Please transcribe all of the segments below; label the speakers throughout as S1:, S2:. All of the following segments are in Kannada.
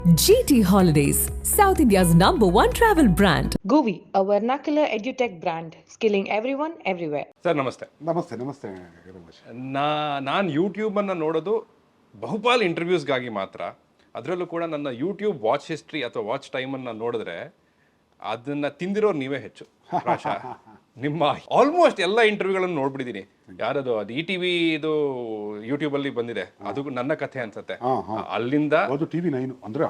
S1: GT Holidays, South India's #1 travel brand.
S2: Govi, a vernacular edutech brand, skilling everyone, everywhere.
S3: Sir ನಮಸ್ತೆ.
S4: ನಮಸ್ತೆ ರಮೇಶ್.
S3: ನಾನು ಯೂಟ್ಯೂಬನ್ನು ನೋಡೋದು ಬಹುಪಾಲು ಇಂಟರ್ವ್ಯೂಸ್ಗಾಗಿ ಮಾತ್ರ. ಅದರಲ್ಲೂ ಕೂಡ ನನ್ನ ಯೂಟ್ಯೂಬ್ ವಾಚ್ ಹಿಸ್ಟ್ರಿ ಅಥವಾ ವಾಚ್ ಟೈಮನ್ನು ನೋಡಿದ್ರೆ ಅದನ್ನು ತಿಂದಿರೋರು ನೀವೇ ಹೆಚ್ಚು ಪ್ರಾಯಶಃ. ನಿಮ್ಮ ಆಲ್ಮೋಸ್ಟ್ ಎಲ್ಲ ಇಂಟರ್ವ್ಯೂಗಳನ್ನು ನೋಡ್ಬಿಟ್ಟಿದ್ದೀನಿ. ಯಾರದು ಅದು ETV ಇದು ಯೂಟ್ಯೂಬಲ್ಲಿ ಬಂದಿದೆ, ಅದು ನನ್ನ ಕಥೆ ಅನ್ಸುತ್ತೆ. ಅಲ್ಲಿಂದ
S4: ಅದು TV9 ಅಂದ್ರೆ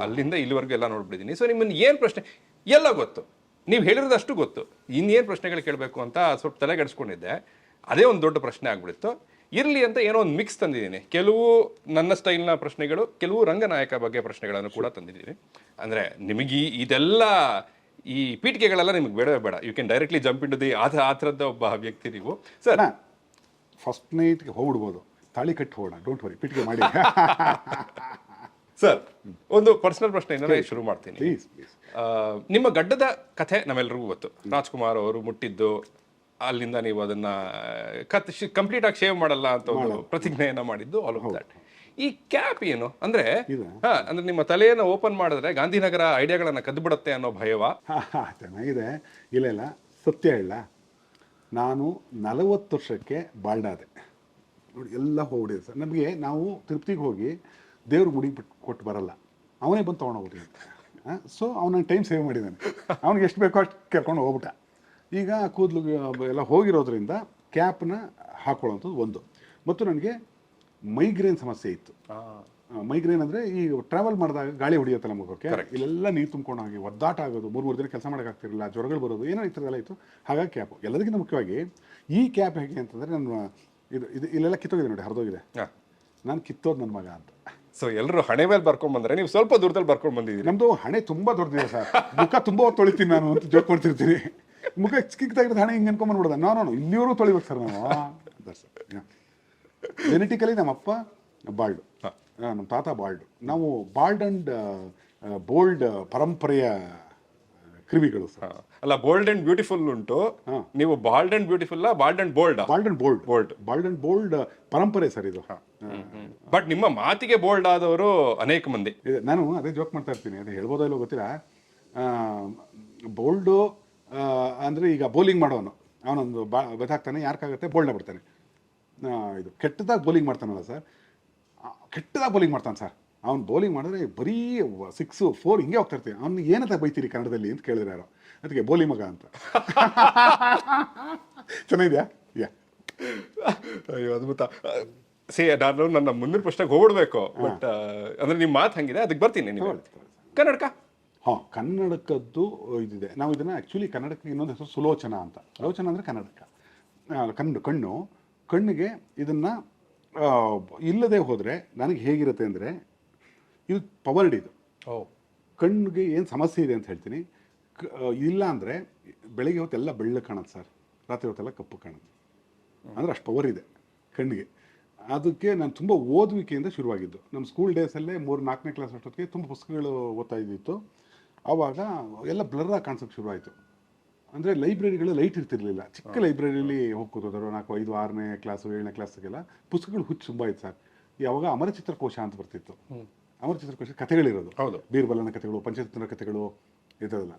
S3: ಅಲ್ಲಿಂದ ಇಲ್ಲಿವರೆಗೂ ಎಲ್ಲ ನೋಡ್ಬಿಟ್ಟಿದ್ದೀನಿ. ಸೊ ನಿಮ್ಮನ್ನು ಏನು ಪ್ರಶ್ನೆ ಎಲ್ಲ ಗೊತ್ತು, ನೀವು ಹೇಳಿರೋದಷ್ಟು ಗೊತ್ತು, ಇನ್ನೇನು ಪ್ರಶ್ನೆಗಳು ಕೇಳಬೇಕು ಅಂತ ಸ್ವಲ್ಪ ತಲೆಗೆಡಿಸ್ಕೊಂಡಿದ್ದೆ. ಅದೇ ಒಂದು ದೊಡ್ಡ ಪ್ರಶ್ನೆ ಆಗ್ಬಿಡಿತ್ತು. ಇರಲಿ ಅಂತ ಏನೋ ಒಂದು ಮಿಕ್ಸ್ ತಂದಿದ್ದೀನಿ. ಕೆಲವು ನನ್ನ ಸ್ಟೈಲ್ನ ಪ್ರಶ್ನೆಗಳು, ಕೆಲವು ರಂಗನಾಯಕ ಬಗ್ಗೆ ಪ್ರಶ್ನೆಗಳನ್ನು ಕೂಡ ತಂದಿದ್ದೀನಿ. ಅಂದರೆ ನಿಮಗೆ ಇದೆಲ್ಲ ಈ ಪೀಠಿಕೆಗಳೆಲ್ಲ ನಿಮಗೆ ಬೇಡವೇ ಬೇಡ. You can directly jump into the ಆ ಥರದ ಒಬ್ಬ ವ್ಯಕ್ತಿ ನೀವು. ಸರ್
S4: ಫಸ್ಟ್ ನೈಟ್ಗೆ ಹೋಗ್ಬಿಡ್ಬೋದು, ತಾಳಿ ಕಟ್ಟಿ ಹೋಗೋಣ, ಡೋಂಟ್ ವರಿ, ಪಿಟಿಕೆ ಮಾಡಿ.
S3: ಸರ್ ಒಂದು ಪರ್ಸನಲ್ ಪ್ರಶ್ನೆಯಿಂದ ಶುರು ಮಾಡ್ತೀನಿ.
S4: ಪ್ಲೀಸ್.
S3: ನಿಮ್ಮ ಗಡ್ಡದ ಕಥೆ ನಮ್ಮೆಲ್ಲರಿಗೂ ಗೊತ್ತು. ರಾಜ್ಕುಮಾರ್ ಅವರು ಮುಟ್ಟಿದ್ದು, ಅಲ್ಲಿಂದ ನೀವು ಅದನ್ನ ಕಂಪ್ಲೀಟ್ ಆಗಿ ಶೇವ್ ಮಾಡಲ್ಲ ಅಂತ ಒಂದು ಪ್ರತಿಜ್ಞೆಯನ್ನ ಮಾಡಿದ್ದು, ಆಲ್ ಆಫ್ ದಟ್. ಈ ಕ್ಯಾಪ್ ಏನು ಅಂದ್ರೆ ಅಂದ್ರೆ ನಿಮ್ಮ ತಲೆಯನ್ನು ಓಪನ್ ಮಾಡಿದ್ರೆ ಗಾಂಧಿನಗರ ಐಡಿಯಾಗಳನ್ನ ಕದ್ದು ಬಿಡುತ್ತೆ ಅನ್ನೋ ಭಯವಾ?
S4: ಚೆನ್ನಾಗಿದೆ. ಇಲ್ಲ ಸತ್ಯ ಹೇಳ, ನಾನು 40 ವರ್ಷಕ್ಕೆ ಬಾಲ್ಡಾದೆ ನೋಡಿ, ಎಲ್ಲ ಹೋಗ್ಬಿಡಿದೆ ಸರ್. ನಮಗೆ ನಾವು ತಿರುಪತಿಗೆ ಹೋಗಿ ದೇವ್ರ ಮುಡಿ ಕೊಟ್ಟು ಬರಲ್ಲ, ಅವನೇ ಬಂದು ತೊಗೊಂಡೋಗ್ರಿ ಅಂತ. ಸೊ ಅವನ ಟೈಮ್ ಸೇವ್ ಮಾಡಿದ್ದಾನೆ, ಅವ್ನಿಗೆ ಎಷ್ಟು ಬೇಕೋ ಅಷ್ಟು ಕರ್ಕೊಂಡು ಹೋಗ್ಬಿಟ್ಟ. ಈಗ ಕೂದಲು ಎಲ್ಲ ಹೋಗಿರೋದ್ರಿಂದ ಕ್ಯಾಪ್ನ ಹಾಕೊಳ್ಳೋಂಥದ್ದು ಒಂದು. ಮತ್ತು ನನಗೆ ಮೈಗ್ರೇನ್ ಸಮಸ್ಯೆ ಇತ್ತು. ಮೈಗ್ರೇನ್ ಅಂದರೆ ಈ ಟ್ರಾವೆಲ್ ಮಾಡಿದಾಗ ಗಾಳಿ ಹೊಡಿಯುತ್ತಲ್ಲ ಮುಖಕ್ಕೆ, ಇಲ್ಲೆಲ್ಲ ನೀರು ತುಂಬ್ಕೊಂಡು ಹೋಗಿ ಒದ್ದಾಟ ಆಗೋದು, 3 ದಿನ ಕೆಲಸ ಮಾಡೋಕ್ಕಾಗ್ತಿರಲಿಲ್ಲ, ಜ್ವರಗಳು ಬರೋದು, ಏನೋ ಈ ಥರದೆಲ್ಲ ಇತ್ತು. ಹಾಗಾಗಿ ಕ್ಯಾಪು ಎಲ್ಲದಕ್ಕಿಂತ ಮುಖ್ಯವಾಗಿ ಈ ಕ್ಯಾಪ್ ಹೇಗೆ ಅಂತಂದರೆ, ನಾನು ಇದು ಇಲ್ಲೆಲ್ಲ ಕಿತ್ತೋಗಿದೆ ನೋಡಿ, ಹರಿದೋಗಿದೆ. ನಾನು ಕಿತ್ತೋದು ನನ್ನ ಮಗ ಅಂತ.
S3: ಸೊ ಎಲ್ಲರೂ ಹಣೆ ಮೇಲೆ ಬರ್ಕೊಂಡು ಬಂದರೆ ನೀವು ಸ್ವಲ್ಪ ದೂರದಲ್ಲಿ ಬರ್ಕೊಂಡು ಬಂದಿದ್ದೀರಿ.
S4: ನಮ್ಮದು ಹಣೆ ತುಂಬ ದೊಡ್ಡದಿದೆ ಸರ್, ಮುಖ ತುಂಬ ಹೊತ್ತು ತೊಳಿತೀನಿ ನಾನು ಅಂತ ಜೋಕ್ ಮಾಡ್ತಿರ್ತೀನಿ. ಮುಖ ಚಿಕ್ಕಿದ್ದಾಗಿರೋದು ಹಣೆ ಹಿಂಗೆ ಅನ್ಕೊಂಡ್ಬಿಡ್ಬೋದ, ನಾನು ಇಲ್ಲಿವರೆಗೂ ತೊಳಿಬೇಕು ಸರ್ ನಾವು. ಜೆನೆಟಿಕಲಿ ನಮ್ಮಪ್ಪ ಬಾಲ್ಡು, ನಮ್ಮ ತಾತ ಬಾಲ್ಡು. ನಾವು ಬಾಲ್ಡ್ ಆ್ಯಂಡ್ ಬೋಲ್ಡ್ ಪರಂಪರೆಯ ಕ್ರಿಮಿಗಳು ಸರ್.
S3: ಅಲ್ಲ, ಬೋಲ್ಡ್ ಅಂಡ್ ಬ್ಯೂಟಿಫುಲ್ ಉಂಟು, ನೀವು bald and beautiful, bald and bold.
S4: Bald and bold ಪರಂಪರೆ ಸರ್ ಇದು.
S3: ಬಟ್ ನಿಮ್ಮ ಮಾತಿಗೆ ಬೋಲ್ಡ್ ಆದವರು ಅನೇಕ ಮಂದಿ.
S4: ನಾನು ಅದೇ ಜೋಕ್ ಮಾಡ್ತಾ ಇರ್ತೀನಿ, ಅದೇ ಹೇಳ್ಬೋದೋ ಇಲ್ಲೋ ಗೊತ್ತಿಲ್ಲ. ಬೋಲ್ಡು ಅಂದರೆ ಈಗ ಬೌಲಿಂಗ್ ಮಾಡೋನು, ಅವನೊಂದು ಬದಾಕ್ತಾನೆ, ಯಾರ್ಕಾಗುತ್ತೆ ಬೋಲ್ಡ್ ಆಗ್ಬಿಡ್ತಾನೆ. ಇದು ಕೆಟ್ಟದಾಗಿ ಬೌಲಿಂಗ್ ಮಾಡ್ತಾನಲ್ಲ ಸರ್, ಕೆಟ್ಟದಾಗಿ ಬೌಲಿಂಗ್ ಮಾಡ್ತಾನೆ ಸರ್. ಅವ್ನು ಬೌಲಿಂಗ್ ಮಾಡಿದ್ರೆ ಬರೀ 6, 4 ಹಿಂಗೆ ಹೋಗ್ತಾ ಇರ್ತೀವಿ. ಅವ್ನಿಗೆ ಏನಂತ ಬೈತೀರಿ ಕನ್ನಡದಲ್ಲಿ ಅಂತ ಕೇಳಿದ್ರೆ ಯಾರೋ, ಅದಕ್ಕೆ ಬೋಲಿ ಮಗ ಅಂತ. ಚೆನ್ನಾಗಿದೆಯಾ?
S3: ಅಯ್ಯೋ ಅದ್ಭುತ. ನಾನು ನನ್ನ ಮುಂದಿನ ಪ್ರಶ್ನೆಗೆ ಹೋಗ್ಬಿಡ್ಬೇಕು, ಬಟ್ ಅಂದ್ರೆ ನಿಮ್ಮ ಮಾತು ಹಂಗಿದೆ, ಅದಕ್ಕೆ ಬರ್ತೀನಿ. ನೀವು ಕನ್ನಡಕ?
S4: ಕನ್ನಡಕದ್ದು ಇದಿದೆ. ನಾವು ಇದನ್ನು ಆ್ಯಕ್ಚುಲಿ ಕನ್ನಡಕ್ಕೆ ಇನ್ನೊಂದು ಹೆಸರು ಸುಲೋಚನ ಅಂತ. ಸುಲೋಚನ ಅಂದರೆ ಕನ್ನಡಕ, ಕಣ್ಣಿಗೆ ಇದನ್ನು ಇಲ್ಲದೆ ಹೋದರೆ ನನಗೆ ಹೇಗಿರುತ್ತೆ ಅಂದರೆ, ಇದು ಪವರ್ಡ್. ಇದು ಕಣ್ಣಿಗೆ ಏನು ಸಮಸ್ಯೆ ಇದೆ ಅಂತ ಹೇಳ್ತೀನಿ. ಇಲ್ಲ ಅಂದರೆ ಬೆಳಗ್ಗೆ ಹೊತ್ತೆಲ್ಲ ಬೆಳ್ಳಗೆ ಕಾಣುತ್ತೆ ಸರ್, ರಾತ್ರಿ ಹೊತ್ತೆಲ್ಲ ಕಪ್ಪು ಕಾಣುತ್ತೆ. ಅಂದರೆ ಅಷ್ಟು ಪವರ್ ಇದೆ ಕಣ್ಣಿಗೆ. ಅದಕ್ಕೆ ನಾನು ತುಂಬ ಓದುವಿಕೆಯಿಂದ ಶುರುವಾಗಿದ್ದು. ನಮ್ಮ ಸ್ಕೂಲ್ ಡೇಸಲ್ಲೇ 3-4ನೇ ಕ್ಲಾಸ್ ಅಷ್ಟೊತ್ತಿಗೆ ತುಂಬ ಪುಸ್ತಕಗಳು ಓದ್ತಾ ಇದ್ದಿತ್ತು. ಆವಾಗ ಎಲ್ಲ ಬ್ಲರ್ರಾಗಿ ಕಾಣಿಸೋಕ್ಕೆ ಶುರುವಾಯಿತು. ಅಂದರೆ ಲೈಬ್ರರಿಗಳು ಲೈಟ್ ಇರ್ತಿರ್ಲಿಲ್ಲ. ಚಿಕ್ಕ ಲೈಬ್ರರಿಯಲ್ಲಿ ಹೋಗಿ ಕೂತೋದ್ರು 4, 5, 6ನೇ ಕ್ಲಾಸು 7ನೇ ಕ್ಲಾಸ್ಗೆಲ್ಲ ಪುಸ್ತಕಗಳು ಹುಚ್ಚು ತುಂಬ ಇತ್ತು ಸರ್. ಯಾವಾಗ ಅಮರಚಿತ್ರಕೋಶ ಅಂತ ಬರ್ತಿತ್ತು. ಅಮರಚಿತ್ರಕೋಶ ಕಥೆಗಳಿರೋದು, ಬೀರ್ಬಲನ ಕಥೆಗಳು, ಪಂಚತಂತ್ರ ಕಥೆಗಳು ಇರ್ತದಲ್ಲ,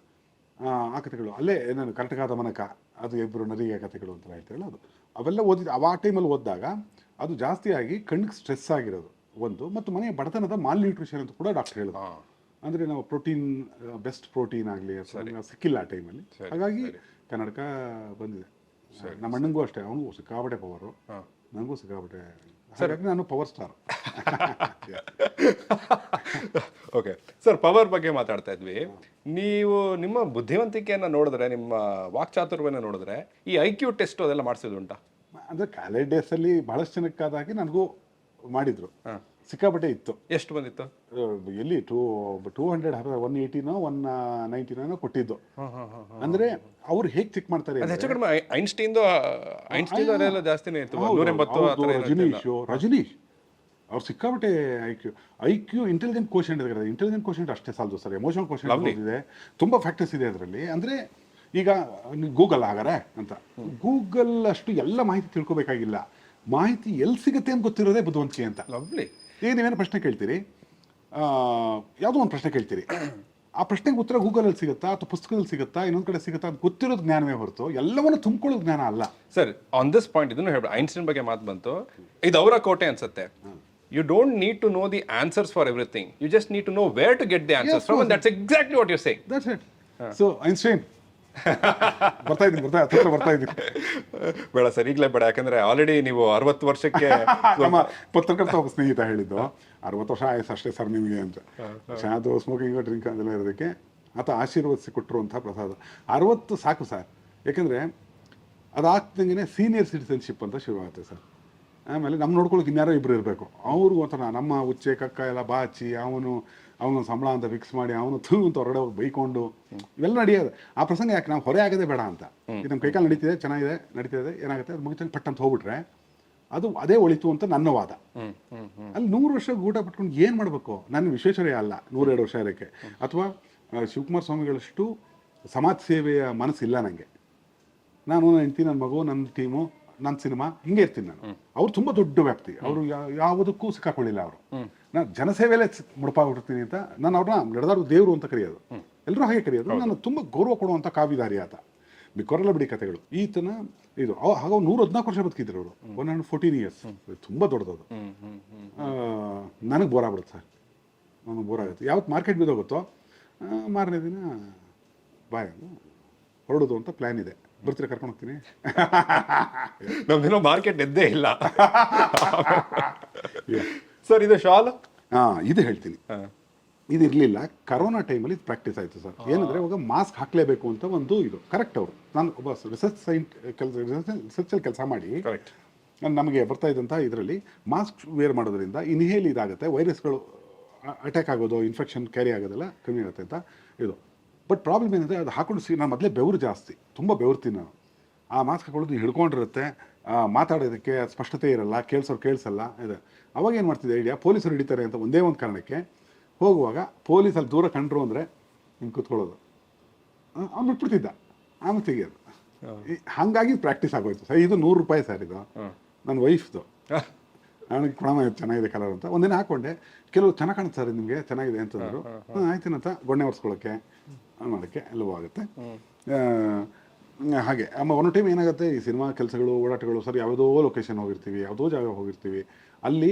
S4: ಆ ಕಥೆಗಳು. ಅಲ್ಲೇ ನಾನು ಕರ್ನಾಟಕದ ಮನಕ, ಅದು 2 ನರಿಗೆ ಕಥೆಗಳು ಅಂತ ಹೇಳ್ತಾರಲ್ಲ, ಅದು ಅವೆಲ್ಲ ಓದಿದ್ದು. ಆ ಟೈಮಲ್ಲಿ ಓದಿದಾಗ ಅದು ಜಾಸ್ತಿಯಾಗಿ ಕಣ್ಣಿಗೆ ಸ್ಟ್ರೆಸ್ ಆಗಿರೋದು ಒಂದು, ಮತ್ತು ಮನೆಯ ಬಡತನದ ಮಾಲ್ ನ್ಯೂಟ್ರಿಷನ್ ಅಂತ ಕೂಡ ಡಾಕ್ಟರ್ ಹೇಳಿದ್ರು. ಅಂದರೆ ನಾವು ಪ್ರೋಟೀನ್, ಬೆಸ್ಟ್ ಪ್ರೋಟೀನ್ ಆಗಲಿ ಸಿಕ್ಕಿಲ್ಲ ಆ ಟೈಮಲ್ಲಿ. ಹಾಗಾಗಿ ಕನ್ನಡಕ ಬಂದಿದೆ. ನಮ್ಮ ಅಣ್ಣಂಗೂ ಅಷ್ಟೇ, ಅವನಿಗೂ ಸಿಕ್ಕಾಪಟ್ಟೆ ಪವರು, ನನಗೂ ಸಿಕ್ಕಾಪಟ್ಟೆ. ಹಾಗಾಗಿ ನಾನು power star.
S3: Okay sir, power ಬಗ್ಗೆ ಮಾತಾಡ್ತಾ ಇದ್ವಿ. ನೀವು ನಿಮ್ಮ ಬುದ್ಧಿವಂತಿಕೆಯನ್ನು ನೋಡಿದ್ರೆ, ನಿಮ್ಮ ವಾಕ್ಚಾತುರ್ಯವನ್ನು ನೋಡಿದ್ರೆ, ಈ IQ ಟೆಸ್ಟ್ ಅದೆಲ್ಲ ಮಾಡಿಸೋದು ಉಂಟಾ?
S4: ಅಂದರೆ ಕಾಲೇಜ್ ಡೇಸಲ್ಲಿ ಬಹಳಷ್ಟು ಜನಕ್ಕಾದಾಗಿ ನನಗೂ ಮಾಡಿದ್ರು, ಸಿಕ್ಕಾಪಟ್ಟೆ ಇತ್ತು.
S3: ಎಷ್ಟು ಬಂದಿತ್ತು?
S4: ಎಲ್ಲಿ 200, 180ನೋ 190ನೋ ಕೊಟ್ಟಿದ್ದು. ಅಂದರೆ ಅವ್ರು ಹೇಗೆ ಚೆಕ್ ಮಾಡ್ತಾರೆ, ರಜನೀಶ್ ಅವ್ರು ಸಿಕ್ಕಾಪಟ್ಟೆ IQ ಇಂಟೆಲಿಜೆಂಟ್ ಕೋಶೆಂಟ್ ಇದೆ. ಇಂಟೆಲಿಜೆಂಟ್ ಕೋಶೆಂಟ್ ಅಷ್ಟೇ ಸಾಲದು ಸರ್, ಎಮೋಷನಲ್ ಕೋಶೆಂಟ್ ಇದೆ, ತುಂಬ ಫ್ಯಾಕ್ಟರ್ಸ್ ಇದೆ ಅದರಲ್ಲಿ. ಅಂದರೆ ಈಗ ಗೂಗಲ್ ಹಾಗಾರೆ ಅಂತ, ಗೂಗಲ್ ಅಷ್ಟು ಎಲ್ಲ ಮಾಹಿತಿ ತಿಳ್ಕೊಬೇಕಾಗಿಲ್ಲ, ಮಾಹಿತಿ ಎಲ್ಲಿ ಸಿಗುತ್ತೆ ಅಂತ ಗೊತ್ತಿರೋದೇ ಬುದ್ಧಿವಂತಿಕೆ ಅಂತ.
S3: ಲವ್ಲಿ.
S4: ಈಗ ನೀವೇನು ಪ್ರಶ್ನೆ ಕೇಳ್ತೀರಿ, ಯಾವುದೋ ಒಂದು ಪ್ರಶ್ನೆ ಕೇಳ್ತೀರಿ, ಆ ಪ್ರಶ್ನೆಗೆ ಉತ್ತರ ಗೂಗಲಲ್ಲಿ ಸಿಗುತ್ತಾ ಅಥವಾ ಪುಸ್ತಕದಲ್ಲಿ ಸಿಗುತ್ತಾ ಇನ್ನೊಂದು ಕಡೆ ಸಿಗುತ್ತಾ ಅಂತ ಗೊತ್ತಿರೋದು ಜ್ಞಾನವೇ ಹೊರತು ಎಲ್ಲವನ್ನೂ ತುಂಬಿಕೊಳ್ಳೋ ಜ್ಞಾನ ಅಲ್ಲ.
S3: ಸರ್ ಆನ್ ದಿಸ್ ಪಾಯಿಂಟ್ ಇದನ್ನು ಹೇಳ್ಬಿಟ್ಟು ಐನ್ಸ್ಟೈನ್ ಬಗ್ಗೆ ಮಾತು ಬಂತು, ಇದು ಅವರ ಕೋಟೆ ಅನ್ಸುತ್ತೆ. You don't need to know the answers for everything, you just need to know where to get the answers from, that's exactly what you saying.
S4: That's it. So Einstein ಬರ್ತಾ ಇದ್ದೀನಿ
S3: ಬೇಡ ಸರ್, ಈಗಲೇ ಬೇಡ, ಯಾಕಂದ್ರೆ ಆಲ್ರೆಡಿ ನೀವು 60 ವರ್ಷಕ್ಕೆ
S4: ನಮ್ಮ ಪತ್ರಕರ್ತ ಒಬ್ಬ ಸ್ನೇಹಿತ ಹೇಳಿದ್ದು 60 ವರ್ಷ ಆಯ್ತು ಅಷ್ಟೇ ಸರ್ ನಿಮಗೆ ಅಂತ. ಅದು ಸ್ಮೋಕಿಂಗ್ ಡ್ರಿಂಕ್ ಅದೆಲ್ಲ ಇರೋದಕ್ಕೆ ಆತ ಆಶೀರ್ವದಿಸಿ ಕೊಟ್ಟಿರುವಂಥ ಪ್ರಸಾದ. 60 ಸಾಕು ಸರ್, ಯಾಕೆಂದರೆ ಅದಾಗ್ತಂಗೆ ಸೀನಿಯರ್ ಸಿಟಿಸನ್ಶಿಪ್ ಅಂತ ಶುರುವಾಗುತ್ತೆ ಸರ್. ಆಮೇಲೆ ನಮ್ಮ ನೋಡ್ಕೊಳ್ಳೋಕೆ ಇನ್ಯಾರೋ ಇಬ್ಬರು ಇರಬೇಕು, ಅವ್ರಿಗೂ ಒಂಥರ ನಮ್ಮ ಉಚ್ಚೆ ಕಕ್ಕ ಎಲ್ಲ ಬಾಚಿ ಅವನು ಸಂಬಳ ಅಂತ ಫಿಕ್ಸ್ ಮಾಡಿ ಅವನು ಅಂತ ಹೊರಗಡೆ ಹೋಗಿ ಬೈಕೊಂಡು ಇವೆಲ್ಲ ನಡೆಯೋದು. ಆ ಪ್ರಸಂಗ ಯಾಕೆ ನಾವು ಹೊರೆ ಆಗೋದೇ ಬೇಡ ಅಂತ. ಇದು ನಮ್ಮ ಕೈಕಾಲು ನಡೀತಿದೆ, ಚೆನ್ನಾಗಿದೆ, ನಡೀತಿದೆ, ಏನಾಗುತ್ತೆ ಅದು ಮುಗಿತ ಪಟ್ಟಂತ ಹೋಗ್ಬಿಟ್ರೆ ಅದು ಅದೇ ಒಳಿತು ಅಂತ ನನ್ನ ವಾದ. ಅಲ್ಲಿ 100 ವರ್ಷ ಊಟ ಬಿಟ್ಕೊಂಡು ಏನು ಮಾಡಬೇಕು? ನನ್ನ ವಿಶ್ವೇಶ್ವರಯ್ಯ ಅಲ್ಲ 102 ವರ್ಷ ಇರೋಕ್ಕೆ, ಅಥವಾ ಶಿವಕುಮಾರ ಸ್ವಾಮಿಗಳಷ್ಟು ಸಮಾಜ ಸೇವೆಯ ಮನಸ್ಸಿಲ್ಲ ನನಗೆ. ನಾನು ನನ್ನ ಹೆಂಡತಿ, ನನ್ನ ಮಗು, ನನ್ನ ಟೀಮು, ನನ್ನ ಸಿನಿಮಾ, ಹಿಂಗೆ ಇರ್ತೀನಿ ನಾನು. ಅವ್ರು ತುಂಬ ದೊಡ್ಡ ವ್ಯಾಪ್ತಿ, ಅವರು ಯಾವುದಕ್ಕೂ ಸಿಕ್ಕಾಕೊಳ್ಳಿಲ್ಲ. ಅವರು ನಾನು ಜನಸೇವೆಯಲ್ಲೇ ಮುಡುಪಾಗ್ಬಿಡ್ತೀನಿ ಅಂತ ನಾನು ಅವ್ರನ್ನ ನಡೆದಾರು ದೇವರು ಅಂತ ಕರೆಯೋದು, ಎಲ್ಲರೂ ಹಾಗೆ ಕರೆಯೋದು. ನಾನು ತುಂಬ ಗೌರವ ಕೊಡುವಂಥ ಕಾವಿದಾರಿ ಆತ. ಬಿಕ್ಕೋರೆಲ್ಲ ಬಿಡಿ ಕಥೆಗಳು. ಈತನ ಇದು ಆಗ 114 ವರ್ಷ ಬದುಕಿದ್ರು ಅವರು, 114 ಇಯರ್ಸ್, ತುಂಬ ದೊಡ್ಡದದು. ನನಗೆ ಬೋರ್ ಆಗ್ಬಿಡುತ್ತೆ ಸರ್, ನನಗೆ ಬೋರ್ ಆಗುತ್ತೆ. ಯಾವತ್ತು ಮಾರ್ಕೆಟ್ ಬಿದ್ದೋಗುತ್ತೋ ಮಾರನೇ ದಿನ ಬಾಯ್ ಹೊರಡೋದು ಅಂತ ಪ್ಲ್ಯಾನ್ ಇದೆ. ಬರ್ತೀರಾ? ಕರ್ಕೊಂಡು ಹೋಗ್ತೀನಿ.
S3: ನಮ್ದಿನ್ನೂ ಮಾರ್ಕೆಟ್ ಎದ್ದೇ ಇಲ್ಲ ಸರ್. ಇದು ಶಾಲ್
S4: ಇದು ಹೇಳ್ತೀನಿ, ಇದು ಇರಲಿಲ್ಲ. ಕರೋನಾ ಟೈಮಲ್ಲಿ ಇದು ಪ್ರಾಕ್ಟೀಸ್ ಆಯಿತು ಸರ್. ಏನಂದರೆ ಇವಾಗ ಮಾಸ್ಕ್ ಹಾಕಲೇಬೇಕು ಅಂತ ಒಂದು ಇದು ಕರೆಕ್ಟ್. ಅವರು ನಾನು ಒಬ್ಬ ರಿಸರ್ಚಲ್ಲಿ ಕೆಲಸ ಮಾಡಿ ನಮಗೆ ಬರ್ತಾ ಇದ್ದಂಥ ಇದರಲ್ಲಿ ಮಾಸ್ಕ್ ವೇರ್ ಮಾಡೋದ್ರಿಂದ ಇನ್ಹೇಲ್ ಇದಾಗುತ್ತೆ, ವೈರಸ್ಗಳು ಅಟ್ಯಾಕ್ ಆಗೋದು, ಇನ್ಫೆಕ್ಷನ್ ಕ್ಯಾರಿ ಆಗೋದೆಲ್ಲ ಕಮ್ಮಿ ಆಗುತ್ತೆ ಅಂತ ಇದು. ಬಟ್ ಪ್ರಾಬ್ಲಮ್ ಏನಂದರೆ ಅದು ಹಾಕೊಂಡು ನಾನು ಮೊದಲೇ ಬೆವರು ಜಾಸ್ತಿ, ತುಂಬ ಬೆವರ್ತೀನಿ ನಾನು. ಆ ಮಾಸ್ಕ್ ಹಾಕೊಳ್ಳೋದು ಹಿಡ್ಕೊಂಡಿರುತ್ತೆ, ಮಾತಾಡೋದಕ್ಕೆ ಸ್ಪಷ್ಟತೆ ಇರಲ್ಲ, ಕೇಳಿಸಲ್ಲ ಇದೆ. ಅವಾಗ ಏನು ಮಾಡ್ತಿದ್ದೆ ಐಡಿಯಾ, ಪೊಲೀಸರು ಹಿಡಿತಾರೆ ಅಂತ ಒಂದೇ ಒಂದು ಕಾರಣಕ್ಕೆ ಹೋಗುವಾಗ ಪೊಲೀಸಲ್ಲಿ ದೂರ ಕಂಡ್ರು ಅಂದರೆ ಹಿಂಗೆ ಕೂತ್ಕೊಳ್ಳೋದು, ಅವ್ನು ಬಿಟ್ಬಿಡ್ತಿದ್ದ, ಆಮೇಲೆ ತೆಗಿಯೋದು. ಹಾಗಾಗಿ ಪ್ರಾಕ್ಟೀಸ್ ಆಗೋಯ್ತು ಸರ್. ಇದು 100 ರೂಪಾಯಿ ಸರ್, ಇದು ನನ್ನ ವೈಫ್ದು. ನನಗೆ ಕೊಡೋಣ ಚೆನ್ನಾಗಿದೆ ಕಲರ್ ಅಂತ ಒಂದಿನ ಹಾಕ್ಕೊಂಡೆ. ಕೆಲವು ಚೆನ್ನಾಗಿ ಕಾಣುತ್ತೆ ಸರ್ ನಿಮಗೆ, ಚೆನ್ನಾಗಿದೆ ಅಂತಂದರು. ಆಯ್ತಿನಂತ ಗೊಣ್ಣೆ ಒರೆಸ್ಕೊಳ್ಳೋಕ್ಕೆ ಮಾಡೋಕ್ಕೆ ಎಲ್ಲವೂ ಆಗುತ್ತೆ. ಹಾಗೆ ಒಂದು ಟೈಮ್ ಏನಾಗುತ್ತೆ, ಈ ಸಿನಿಮಾ ಕೆಲಸಗಳು, ಓಡಾಟಗಳು ಸರ್, ಯಾವುದೋ ಲೊಕೇಶನ್ ಹೋಗಿರ್ತೀವಿ, ಯಾವುದೋ ಜಾಗ ಹೋಗಿರ್ತೀವಿ, ಅಲ್ಲಿ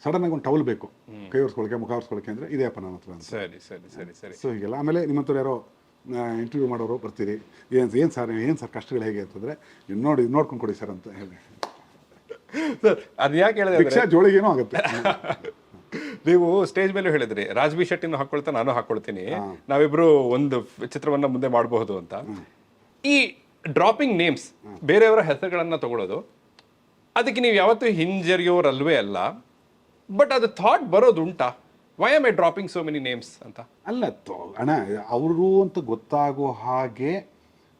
S4: ಸಡನ್ನಾಗಿ ಒಂದು ಟವಲ್ ಬೇಕು ಕೈ ಒರೆಸ್ಕೊಳ್ಳೋಕ್ಕೆ, ಮುಖ ಒರೆಸ್ಕೊಳ್ಳೋಕ್ಕೆ, ಅಂದರೆ ಇದೆಯಪ್ಪ ನನ್ನ ಹತ್ರ ಅಂತ.
S3: ಸರಿ ಸರಿ ಸರಿ ಸರಿ.
S4: ಸೊ ಹೀಗೆಲ್ಲ. ಆಮೇಲೆ ನಿಮ್ಮಂಥವ್ರು ಯಾರೋ ಇಂಟರ್ವ್ಯೂ ಮಾಡೋರು ಬರ್ತೀರಿ, ಏನು ಸರ್ ಕಷ್ಟಗಳು ಹೇಗೆ ಅಂತಂದರೆ, ನೋಡ್ಕೊಂಡು ಕೊಡಿ ಸರ್ ಅಂತ ಹೇಳಿ
S3: ಸರ್. ಅದು ಯಾಕೆ ಹೇಳಿದ್ರೆ
S4: ರಿಕ್ಷಾ ಜೋಳಿಗೇನೋ ಆಗುತ್ತೆ.
S3: ನೀವು ಸ್ಟೇಜ್ ಮೇಲೆ ಹೇಳಿದ್ರಿ ರಾಜ್ ಬಿ ಶೆಟ್ಟಿನೂ ಹಾಕೊಳ್ತಾ ನಾನು ಹಾಕೊಳ್ತೀನಿ, ನಾವಿಬ್ರು ಒಂದು ಚಿತ್ರವನ್ನ ಮುಂದೆ ಮಾಡಬಹುದು ಅಂತ. ಈ ಡ್ರಾಪಿಂಗ್ ನೇಮ್ಸ್, ಬೇರೆಯವರ ಹೆಸರುಗಳನ್ನ ತಗೊಳ್ಳೋದು, ಅದಕ್ಕೆ ನೀವು ಯಾವತ್ತೂ ಹಿಂಜರಿಯೋರಲ್ವೇ ಅಲ್ಲ. ಬಟ್ ಅದು ಥಾಟ್ ಬರೋದು ಉಂಟಾ, why am I dropping so many names ಅಂತ?
S4: ಅಲ್ಲ ಅಣ್ಣ, ಅವರು ಅಂತ ಗೊತ್ತಾಗೋ ಹಾಗೆ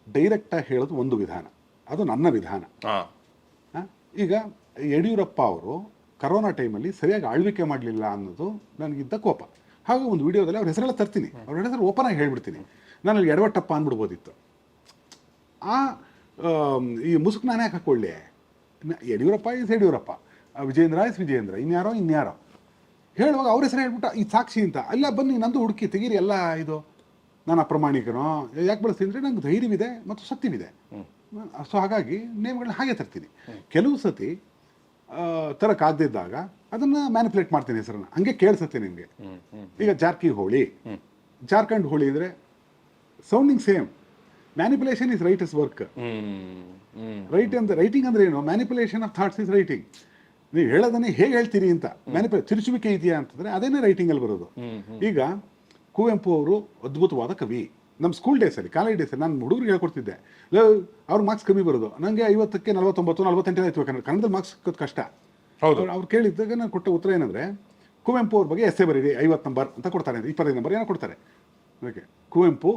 S4: ಡೈರೆಕ್ಟಾಗಿ ಹೇಳೋದು ಒಂದು ವಿಧಾನ, ಅದು ನನ್ನ ವಿಧಾನ. ಈಗ ಯಡಿಯೂರಪ್ಪ ಅವರು ಕರೋನಾ ಟೈಮಲ್ಲಿ ಸರಿಯಾಗಿ ಆಳ್ವಿಕೆ ಮಾಡಲಿಲ್ಲ ಅನ್ನೋದು ನನಗಿದ್ದ ಕೋಪ. ಹಾಗೆ ಒಂದು ವಿಡಿಯೋದಲ್ಲಿ ಅವ್ರ ಹೆಸರೆಲ್ಲ ತರ್ತೀನಿ, ಅವ್ರ ಹೆಸರು ಓಪನ್ ಆಗಿ ಹೇಳ್ಬಿಡ್ತೀನಿ. ನಾನು ಅಲ್ಲಿ ಎಡವಟ್ಟಪ್ಪ ಅಂದ್ಬಿಡ್ಬೋದಿತ್ತು. ಈ ಮುಸುಕು ನಾನೇ ಹಾಕೊಳ್ಳಿ, ಯಡಿಯೂರಪ್ಪ ಇಸ್ ಯಡಿಯೂರಪ್ಪ, ವಿಜೇಂದ್ರ ಇಸ್ ವಿಜೇಂದ್ರ, ಇನ್ಯಾರೋ ಹೇಳುವಾಗ ಅವ್ರ ಹೆಸರು ಹೇಳ್ಬಿಟ್ಟು ಈ ಸಾಕ್ಷಿ ಅಂತ. ಅಲ್ಲ ಬನ್ನಿ ನಂದು ಹುಡುಕಿ ತೆಗೀರಿ ಎಲ್ಲ, ಇದು ನಾನು ಅಪ್ರಮಾಣಿಕನೋ ಯಾಕೆ ಬಳಸ್ತೀನಿ ಅಂದರೆ ನಂಗೆ ಧೈರ್ಯವಿದೆ ಮತ್ತು ಸತ್ಯವಿದೆ. ಸೊ ಹಾಗಾಗಿ ನೇಮ್ಗಳನ್ನ ಹಾಗೆ ತರ್ತೀನಿ. ಕೆಲವು ಸತಿ ತರಕ್ಕಾಗದಿದ್ದಾಗ ಅದನ್ನು ಮ್ಯಾನಿಪುಲೇಟ್ ಮಾಡ್ತೀನಿ ಹೆಸರನ್ನು, ಹಂಗೆ ಕೇಳಿಸುತ್ತೆ ನಿಮಗೆ. ಈಗ ಜಾರ್ಕಿಹೊಳಿ, ಜಾರ್ಖಂಡ್ ಹೋಳಿ ಅಂದರೆ sounding same. Manipulation is right is work. Writing ಅಂದ್ರೆ ಏನು? Manipulation of thoughts is writing. ನೀವು ಹೇಳೋದನ್ನೇ ಹೇಗೆ ಹೇಳ್ತೀರಿ ಅಂತ ತಿರುಚುವಿಕೆ ಇದೆಯಾ ಅಂತಂದರೆ ಅದೇನೇ ರೈಟಿಂಗಲ್ಲಿ ಬರೋದು. ಈಗ ಕುವೆಂಪು ಅವರು ಅದ್ಭುತವಾದ ಕವಿ. ನಮ್ಮ ಸ್ಕೂಲ್ ಡೇಸಲ್ಲಿ, ಕಾಲೇಜ್ ಡೇಸಲ್ಲಿ ನಾನು ಹುಡುಗರಿಗೆ ಹೇಳ್ಕೊಡ್ತಿದ್ದೆ, ಅವ್ರಿಗೆ ಮಾರ್ಕ್ಸ್ ಕಮ್ಮಿ ಬರೋದು. ನನಗೆ 50ಕ್ಕೆ 49, 48 ಆಯ್ತು. ಕನ್ನಡದಲ್ಲಿ ಮಾರ್ಕ್ಸ್ ಸಿಕ್ಕೋದು ಕಷ್ಟ. ಅವ್ರು ಕೇಳಿದ್ದಾಗ ನಾನು ಕೊಟ್ಟ ಉತ್ತರ ಏನಂದರೆ, ಕುವೆಂಪು ಅವ್ರ ಬಗ್ಗೆ ಎಸ್ಸೆ ಬರೀರಿ 50 ನಂಬರ್ ಅಂತ ಕೊಡ್ತಾರೆ, 25 ನಂಬರ್ ಏನೋ ಕೊಡ್ತಾರೆ. ಓಕೆ, ಕುವೆಂಪು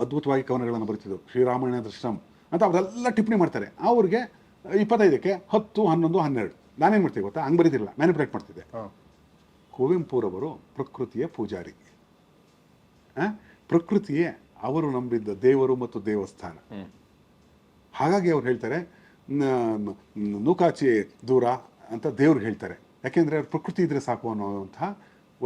S4: ಅದ್ಭುತವಾಗಿ ಕವನಗಳನ್ನು ಬರೀತಿದ್ರು, ಶ್ರೀರಾಮಾಯಣ ದೃಷ್ಟಂ ಅಂತ ಅವರೆಲ್ಲ ಟಿಪ್ಪಣಿ ಮಾಡ್ತಾರೆ. ಅವ್ರಿಗೆ 25ಕ್ಕೆ 10, 11, 12. ನಾನೇನು ಮಾಡ್ತೀವಿ ಗೊತ್ತಾ, ಹಂಗೆ ಬರೀತಿರಲ್ಲ, ಮ್ಯಾನಿಪುಲೇಟ್ ಮಾಡ್ತಿದ್ದೆ. ಕುವೆಂಪುರವರು ಪ್ರಕೃತಿಯ ಪೂಜಾರಿ. ಪ್ರಕೃತಿಯೇ ಅವರು ನಂಬಿದ್ದ ದೇವರು ಮತ್ತು ದೇವಸ್ಥಾನ. ಹಾಗಾಗಿ ಅವ್ರು ಹೇಳ್ತಾರೆ ನೂಕಾಚಿ ದೂರ ಅಂತ ದೇವ್ರು ಹೇಳ್ತಾರೆ. ಯಾಕೆಂದರೆ ಅವ್ರು ಪ್ರಕೃತಿ ಇದ್ರೆ ಸಾಕು ಅನ್ನೋವಂಥ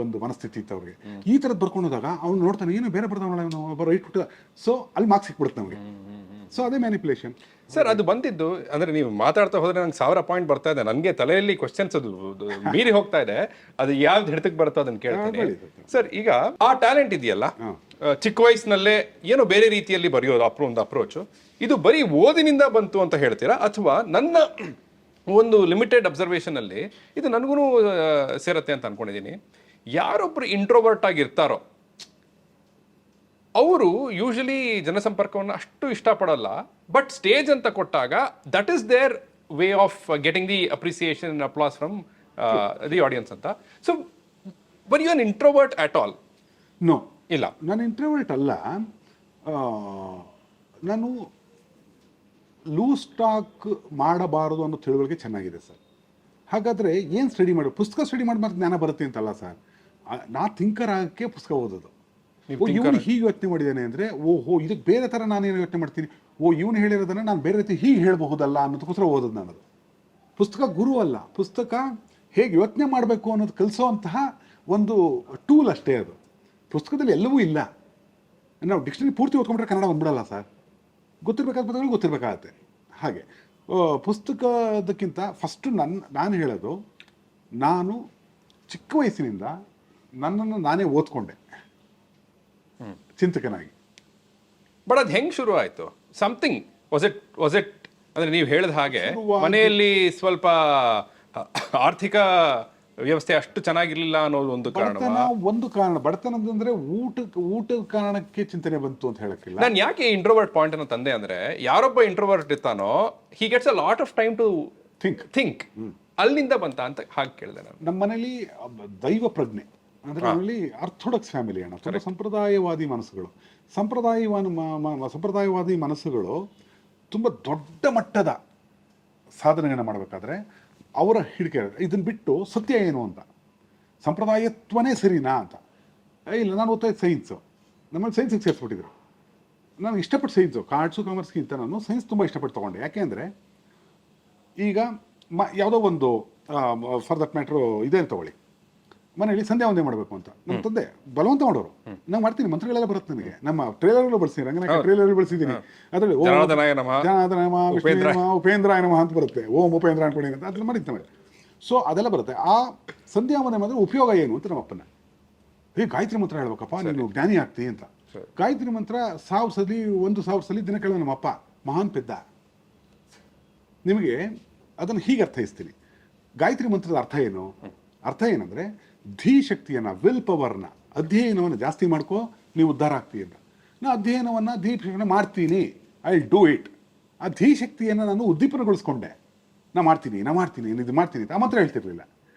S4: ಒಂದು ಮನಸ್ಥಿತಿ ಇತ್ತು ಅವ್ರಿಗೆ. ಈ ಥರದ್ದು ಬರ್ಕೊಂಡು ಹೋದಾಗ ಅವ್ನು ನೋಡ್ತಾನೆ ಏನು ಬೇರೆ ಬರ್ದವನ ರೈಟ್ ಬಿಟ್ಟು, ಸೊ ಅಲ್ಲಿ ಮಾರ್ಕ್ಸ್ ಸಿಕ್ಬಿಡುತ್ತೆ ನಮಗೆ. ಸೊ ಅದೇ ಮ್ಯಾನಿಪುಲೇಷನ್
S3: ಸರ್. ಅದು ಬಂದಿದ್ದು ಅಂದ್ರೆ ನೀವು ಮಾತಾಡ್ತಾ ಹೋದ್ರೆ ನಂಗೆ 1000 ಪಾಯಿಂಟ್ ಬರ್ತಾ ಇದೆ, ನನಗೆ ತಲೆಯಲ್ಲಿ ಕ್ವಶನ್ಸ್ ಅದು ಮೀರಿ ಹೋಗ್ತಾ ಇದೆ. ಅದು ಯಾವ್ದು ಹಿಡಿತಕ್ಕೆ ಬರುತ್ತೋ ಅದನ್ನ ಕೇಳ್ತೀನಿ ಸರ್. ಈಗ ಆ ಟ್ಯಾಲೆಂಟ್ ಇದೆಯಲ್ಲ, ಚಿಕ್ಕ ವಯಸ್ಸಿನಲ್ಲೇ ಏನೋ ಬೇರೆ ರೀತಿಯಲ್ಲಿ ಬರೆಯೋದು ಒಂದು ಅಪ್ರೋಚು, ಇದು ಬರೀ ಓದಿನಿಂದ ಬಂತು ಅಂತ ಹೇಳ್ತೀರಾ, ಅಥವಾ ನನ್ನ ಒಂದು ಲಿಮಿಟೆಡ್ ಅಬ್ಸರ್ವೇಷನ್ ಅಲ್ಲಿ ಇದು ನನಗೂ ಸೇರತ್ತೆ ಅಂತ ಅನ್ಕೊಂಡಿದ್ದೀನಿ. ಯಾರೊಬ್ರು ಇಂಟ್ರೋವರ್ಟ್ ಆಗಿರ್ತಾರೋ ಅವರು ಯೂಶಲಿ ಜನಸಂಪರ್ಕವನ್ನು ಅಷ್ಟು ಇಷ್ಟಪಡಲ್ಲ, ಬಟ್ ಸ್ಟೇಜ್ ಅಂತ ಕೊಟ್ಟಾಗ that is their way of getting the appreciation applause from the audience ಅಂತ. So but you an introvert at all?
S4: No,
S3: ಇಲ್ಲ,
S4: ನಾನು ಇಂಟ್ರೋವರ್ಟ್ ಅಲ್ಲ. ನಾನು ಲೂಸ್ ಟಾಕ್ ಮಾಡಬಾರದು ಅನ್ನೋ ತಿಳುವಳಿಕೆ ಚೆನ್ನಾಗಿದೆ ಸರ್. ಹಾಗಾದರೆ ಏನು ಸ್ಟಡಿ ಮಾಡಿ, ಪುಸ್ತಕ ಸ್ಟಡಿ ಮಾಡಿ ಮತ್ತೆ ಜ್ಞಾನ ಬರುತ್ತೆ ಅಂತಲ್ಲ ಸರ್. ನಾ ಥಿಂಕರ್ ಆಗಕ್ಕೆ ಪುಸ್ತಕ ಓದೋದು. ಇವನು ಹೀಗೆ ಯೋಚನೆ ಮಾಡಿದ್ದಾನೆ ಅಂದರೆ, ಓಹೋ ಇದಕ್ಕೆ ಬೇರೆ ಥರ ನಾನೇನು ಯೋಚನೆ ಮಾಡ್ತೀನಿ, ಇವನು ಹೇಳಿರೋದನ್ನು ನಾನು ಬೇರೆ ರೀತಿ ಹೀಗೆ ಹೇಳಬಹುದಲ್ಲ ಅನ್ನೋದಕ್ಕೋಸ್ಕರ ಓದೋದು ನಾನದು. ಪುಸ್ತಕ ಗುರು ಅಲ್ಲ, ಪುಸ್ತಕ ಹೇಗೆ ಯೋಚನೆ ಮಾಡಬೇಕು ಅನ್ನೋದು ಕಲಿಸೋವಂತಹ ಒಂದು ಟೂಲ್ ಅಷ್ಟೇ ಅದು. ಪುಸ್ತಕದಲ್ಲಿ ಎಲ್ಲವೂ ಇಲ್ಲ. ನಾವು ಡಿಕ್ಷನರಿ ಪೂರ್ತಿ ಓದ್ಕೊಂಡ್ರೆ ಕನ್ನಡ ಬಂದ್ಬಿಡಲ್ಲ ಸರ್. ಗೊತ್ತಿರಬೇಕಾದ ಪದಗಳು ಗೊತ್ತಿರಬೇಕಾಗತ್ತೆ. ಹಾಗೆ ಪುಸ್ತಕದಕ್ಕಿಂತ ಫಸ್ಟು ನಾನು ಹೇಳೋದು, ನಾನು ಚಿಕ್ಕ ವಯಸ್ಸಿನಿಂದ ನನ್ನನ್ನು ನಾನೇ ಓದ್ಕೊಂಡೆ ಚಿಂತಕನಾಗಿ.
S3: ಬಟ್ ಅದು ಹೆಂಗೆ ಶುರು ಆಯಿತು? ಸಮಥಿಂಗ್ ವಾಸ್ ಇಟ್ ಅಂದರೆ ನೀವು ಹೇಳಿದ ಹಾಗೆ ಮನೆಯಲ್ಲಿ ಸ್ವಲ್ಪ ಆರ್ಥಿಕ ವ್ಯವಸ್ಥೆ ಅಷ್ಟು ಚೆನ್ನಾಗಿರ್ಲಿಲ್ಲ ಅನ್ನೋದು ಒಂದು
S4: ಕಾರಣ. ಬಡತನದಂದ್ರೆ ಊಟದ ಕಾರಣಕ್ಕೆ ಚಿಂತನೆ ಬಂತು ಅಂತ ಹೇಳಕ್ಕಿಲ್ಲ.
S3: ನಾನು ಯಾಕೆ ಇಂಟ್ರೋವರ್ಟ್ ಪಾಯಿಂಟ್ ಅನ್ನು ತಂದೆ ಅಂದ್ರೆ, ಯಾರೊಬ್ಬ ಇಂಟ್ರೋವರ್ಟ್ ಇರ್ತಾನೋ he gets a lot of time to think. ಅಲ್ಲಿಂದ ಬಂತ ಅಂತ ಹಾಗೆ ಕೇಳಿದೆ ನಾನು.
S4: ನಮ್ಮ ಮನೇಲಿ ದೈವ ಪ್ರಜ್ಞೆ ಅಂದ್ರೆ, ನಮ್ಮಲ್ಲಿ ಆರ್ಥೋಡಕ್ಸ್ ಫ್ಯಾಮಿಲಿ ಅಣ್ಣ, ತುಂಬ ಸಂಪ್ರದಾಯವಾದಿ ಮನಸ್ಸುಗಳು. ಸಂಪ್ರದಾಯವಾದಿ ಮನಸ್ಸುಗಳು ತುಂಬ ದೊಡ್ಡ ಮಟ್ಟದ ಸಾಧನೆಗಳನ್ನ ಮಾಡಬೇಕಾದ್ರೆ ಅವರ ಹಿಡಿಕೆ ಇದನ್ನು ಬಿಟ್ಟು ಸತ್ಯ ಏನು ಅಂತ, ಸಂಪ್ರದಾಯತ್ವನೇ ಸರಿನಾ ಅಂತ. ಇಲ್ಲ, ನಾನು ಓದ್ತಾ ಇದ್ದ ಸೈನ್ಸು, ನಮ್ಮಲ್ಲಿ ಸೈನ್ಸಿಗೆ ಸೇರಿಸ್ಬಿಟ್ಟಿದ್ರು. ನಾನು ಇಷ್ಟಪಟ್ಟು ಸೈನ್ಸು, ಆರ್ಟ್ಸು ಕಾಮರ್ಸ್ಗಿಂತ ನಾನು ಸೈನ್ಸ್ ತುಂಬ ಇಷ್ಟಪಟ್ಟು ತೊಗೊಂಡೆ. ಯಾಕೆ ಅಂದರೆ ಈಗ ಯಾವುದೋ ಒಂದು ಫಾರ್ ದಟ್ ಮ್ಯಾಟ್ರು ಇದೇ ತಗೊಳ್ಳಿ, ಮನೆಯಲ್ಲಿ ಸಂಧ್ಯಾ ವಂದನೆ ಮಾಡಬೇಕು ಅಂತ ನಮ್ಮ ತಂದೆ ಬಲವಂತ ಮಾಡೋರು. ನಾನು ಮಾಡ್ತೀನಿ, ಮಂತ್ರಗಳೆಲ್ಲ ಬರುತ್ತೆ ನನಗೆ. ನಮ್ಮ ಟ್ರೇಲರ್ಗಳು ಬಳಸ್ತೀನಿ, ರಂಗನಾಯಕ ಟ್ರೇಲರ್ ಬಳಸಿದ್ದೀನಿ. ಅದರಲ್ಲಿ ಉಪೇಂದ್ರಾಯ ನಮಃ ಅಂತ ಬರುತ್ತೆ, ಓಂ ಉಪೇಂದ್ರ ಅನ್ಕೊಂಡಿ ಅಂತ ಅದನ್ನ ಮಾಡಿದ್ದು ನಮಗೆ. ಸೊ ಅದೆಲ್ಲ ಬರುತ್ತೆ. ಆ ಸಂಧ್ಯಾ ವಂದನೆ ಮಾಡಿದ್ರೆ ಉಪಯೋಗ ಏನು ಅಂತ ನಮ್ಮಪ್ಪನ, ಗಾಯತ್ರಿ ಮಂತ್ರ ಹೇಳ್ಬೇಕಪ್ಪ ನೀನು ಜ್ಞಾನಿ ಆಗ್ತಿ ಅಂತ. ಗಾಯತ್ರಿ ಮಂತ್ರ 1000 ಸಲ ದಿನ ಕೇಳೋ ನಮ್ಮಪ್ಪ ಮಹಾನ್ ಪೆದ್ದ. ನಿಮಗೆ ಅದನ್ನು ಹೀಗೆ ಅರ್ಥೈಸ್ತೀನಿ. ಗಾಯತ್ರಿ ಮಂತ್ರದ ಅರ್ಥ ಏನಂದ್ರೆ, ಧೀ ಶಕ್ತಿಯನ್ನ, ವಿಲ್ ಪವರ್ನ, ಅಧ್ಯಯನವನ್ನು ಜಾಸ್ತಿ ಮಾಡ್ಕೋ, ನೀವು ಉದ್ಧಾರ ಆಗ್ತೀಯ ಅಂತ. ನಾ ಅಧ್ಯಯನವನ್ನು ಧೀ ಮಾಡ್ತೀನಿ, ಐ ಡೂ ಇಟ್. ಆ ಧೀ ಶಕ್ತಿಯನ್ನು ನಾನು ಉದ್ದೀಪನಗೊಳಿಸ್ಕೊಂಡೆ. ನಾ ಮಾಡ್ತೀನಿ ಇದು ಮಾಡ್ತೀನಿ ಅಂತ ಆ ಮಂತ್ರ ಹೇಳ್ತಿರ್ಲಿಲ್ಲ.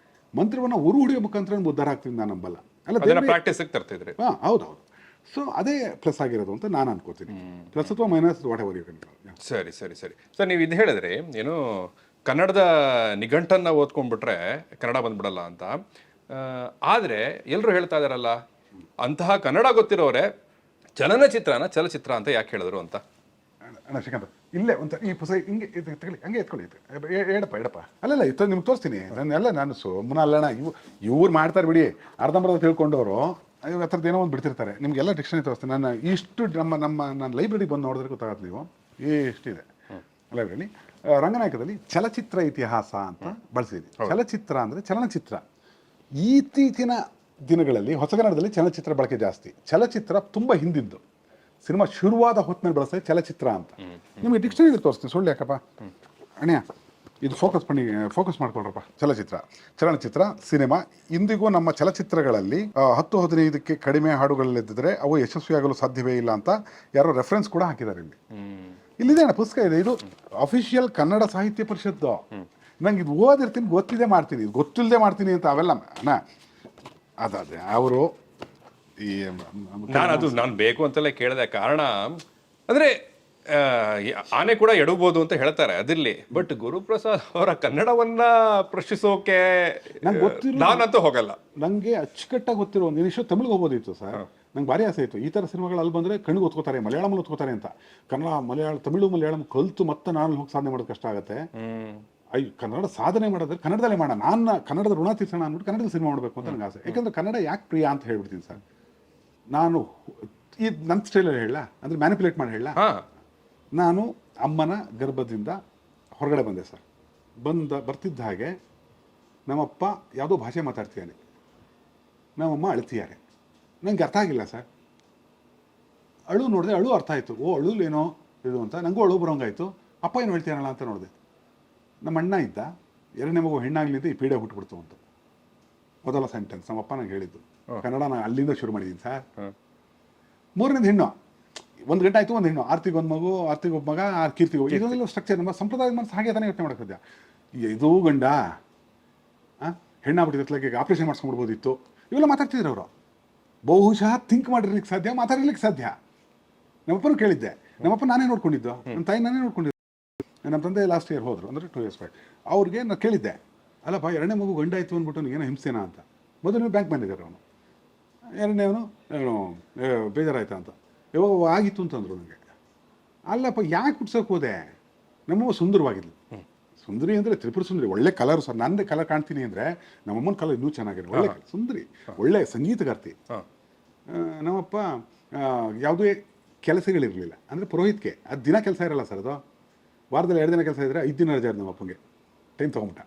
S4: ಮಂತ್ರವನ್ನು ಹೊಡಿಯೋ ಮುಖಾಂತರ ಉದ್ಧಾರ ಆಗ್ತೀನಿ ನಾನು ನಂಬಲ್ಲ.
S3: ಅಲ್ಲ,
S4: ಹೌದೌದು. ಸೊ ಅದೇ ಪ್ಲಸ್ ಆಗಿರೋದು ಅಂತ ನಾನು ಅನ್ಕೋತೀನಿ. ಪ್ಲಸ್ ಅಥವಾ minus whatever you can.
S3: ಸರಿ ಸರ್, ನೀವು ಇದು ಹೇಳಿದ್ರೆ ಏನು, ಕನ್ನಡದ ನಿಘಂಟನ್ನ ಓದ್ಕೊಂಡ್ಬಿಟ್ರೆ ಕನ್ನಡ ಬಂದ್ಬಿಡಲ್ಲ ಅಂತ. ಆದರೆ ಎಲ್ಲರೂ ಹೇಳ್ತಾ ಇದಾರಲ್ಲ, ಅಂತಹ ಕನ್ನಡ ಗೊತ್ತಿರೋರೆ ಚಲಚಿತ್ರ ಅಂತ ಯಾಕೆ ಹೇಳಿದ್ರು ಅಂತ.
S4: ಅಣ್ಣ ಶ್ರೀಕಾಂತ್, ಇಲ್ಲೇ ಒಂದು ಈ ಪುಸ್ತಕ ಹಿಂಗೆ ತಗೊಳ್ಳಿ, ಹಂಗೆ ಎತ್ಕೊಳ್ಳಿ, ಎಡಪ್ಪ ಅಲ್ಲಲ್ಲ ಇತ್ತು ನಿಮ್ಗೆ ತೋರಿಸ್ತೀನಿ. ನಾನು ಸುಮ್ಮನೆ ಅಲ್ಲಣ್ಣ, ಇವ್ರು ಮಾಡ್ತಾರೆ ಬಿಡಿ, ಅರ್ಧಂಬರ್ಧ ತಿಳ್ಕೊಂಡವರು ಆ ಥರದ್ದು ಏನೋ ಒಂದು ಬಿಡ್ತಿರ್ತಾರೆ. ನಿಮಗೆಲ್ಲ ಡಿಕ್ಷನರಿ ತೋರಿಸ್ತೀನಿ. ನಾನು ಇಷ್ಟು ನಾನು ಲೈಬ್ರರಿ ಬಂದು ನೋಡಿದ್ರೆ ಗೊತ್ತಾಗತ್ತೆ ನೀವು ಎಷ್ಟಿದೆ ಲೈಬ್ರರಿ. ರಂಗನಾಯಕದಲ್ಲಿ ಚಲಚಿತ್ರ ಇತಿಹಾಸ ಅಂತ ಬಳಸಿದ್ವಿ. ಚಲಚಿತ್ರ ಅಂದರೆ ಚಲನಚಿತ್ರ. ಇತ್ತೀಚಿನ ದಿನಗಳಲ್ಲಿ ಹೊಸಗನ್ನಡದಲ್ಲಿ ಚಲನಚಿತ್ರ ಬಳಕೆ ಜಾಸ್ತಿ. ಚಲಚಿತ್ರ ತುಂಬ ಹಿಂದಿದ್ದು, ಸಿನಿಮಾ ಶುರುವಾದ ಹೊತ್ತಿನಲ್ಲಿ ಬಳಸ್ತಾರೆ ಚಲಚಿತ್ರ ಅಂತ. ನಿಮಗೆ ಡಿಕ್ಷನರಿ ತೋರಿಸ್ತೀನಿ, ಸುಳ್ಳು ಯಾಕಪ್ಪ ಅಣ್ಣ, ಇದು ಫೋಕಸ್ ಮಾಡ್ಕೊಳ್ರಪ್ಪ. ಚಲನಚಿತ್ರ ಸಿನಿಮಾ. ಇಂದಿಗೂ ನಮ್ಮ ಚಲಚಿತ್ರಗಳಲ್ಲಿ 10-15ಕ್ಕೆ ಕಡಿಮೆ ಹಾಡುಗಳಲ್ಲಿದ್ದರೆ ಅವು ಯಶಸ್ವಿಯಾಗಲು ಸಾಧ್ಯವೇ ಇಲ್ಲ ಅಂತ ಯಾರೋ ರೆಫರೆನ್ಸ್ ಕೂಡ ಹಾಕಿದ್ದಾರೆ ಇಲ್ಲಿ. ಇಲ್ಲಿದೆ ಅಣ್ಣ, ಪುಸ್ತಕ ಇದೆ. ಇದು ಅಫಿಷಿಯಲ್ ಕನ್ನಡ ಸಾಹಿತ್ಯ ಪರಿಷತ್ತು. ನಂಗೆ ಇದು ಓದಿರ್ತೀನಿ, ಗೊತ್ತಿದೆ ಮಾಡ್ತೀನಿ, ಗೊತ್ತಿಲ್ಲದೆ ಮಾಡ್ತೀನಿ ಅಂತ ಅವೆಲ್ಲ ಅಣ್ಣ. ಅದೇ ಅವರು
S3: ನಾನು ಬೇಕು ಅಂತಲೇ ಕೇಳಿದೆ. ಕಾರಣ ಅಂದರೆ ಆನೆ ಕೂಡ ಎಡಬಹುದು ಅಂತ ಹೇಳ್ತಾರೆ ಅದಿರ್ಲಿ, ಬಟ್ ಗುರುಪ್ರಸಾದ್ ಅವರ ಕನ್ನಡವನ್ನ ಪ್ರಶ್ನಿಸೋಕೆ ನಾನಂತೂ ಹೋಗಲ್ಲ.
S4: ನಂಗೆ ಅಚ್ಚುಕಟ್ಟಾಗಿ ಗೊತ್ತಿರೋ ಒಂದು ನಿಮಿಷ ತಮಿಳಿಗೆ ಹೋಗ್ಬೋದಿತ್ತು ಸರ್. ನಂಗೆ ಭಾರಿ ಆಸೆ ಇತ್ತು, ಈ ಥರ ಸಿನಿಮಾಗಳು ಅಲ್ಲಿ ಬಂದರೆ ಕಣ್ಣಿಗೆ ಓದ್ಕೋತಾರೆ, ಮಲಯಾಳಮಲ್ಲಿ ಓದ್ಕೋತಾರೆ ಅಂತ. ಕನ್ನಡ, ತಮಿಳು, ಮಲಯಾಳಂ ಕಲಿತು ಮತ್ತೆ ನಾನು ಹೋಗಿ ಸಾಧನೆ ಮಾಡೋದು ಕಷ್ಟ ಆಗುತ್ತೆ. ಕನ್ನಡ ಸಾಧನೆ ಮಾಡೋದ್ರೆ ಕನ್ನಡದಲ್ಲೇ ಮಾಡೋಣ, ನಾನು ಕನ್ನಡದ ಋಣ ತೀರ್ಸೋಣ ಅಂದ್ಬಿಟ್ಟು ಕನ್ನಡದಲ್ಲಿ ಸಿನಿಮಾ ಮಾಡಬೇಕು ಅಂತ ನನಗೆ ಆಸೆ. ಯಾಕಂದರೆ ಕನ್ನಡ ಯಾಕೆ ಪ್ರಿಯ ಅಂತ ಹೇಳ್ಬಿಡ್ತೀನಿ ಸರ್. ನಾನು ಈ ನನ್ನ ಸ್ಟೈಲಲ್ಲಿ ಹೇಳ ಅಂದರೆ ಮ್ಯಾನಿಪುಲೇಟ್ ಮಾಡಿ ಹೇಳ, ನಾನು ಅಮ್ಮನ ಗರ್ಭದಿಂದ ಹೊರಗಡೆ ಬಂದೆ ಸರ್. ಬರ್ತಿದ್ದ ಹಾಗೆ ನಮ್ಮಪ್ಪ ಯಾವುದೋ ಭಾಷೆ ಮಾತಾಡ್ತೀಯಾನೆ, ನಮ್ಮಮ್ಮ ಅಳ್ತಿದ್ದಾರೆ. ನನಗೆ ಅರ್ಥ ಆಗಿಲ್ಲ ಸರ್. ಅಳು ನೋಡಿದೆ, ಅಳು ಅರ್ಥ ಆಯಿತು. ಓ ಅಳುಲೇನೋ ಇದು ಅಂತ ನನಗೂ ಅಳು ಬರೋಂಗಾಯ್ತು. ಅಪ್ಪ ಏನು ಹೇಳ್ತೀನಲ್ಲ ಅಂತ ನೋಡಿದೆ. ನಮ್ಮ ಅಣ್ಣ ಇದ್ದ, ಎರಡನೇ ಮಗು ಹೆಣ್ಣಾಗ್ಲಿ ಅಂತ ಈ ಪೀಡೆ ಹುಟ್ಟುಬಿಡ್ತು ಅಂತ ಮೊದಲ ಸೆಂಟೆನ್ಸ್ ನಮ್ಮಪ್ಪ ನಂಗೆ ಹೇಳಿದ್ದು. ಕನ್ನಡ ನಾನು ಅಲ್ಲಿಂದ ಶುರು ಮಾಡಿದ್ದೀನಿ ಸರ್. ಮೂರನೇದು ಹೆಣ್ಣು, 1 ಗಂಟೆ ಆಯಿತು, ಒಂದು ಹೆಣ್ಣು, ಆರ್ತಿಗೆ ಒಂದು ಮಗು, ಆರ್ತಿಗೆ ಒಬ್ಬ ಮಗ, ಕೀರ್ತಿಗೆ ಇದೆಲ್ಲ ಸ್ಟ್ರಕ್ಚರ್ ನಮ್ಮ ಸಂಪ್ರದಾಯದ ಮನಸ್ಸು ಹಾಗೆ ತಾನೇ ಯೋಚನೆ ಮಾಡೋಕ್ಕೆ ಸಾಧ್ಯ. ಇದು ಗಂಡ ಹೆಣ್ಣಾಗ್ಬಿಟ್ಟಿದ್ದಕ್ಕೆ ಆಪ್ರೇಷನ್ ಮಾಡಿಸ್ಕೊಂಡ್ಬಿಡ್ಬೋದಿತ್ತು, ಇವೆಲ್ಲ ಮಾತಾಡ್ತಿದ್ರು ಅವರು. ಬಹುಶಃ ಥಿಂಕ್ ಮಾಡಿರ್ಲಿಕ್ಕೆ ಸಾಧ್ಯ, ಮಾತಾಡಿರ್ಲಿಕ್ಕೆ ಸಾಧ್ಯ. ನಮ್ಮಪ್ಪನೂ ಕೇಳಿದ್ದೆ, ನಮ್ಮಪ್ಪ ನಾನೇ ನೋಡ್ಕೊಂಡಿದ್ದು, ನಮ್ಮ ತಾಯಿ ನಾನೇ ನೋಡ್ಕೊಂಡಿದ್ದು. ನಮ್ಮ ತಂದೆ ಲಾಸ್ಟ್ ಇಯರ್ ಹೋದರು, ಅಂದರೆ 2 years ಬ್ಯಾಕ್. ಅವ್ರಿಗೆ ನಾನು ಕೇಳಿದ್ದೆ, ಅಲ್ಲಪ್ಪ ಎರಡನೇ ಮಗು ಗಂಡ ಆಯಿತು ಅಂದ್ಬಿಟ್ಟು ಏನೋ ಹಿಂಸೆನಾ ಅಂತ. ಮೊದಲು ಬ್ಯಾಂಕ್ ಮ್ಯಾನೇಜರ್ ಅವನು, ಎರಡನೇವನು ಏನು ಬೇಜಾರಾಯ್ತಾ ಅಂತ. ಯಾವಾಗ ಆಗಿತ್ತು ಅಂತಂದರು ನನಗೆ. ಅಲ್ಲಪ್ಪ ಯಾಕೆ ಹುಡ್ಸೋಕೆ ಹೋದೆ, ನಮ್ಮಮ್ಮ ಸುಂದರವಾಗಿದ್ಲು. ಸುಂದರಿ ಅಂದರೆ ತ್ರಿಪುರ ಸುಂದರಿ, ಒಳ್ಳೆ ಕಲರ್ ಸರ್. ನಂದೇ ಕಲರ್ ಕಾಣ್ತೀನಿ ಅಂದರೆ ನಮ್ಮಮ್ಮನ ಕಲರ್ ಇನ್ನೂ ಚೆನ್ನಾಗಿದೆ, ಒಳ್ಳೆ ಸುಂದರಿ, ಒಳ್ಳೆ ಸಂಗೀತಗಾರ್ತಿ. ನಮ್ಮಪ್ಪ ಯಾವುದೇ ಕೆಲಸಗಳಿರಲಿಲ್ಲ, ಅಂದರೆ ಪುರೋಹಿತ್ಗೆ ಅದು ದಿನ ಕೆಲಸ ಇರಲ್ಲ ಸರ್. ಅದು ವಾರದಲ್ಲಿ 2 ದಿನ ಕೆಲಸ ಇದ್ದರೆ 5 ದಿನ ರಜೆ ನಮ್ಮ ಅಪ್ಪಂಗೆ. ಟೈಮ್ ತೊಗೊಂಬಿಟ್ಟ.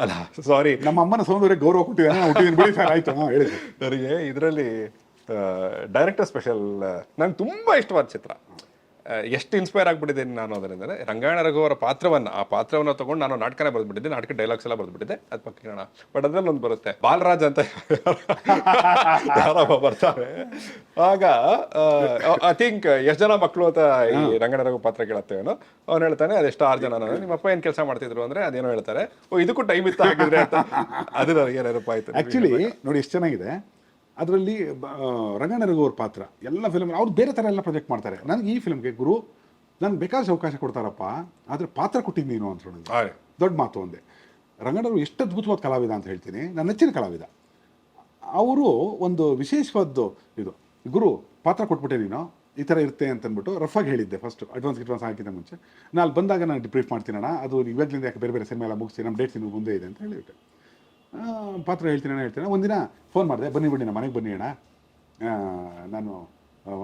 S3: ಅಲ್ಲ ಸಾರಿ,
S4: ನಮ್ಮ ಅಮ್ಮನ ಸೌಂದರ್ಯ ಗೌರವ ಕೊಟ್ಟಿದ್ದಾನೆ, ಹುಟ್ಟಿದ್ದೀನಿ ಬಿಡಿ ಸರ್. ಆಯಿತು, ಹೇಳಿ.
S3: ನನಗೆ ಇದರಲ್ಲಿ ಡೈರೆಕ್ಟರ್ ಸ್ಪೆಷಲ್ ನಂಗೆ ತುಂಬ ಇಷ್ಟವಾದ ಚಿತ್ರ. ಎಷ್ಟು ಇನ್ಸ್ಪೈರ್ ಆಗಿಬಿಟ್ಟಿದ್ದೀನಿ ನಾನು ಅದರಿಂದ. ರಂಗಾಯಣ ರಘು ಅವರ ಪಾತ್ರವನ್ನು ತೊಗೊಂಡು ನಾನು ನಾಟಕನೇ ಬರೆದ್ಬಿಟ್ಟಿದ್ದೆ, ನಾಟಕ ಡೈಲಾಗ್ಸ್ ಎಲ್ಲ ಬರೆದ್ಬಿಟ್ಟಿದ್ದೆ. ಅದು ಪಕ್ಕಣ. ಬಟ್ ಅದ್ರಲ್ಲಿ ಒಂದು ಬರುತ್ತೆ, ಬಾಲರಾಜ್ ಅಂತ ಯಾರಪ್ಪ ಬರ್ತಾರೆ. ಆಗ ಐ ಥಿಂಕ್ ಎಷ್ಟು ಜನ ಮಕ್ಕಳು ಅಂತ ಈ ರಂಗಾಯಣ ರಘು ಪಾತ್ರ ಕೇಳತ್ತೇನೋ. ಅವ್ನು ಹೇಳ್ತಾನೆ ಅದೆಷ್ಟು 6 ಜನ. ನಿಮ್ಮಪ್ಪ ಏನು ಕೆಲಸ ಮಾಡ್ತಿದ್ರು ಅಂದರೆ ಅದೇನೋ ಹೇಳ್ತಾರೆ, ಓ ಇದಕ್ಕೂ ಟೈಮ್ ಇತ್ತು ಹಾಗಿದ್ರೆ ಅಂತ. ಅದು ನನಗೆ ನೆನಪು ಆಯ್ತು.
S4: ಆ್ಯಕ್ಚುಲಿ ನೋಡಿ ಎಷ್ಟು ಚೆನ್ನಾಗಿದೆ ಅದರಲ್ಲಿ. ರಂಗಾಯಣ ರಘು ಅವ್ರ ಪಾತ್ರ ಎಲ್ಲ ಫಿಲ್ಮ್ ಅವ್ರು ಬೇರೆ ಥರ ಎಲ್ಲ ಪ್ರೊಜೆಕ್ಟ್ ಮಾಡ್ತಾರೆ. ನನಗೆ ಈ ಫಿಲ್ಮ್ಗೆ ಗುರು ನನಗೆ ಬೇಕಾದಷ್ಟು ಅವಕಾಶ ಕೊಡ್ತಾರಪ್ಪ, ಆದರೆ ಪಾತ್ರ ಕೊಟ್ಟಿದ್ದು ನೀನು ಅಂತ ಹೇಳೋದು ದೊಡ್ಡ ಮಾತು ಒಂದೇ. ರಂಗಾಯಣ ರಘು ಎಷ್ಟು ಅದ್ಭುತವಾದ ಕಲಾವಿದ ಅಂತ ಹೇಳ್ತೀನಿ, ನನ್ನ ನೆಚ್ಚಿನ ಕಲಾವಿದ. ಅವರು ಒಂದು ವಿಶೇಷವಾದ್ದು ಇದು, ಗುರು ಪಾತ್ರ ಕೊಟ್ಬಿಟ್ಟೆ ನೀನು, ಈ ಥರ ಇರುತ್ತೆ ಅಂತಂದ್ಬಿಟ್ಟು ರಫಾಗಿ ಹೇಳಿದ್ದೆ ಫಸ್ಟ್, ಅಡ್ವಾನ್ಸ್ ಹಾಕಿದ್ದೆ ಮುಂಚೆ. ನಾನು ಬಂದಾಗ ನಾನು ಡಿಬ್ರೀಫ್ ಮಾಡ್ತೀನಣ್ಣ, ಅದು ಇವಾಗಲಿಂದ ಯಾಕೆ ಬೇರೆ ಬೇರೆ ಸಿನಿಮಾ ಎಲ್ಲ ಮುಗಿಸಿ ನಮ್ಮ ಡೇಟ್ಸ್ ಇನ್ನು ಮುಂದೆ ಇದೆ ಅಂತ ಹೇಳಿಬಿಟ್ಟೆ. ಪಾತ್ರ ಹೇಳ್ತೀನಿ. ಒಂದಿನ ಫೋನ್ ಮಾಡಿದೆ, ಬನ್ನಿ ನಮ್ಮ ಮನೆಗೆ ಬನ್ನಿ ಅಣ್ಣ, ನಾನು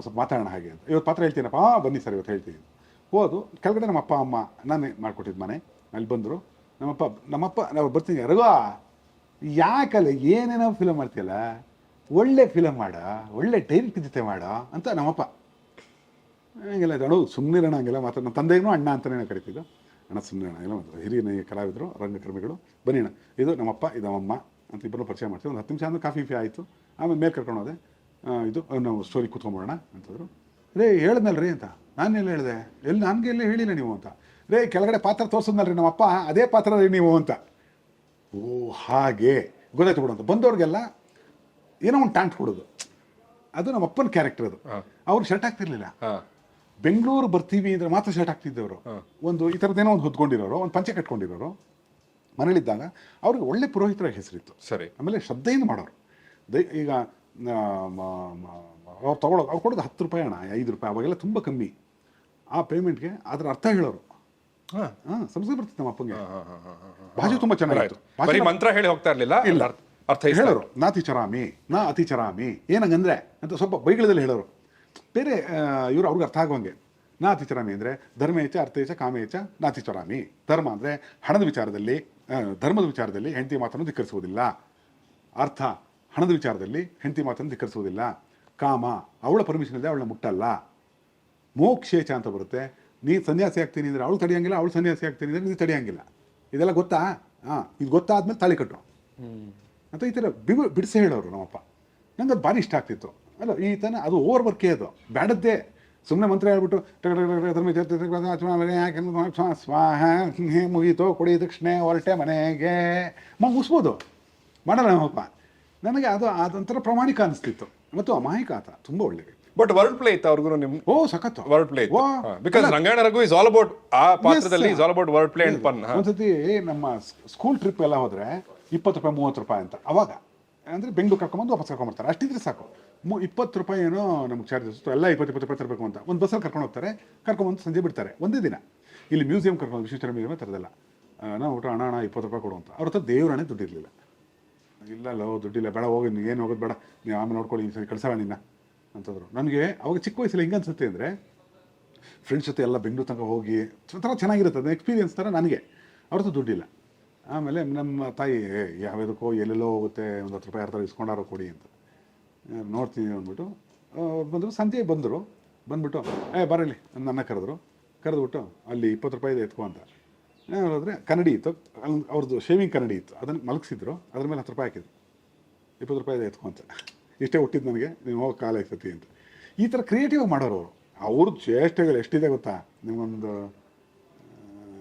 S4: ಸ್ವಲ್ಪ ಮಾತಾಡೋಣ ಹಾಗೆ ಅಂತ. ಇವತ್ತು ಪಾತ್ರ ಹೇಳ್ತೀನಪ್ಪ, ಬನ್ನಿ ಸರ್ ಇವತ್ತು ಹೇಳ್ತೀನಿ. ಹೋದು ಕೆಳಗಡೆ ನಮ್ಮ ಅಪ್ಪ ಅಮ್ಮ ನಾನೇ ಮಾಡ್ಕೊಟ್ಟಿದ್ದು ಮನೆ, ಅಲ್ಲಿ ಬಂದರು. ನಮ್ಮಪ್ಪ ನಾವು ಬರ್ತೀನಿ, ರಘು ಯಾಕಲ್ಲ ಏನೇನೋ ಫಿಲಮ್ ಮಾಡ್ತೀಯಲ್ಲ, ಒಳ್ಳೆ ಫಿಲಮ್ ಮಾಡ, ಒಳ್ಳೆ ಡೈರೆಕ್ಟ್ ಜೊತೆ ಮಾಡ ಅಂತ ನಮ್ಮಪ್ಪ. ಹಂಗೆಲ್ಲ ಅಣ್ಣ ಸುಮ್ಮನೆ ಹಂಗೆಲ್ಲ ಮಾತಾಡೋ. ನಮ್ಮ ತಂದೆಗೂ ಅಣ್ಣ ಅಂತಲೇ ಕರಿತಿದ್ದು. ಅಣ್ಣ ಸುಮ್ಮನೆ ಅಣ್ಣ ಎಲ್ಲ ಮಾತಾಡೋ, ಹಿರಿಯ ಕಲಾವಿದರು, ರಂಗಕರ್ಮಿಗಳು, ಬನ್ನಿ ಅಣ್ಣ, ಇದು ನಮ್ಮಪ್ಪ ಇದು ನಮ್ಮಮ್ಮ ಅಂತ ಇಬ್ಬರು ಪರಿಚಯ ಮಾಡ್ತೀವಿ. ಒಂದು 10 ನಿಮಿಷ ಅಂದ್ರೆ ಕಾಫಿ ಆಯಿತು. ಆಮೇಲೆ ಮೇಲೆ ಕರ್ಕೊಂಡು ಹೋದೆ, ಇದು ನಾವು ಸ್ಟೋರಿ ಕೂತ್ಕೊಂಬೋಣ ಅಂತಂದರು. ರೇ ಹೇಳಿದ್ನಲ್ಲ ರೀ ಅಂತ. ನಾನೆಲ್ಲ ಹೇಳಿದೆ, ಎಲ್ಲಿ ನನಗೆ ಎಲ್ಲ ಹೇಳಿಲ್ಲ ನೀವು ಅಂತ. ರೇ ಕೆಳಗಡೆ ಪಾತ್ರ ತೋರಿಸಿದ್ನಲ್ರಿ ನಮ್ಮಪ್ಪ, ಅದೇ ಪಾತ್ರ ರೀ ನೀವು ಅಂತ. ಓ ಹಾಗೆ ಗೊತ್ತಾಯ್ತು ಬಿಡು ಅಂತ. ಬಂದವ್ರಿಗೆಲ್ಲ ಏನೋ ಒಂದು ಟ್ಯಾಂಟ್ ಕೊಡೋದು, ಅದು ನಮ್ಮ ಅಪ್ಪನ ಕ್ಯಾರೆಕ್ಟರ್. ಅದು ಅವ್ರು ಶರ್ಟ್ ಆಗ್ತಿರ್ಲಿಲ್ಲ. ಬೆಂಗಳೂರು ಬರ್ತೀವಿ ಅಂದರೆ ಮಾತ್ರ ಶರ್ಟ್ ಆಗ್ತಿದ್ದವರು. ಒಂದು ಈ ಥರದ್ದೇನೋ ಒಂದು ಹೊದ್ಕೊಂಡಿರೋರು, ಒಂದು ಪಂಚೆ ಕಟ್ಕೊಂಡಿರೋರು ಮನೇಲಿದ್ದಾಗ ಅವ್ರಿಗೆ ಒಳ್ಳೆ ಪುರೋಹಿತರಾಗಿ ಹೆಸರಿತ್ತು.
S3: ಸರಿ.
S4: ಆಮೇಲೆ ಶ್ರದ್ಧೆಯಿಂದ ಮಾಡೋರು. ಈಗ ಅವ್ರು ತೊಗೊಳೋದು, ಅವ್ರು ಕೊಡೋದು 10 ರೂಪಾಯಿ ಅಣ್ಣ, 5 ರೂಪಾಯಿ, ಅವಾಗೆಲ್ಲ ತುಂಬ ಕಮ್ಮಿ. ಆ ಪೇಮೆಂಟ್ಗೆ ಅದರ ಅರ್ಥ ಹೇಳೋರು. ಸಂಸ್ಕೃತ ಬರ್ತಿತ್ತು ನಮ್ಮ ಅಪ್ಪಂಗೆ, ಭಾಷೆ ತುಂಬ ಚೆನ್ನಾಗಿತ್ತು.
S3: ಮಂತ್ರ ಹೇಳಿ ಹೋಗ್ತಾ ಇರಲಿಲ್ಲ,
S4: ಇಲ್ಲ ಅರ್ಥ ಹೇಳೋರು. ನಾತಿ ಚರಾಮಿ, ನಾ ಅತಿ ಚರಾಮಿ ಏನಂಗಂದ್ರೆ ಅಂತ ಸ್ವಲ್ಪ ಬೈಗಳದಲ್ಲಿ ಹೇಳೋರು. ಬೇರೆ ಇವರು ಅವ್ರಿಗೆ ಅರ್ಥ ಆಗುವಂಗೆ. ನಾತಿ ಚರಾಮಿ ಅಂದರೆ ಧರ್ಮೇಚ ಅರ್ಥೇಚ ಕಾಮೇಚ ನಾತಿ ಚರಾಮಿ. ಧರ್ಮ ಅಂದರೆ ಹಣದ ವಿಚಾರದಲ್ಲಿ, ಧರ್ಮದ ವಿಚಾರದಲ್ಲಿ ಹೆಂಡತಿ ಮಾತನ್ನು ಧಿಕ್ಕರಿಸುವುದಿಲ್ಲ. ಅರ್ಥ, ಹಣದ ವಿಚಾರದಲ್ಲಿ ಹೆಂಡತಿ ಮಾತನ್ನು ಧಿಕ್ಕರಿಸುವುದಿಲ್ಲ. ಕಾಮ, ಅವಳ ಪರ್ಮಿಷನ್ ಇಲ್ಲದೆ ಅವಳನ್ನ ಮುಟ್ಟಲ್ಲ. ಮೋಕ್ಷೇಚ ಅಂತ ಬರುತ್ತೆ, ನೀ ಸನ್ಯಾಸಿ ಆಗ್ತೀನಿ ಅಂದರೆ ಅವಳು ತಡೆಯಂಗಿಲ್ಲ, ಅವಳು ಸನ್ಯಾಸಿ ಆಗ್ತೀನಿ ಅಂದರೆ ನೀನು ತಡೆಯಂಗಿಲ್ಲ. ಇದೆಲ್ಲ ಗೊತ್ತಾ? ಇದು ಗೊತ್ತಾದ್ಮೇಲೆ ತಾಳಿ ಕಟ್ಟು ಅಂತ ಈ ಥರ ಬಿಡಿಸಿ ಹೇಳೋರು ನಮ್ಮಪ್ಪ. ನಂಗೆ ಅದು ಭಾರಿ ಇಷ್ಟ ಆಗ್ತಿತ್ತು. ಅಲ್ಲ ಈ ತನ ಅದು ಓವರ್ ವರ್ಕೇ, ಅದು ಬ್ಯಾಡದ್ದೇ. ಸುಮ್ಮನೆ ಮಂತ್ರ ಹೇಳ್ಬಿಟ್ಟು ಸ್ವಾಹ ಮುಗೀತು, ಕೊಡಿ ದಕ್ಷಿಣೆ, ಹೊರಟೆ ಮನೆಗೆ ಮುಗಿಸ್ಬೋದು, ಮಾಡಲ್ಲ ನಮ್ಮಪ್ಪ. ನನಗೆ ಅದು ಅದೊಂಥರ ಪ್ರಾಮಾಣಿಕ ಅನಿಸ್ತಿತ್ತು ಮತ್ತು ಅಮಾಯಕ. ಆತ ತುಂಬ ಒಳ್ಳೆ.
S3: ಬಟ್ ವರ್ಲ್ಡ್ ಪ್ಲೇ ಇತ್ತು ಅವ್ರಿಗೂ ನಿಮ್?
S4: ಓ ಸಖತ್ತು
S3: world play, because Rangayana Raghu is all about, ಆ ಪಾತ್ರದಲ್ಲಿ is all about world play and fun.
S4: ಒಂದ್ಸತಿ ನಮ್ಮ ಸ್ಕೂಲ್ ಟ್ರಿಪ್ ಎಲ್ಲ ಹೋದ್ರೆ 20 ರೂಪಾಯಿ 30 ರೂಪಾಯಿ ಅಂತ, ಅವಾಗ ಅಂದರೆ ಬೆಂಗಳೂರು ಕರ್ಕೊಂಬಂದು ವಾಪಸ್ ಕರ್ಕೊಂಬರ್ತಾರೆ. ಅಷ್ಟಿದ್ರೆ ಸಾಕು. 20 ರೂಪಾಯಿ ಏನೋ ನಮ್ಗೆ ಚಾರ್ಜಸ್ ಎಲ್ಲ 20 ರೂಪಾಯಿ ತರಬೇಕು ಅಂತ ಒಂದು ಬಸ್ಸಲ್ಲಿ ಕರ್ಕೊಂಡು ಹೋಗ್ತಾರೆ, ಕರ್ಕೊಂಬಂದು ಸಂಜೆ ಬಿಡ್ತಾರೆ. ಒಂದೇ ದಿನ ಇಲ್ಲಿ ಮ್ಯೂಸಿಯಂ ಕರ್ಕೊಂಡು, ವಿಶ್ವೇಶ್ವರ ಮ್ಯೂಸಿಯಂ ತರದಲ್ಲ, ನಾವು ಊಟ ಅಣ್ಣ 20 ರೂಪಾಯಿ ಕೊಡು ಅಂತ. ಅವ್ರ ಹತ್ರ ದೇವ್ರಣ್ಣೆ ದುಡ್ಡಿರಲಿಲ್ಲ. ಇಲ್ಲ ದುಡ್ಡಿಲ್ಲ, ಬೇಡ ಹೋಗಿ ಏನು ಹೋಗೋದು ಬೇಡ, ನೀವು ಆಮೇಲೆ ನೋಡ್ಕೊಳ್ಳಿ, ಈ ಸರಿ ಕಳ್ಸೋಣ ನಿನ್ನ ಅಂತಂದರು. ನನಗೆ ಅವಾಗ ಚಿಕ್ಕ ವಯಸ್ಸಲ್ಲಿ ಹೆಂಗೆ ಅನ್ಸುತ್ತೆ ಅಂದರೆ, ಫ್ರೆಂಡ್ಸ್ ಜೊತೆ ಎಲ್ಲ ಬೆಂಗಳೂರು ತನಕ ಹೋಗಿ ಒಂಥರ ಚೆನ್ನಾಗಿರುತ್ತೆ, ಅದು ಎಕ್ಸ್ಪೀರಿಯನ್ಸ್ ಥರ ನನಗೆ. ಅವ್ರ ಹತ್ರ ದುಡ್ಡಿಲ್ಲ. ಆಮೇಲೆ ನಮ್ಮ ತಾಯಿ ಯಾವುದಕ್ಕೋ ಎಲ್ಲೆಲ್ಲೋ ಹೋಗುತ್ತೆ, ಒಂದು 10 ರೂಪಾಯಿ 20 ಇಸ್ಕೊಂಡಾರೋ ಕೊಡಿ ಅಂತ ನೋಡ್ತೀನಿ ಅಂದ್ಬಿಟ್ಟು ಬಂದರು. ಸಂಜೆ ಬಂದ್ಬಿಟ್ಟು ಬರಲಿ ನನ್ನ ಕರೆದ್ಬಿಟ್ಟು ಅಲ್ಲಿ 20 ರೂಪಾಯಿ ಎತ್ಕೊ ಅಂತ ಹೇಳಿದ್ರೆ, ಕನ್ನಡಿ ಇತ್ತು ಅವ್ರದ್ದು, ಶೇವಿಂಗ್ ಕನ್ನಡಿ ಇತ್ತು, ಅದನ್ನು ಮಲಗಿಸಿದ್ರು, ಅದ್ರ ಮೇಲೆ 10 ರೂಪಾಯಿ ಹಾಕಿದ್ರು, 20 ರೂಪಾಯಿ ಎತ್ಕೊ ಅಂತ. ಇಷ್ಟೇ ಹುಟ್ಟಿದ್ದು ನನಗೆ, ನೀವು ಹೋಗಿ ಕಾಲ ಐಸತಿ ಅಂತ. ಈ ಥರ ಕ್ರಿಯೇಟಿವ್ ಮಾಡೋರು ಅವರು. ಅವ್ರ ಚೇಷ್ಟೆಗಳು ಎಷ್ಟಿದೆ ಗೊತ್ತಾ ನಿಮಗೊಂದು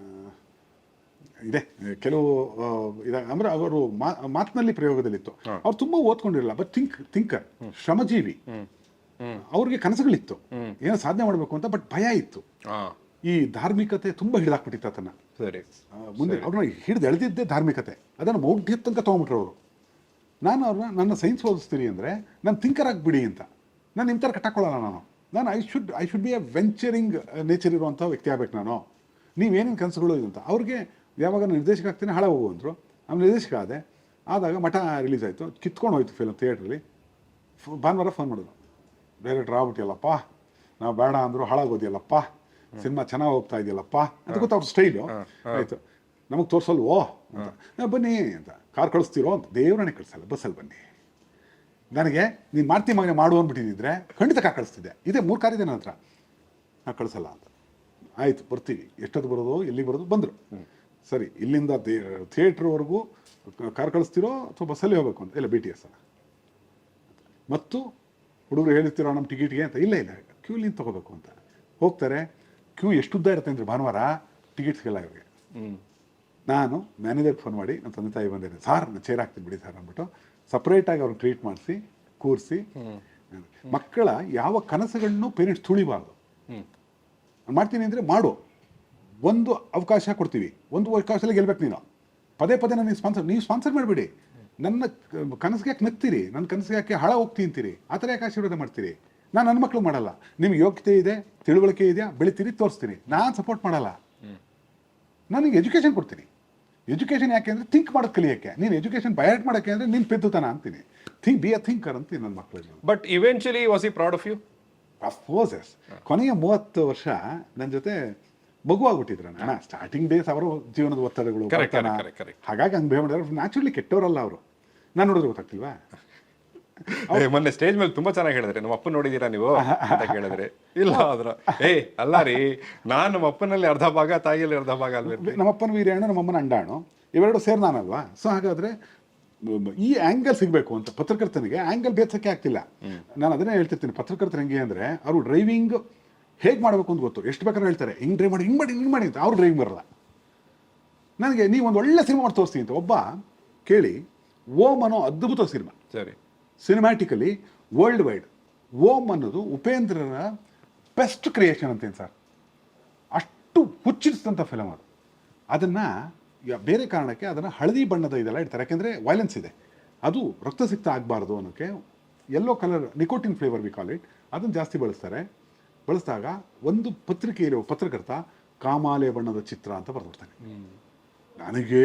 S4: ಇದೆ. ಕೆಲವು ಅಂದರೆ ಅವರು ಮಾತಿನಲ್ಲಿ ಪ್ರಯೋಗದಲ್ಲಿತ್ತು. ಅವ್ರು ತುಂಬ ಓದ್ಕೊಂಡಿರಲ್ಲ, ಬಟ್ ಥಿಂಕರ್, ಶ್ರಮಜೀವಿ. ಅವ್ರಿಗೆ ಕನಸುಗಳಿತ್ತು, ಏನೋ ಸಾಧನೆ ಮಾಡಬೇಕು ಅಂತ, ಬಟ್ ಭಯ ಇತ್ತು. ಈ ಧಾರ್ಮಿಕತೆ ತುಂಬ ಹಿಡಿದಾಕ್ಬಿಟ್ಟಿತ್ತು ಅದನ್ನ.
S3: ಸರಿ,
S4: ಮುಂದೆ ಅವ್ರನ್ನ ಹಿಡಿದು ಎಳೆದಿದ್ದೇ ಧಾರ್ಮಿಕತೆ, ಅದನ್ನು ಮೌಢ್ಯ ತನಕ ತೊಗೊಂಬಿಟ್ರು ಅವರು. ನಾನು ಅವ್ರನ್ನ ನನ್ನ ಸೈನ್ಸ್ ಓದಿಸ್ತೀನಿ ಅಂದರೆ ನಾನು ಥಿಂಕರ್ ಆಗಿಬಿಡಿ ಅಂತ. ನಾನು ನಿಮ್ಮ ಥರ ಕಟ್ಟಾಕೊಳ್ಳಲ್ಲ. ನಾನು I should be a venturing nature ಇರುವಂಥ ವ್ಯಕ್ತಿ ಆಗ್ಬೇಕು ನಾನು. ನೀವೇನೇನು ಕನಸುಗಳು ಅಂತ. ಅವ್ರಿಗೆ ಯಾವಾಗ ನಾನು ನಿರ್ದೇಶಕ ಆಗ್ತೀನಿ ಹಾಳ ಹೋಗು ಅಂದರು. ಆಮೇಲೆ ನಿರ್ದೇಶಕ ಆದಾಗ ಮಠ ರಿಲೀಸ್ ಆಯಿತು, ಕಿತ್ಕೊಂಡು ಹೋಯ್ತು ಫಿಲ್ಮ್ ಥಿಯೇಟ್ರಲ್ಲಿ. ಭಾನುವಾರ ಫೋನ್ ಮಾಡಿದ್ರು, ಡೈರೆಕ್ಟ್ರ್ ಆಗ್ಬಿಟ್ಟಿಯಲ್ಲಪ್ಪ, ನಾವು ಬೇಡ ಅಂದರು, ಹಾಳಾಗೋದಿಯಲ್ಲಪ್ಪ, ಸಿನಿಮಾ ಚೆನ್ನಾಗಿ ಹೋಗ್ತಾ ಇದೆಯಲ್ಲಪ್ಪ ಅಂತ ಗೊತ್ತು ಅವ್ರ ಸ್ಟೈಲು. ಆಯಿತು, ನಮಗೆ ತೋರಿಸಲ್ವೋ ಅಂತ, ಬನ್ನಿ ಅಂತ, ಕಾರ್ ಕಳಿಸ್ತೀರೋ ಅಂತ. ದೇವ್ರನ್ನೇ ಕಳಿಸಲ್ಲ, ಬಸ್ಸಲ್ಲಿ ಬನ್ನಿ. ನನಗೆ ನೀನು ಮಾಡ್ತೀನಿ ಮಗನೇ ಮಾಡು ಅಂದ್ಬಿಟ್ಟಿದ್ದಿದ್ರೆ ಖಂಡಿತ ಕಾರ್ ಕಳಿಸ್ತಿದ್ದೆ. ಇದೇ 3 ಕಾರ್ ಇದೆ ನನ್ನ ಹತ್ರ, ನಾನು ಕಳಿಸಲ್ಲ ಅಂತ. ಆಯಿತು ಬರ್ತೀವಿ, ಎಷ್ಟೊತ್ತು ಬರೋದು, ಎಲ್ಲಿಗೆ ಬರೋದು, ಬಂದರು. ಸರಿ, ಇಲ್ಲಿಂದ ಥಿಯೇಟ್ರ್ವರೆಗೂ ಕಾರ್ ಕಳಿಸ್ತಿರೋ ಅಥವಾ ಬಸ್ಸಲ್ಲಿ ಹೋಗಬೇಕು ಅಂತ. ಇಲ್ಲ BTS ಮತ್ತು ಹುಡುಗರು ಹೇಳಿರ್ತೀರೋ ನಮ್ಮ ಟಿಕೆಟ್ಗೆ ಅಂತ. ಇಲ್ಲ ಕ್ಯೂಲಿಂದ ತೊಗೋಬೇಕು ಅಂತ. ಹೋಗ್ತಾರೆ, ಕ್ಯೂ ಎಷ್ಟು ಉದ್ದ ಇರುತ್ತೆ ಅಂದರೆ ಭಾನುವಾರ ಟಿಕೆಟ್ಸ್ಗೆಲ್ಲ ಇವ್ರಿಗೆ. ನಾನು ಮ್ಯಾನೇಜರ್ಗೆ ಫೋನ್ ಮಾಡಿ, ನನ್ನ ತಂದೆ ತಾಯಿ ಬಂದಿದೆ, ಸಾರ್ ನಾನು ಚೇರ್ ಹಾಕ್ತೀನಿ ಬಿಡಿ ಸರ್ ಅಂದ್ಬಿಟ್ಟು ಸಪ್ರೇಟಾಗಿ ಅವ್ರಿಗೆ ಟ್ರೀಟ್ ಮಾಡಿಸಿ ಕೂರಿಸಿ. ಮಕ್ಕಳ ಯಾವ ಕನಸುಗಳನ್ನು ಪೇರೆಂಟ್ಸ್ ತುಳಿಬಾರ್ದು. ಮಾಡ್ತೀನಿ ಅಂದರೆ ಮಾಡು, ಒಂದು ಅವಕಾಶ ಕೊಡ್ತೀವಿ, ಒಂದು ಅವಕಾಶದಲ್ಲಿ ಗೆಲ್ಬೇಕು ನೀನು. ಪದೇ ನನಗೆ ನೀವು ಸ್ಪಾನ್ಸರ್ ಮಾಡಿಬಿಡಿ. ನನ್ನ ಕನಸಿಗೆ ಯಾಕೆ ನಗ್ತೀರಿ, ನನ್ನ ಕನಸಿಗೆ ಯಾಕೆ ಹಾಳ ಹೋಗ್ತೀನಿ ಅಂತೀರಿ, ಆ ಥರ ಯಾಕೆ ಆಶೀರ್ವಾದ ಮಾಡ್ತೀರಿ? ನಾನು ನನ್ನ ಮಕ್ಕಳು ಮಾಡಲ್ಲ. ನಿಮ್ಗೆ ಯೋಗ್ಯತೆ ಇದೆ, ತಿಳುವಳಿಕೆ ಇದೆಯಾ, ಬೆಳಿತೀರಿ, ತೋರಿಸ್ತೀನಿ. ನಾನು ಸಪೋರ್ಟ್ ಮಾಡಲ್ಲ. ನನಗೆ ಎಜುಕೇಷನ್ ಕೊಡ್ತೀನಿ. ಎಜುಕೇಷನ್ ಯಾಕೆ ಅಂದರೆ ಥಿಂಕ್ ಮಾಡೋದು ಕಲಿಯೋಕ್ಕೆ. ನೀನು ಎಜುಕೇಷನ್ ಬಯಾಟ್ ಮಾಡೋಕ್ಕೆ ಅಂದರೆ ನೀನು ಪೆದ್ದುತನ ಅಂತೀನಿ. ಬಿ ಅ ಥಿಂಕರ್ ಅಂತೀನಿ ನನ್ನ ಮಕ್ಕಳಿಗೆ.
S3: But eventually was he proud of you?
S4: Of course yes. ಕೊನೆಯ 30 ವರ್ಷ ನನ್ನ ಜೊತೆ ಮಗುವಾಗ್ಬಿಟ್ಟಿದ್ರು ಅಣ್ಣ. ಸ್ಟಾರ್ಟಿಂಗ್ ಡೇಸ್ ಅವರು ಜೀವನದ ಒತ್ತಡಗಳು, ಹಾಗಾಗಿ ಹಂಗೆ ಬೇಡ. ನ್ಯಾಚುರಲಿ ಕೆಟ್ಟವರಲ್ಲ ಅವರು. ನಾನು ನೋಡಿದ್ರೆ ಗೊತ್ತಾಗ್ತಿಲ್ವಾ?
S3: ಮೊನ್ನೆ ಸ್ಟೇಜ್ ಮೇಲೆ ತುಂಬಾ ಚೆನ್ನಾಗಿ ಹೇಳಿದ್ರೆ, ನಮ್ಮ ಅಪ್ಪ ನೋಡಿದೀರಾ ನೀವು ಅಂತ ಕೇಳಿದ್ರೆ, ಇಲ್ಲ ಆದ್ರ ಅಲ್ಲ ರೀ, ನಾನು ನಮ್ಮ ಅಪ್ಪನಲ್ಲಿ ಅರ್ಧ ಭಾಗ, ತಾಯಿಯಲ್ಲಿ ಅರ್ಧ ಭಾಗ ಅಲ್ವೇ.
S4: ನಮ್ಮಪ್ಪನ ವೀರ್ಯಾಣು, ನಮ್ಮಮ್ಮನ ಅಂಡಾಣು, ಇವೆರಡು ಸೇರ್ ನಾನಲ್ವಾ. ಸೊ ಹಾಗಾದ್ರೆ ಈ ಆ್ಯಂಗಲ್ ಸಿಗಬೇಕು ಅಂತ ಪತ್ರಕರ್ತನಿಗೆ ಆ್ಯಂಗಲ್ ಬೇರ್ಸೋಕ್ಕೆ ಆಗ್ತಿಲ್ಲ. ನಾನು ಅದನ್ನೇ ಹೇಳ್ತಿರ್ತೀನಿ, ಪತ್ರಕರ್ತರು ಹೆಂಗೆ ಅಂದರೆ ಅವರು ಡ್ರೈವಿಂಗ್ ಹೇಗೆ ಮಾಡಬೇಕು ಅಂತ ಗೊತ್ತು. ಎಷ್ಟು ಬೇಕಾದ್ರೂ ಹೇಳ್ತಾರೆ, ಹಿಂಗೆ ಡ್ರೈವ್ ಮಾಡಿ, ಹಿಂಗೆ ಮಾಡಿ ಅಂತ. ಅವ್ರು ಡ್ರೈವಿಂಗ್ ಬರಲ್ಲ. ನನಗೆ ನೀವು ಒಂದು ಒಳ್ಳೆ ಸಿನಿಮಾ ಮಾಡಿ ತೋರಿಸ್ತೀನಿ ಅಂತ. ಒಬ್ಬ ಕೇಳಿ, ಓಂ ಅನ್ನೋ ಅದ್ಭುತ ಸಿನಿಮಾ,
S3: ಸರಿ,
S4: ಸಿನಿಮ್ಯಾಟಿಕಲಿ ವರ್ಲ್ಡ್ ವೈಡ್. ಓಂ ಅನ್ನೋದು ಉಪೇಂದ್ರನ ಬೆಸ್ಟ್ ಕ್ರಿಯೇಷನ್ ಅಂತೇನು ಸರ್. ಅಷ್ಟು ಹುಚ್ಚಿಡಿಸಿದಂಥ ಫಿಲಮ್ ಅದು. ಅದನ್ನು ಬೇರೆ ಕಾರಣಕ್ಕೆ ಅದನ್ನು ಹಳದಿ ಬಣ್ಣದ ಇದೆಲ್ಲ ಇಡ್ತಾರೆ, ಯಾಕೆಂದರೆ ವೈಲೆನ್ಸ್ ಇದೆ. ಅದು ರಕ್ತಸಿಕ್ತ ಆಗಬಾರ್ದು ಅನ್ನೋಕ್ಕೆ yellow colour nicotine flavour we call it, ಅದನ್ನು ಜಾಸ್ತಿ ಬಳಸಿದಾಗ ಒಂದು ಪತ್ರಿಕೆಯಲ್ಲಿ ಪತ್ರಕರ್ತ ಕಾಮಾಲೆ ಬಣ್ಣದ ಚಿತ್ರ ಅಂತ ಬರೆದ್ಬಿಡ್ತಾನೆ. ನನಗೆ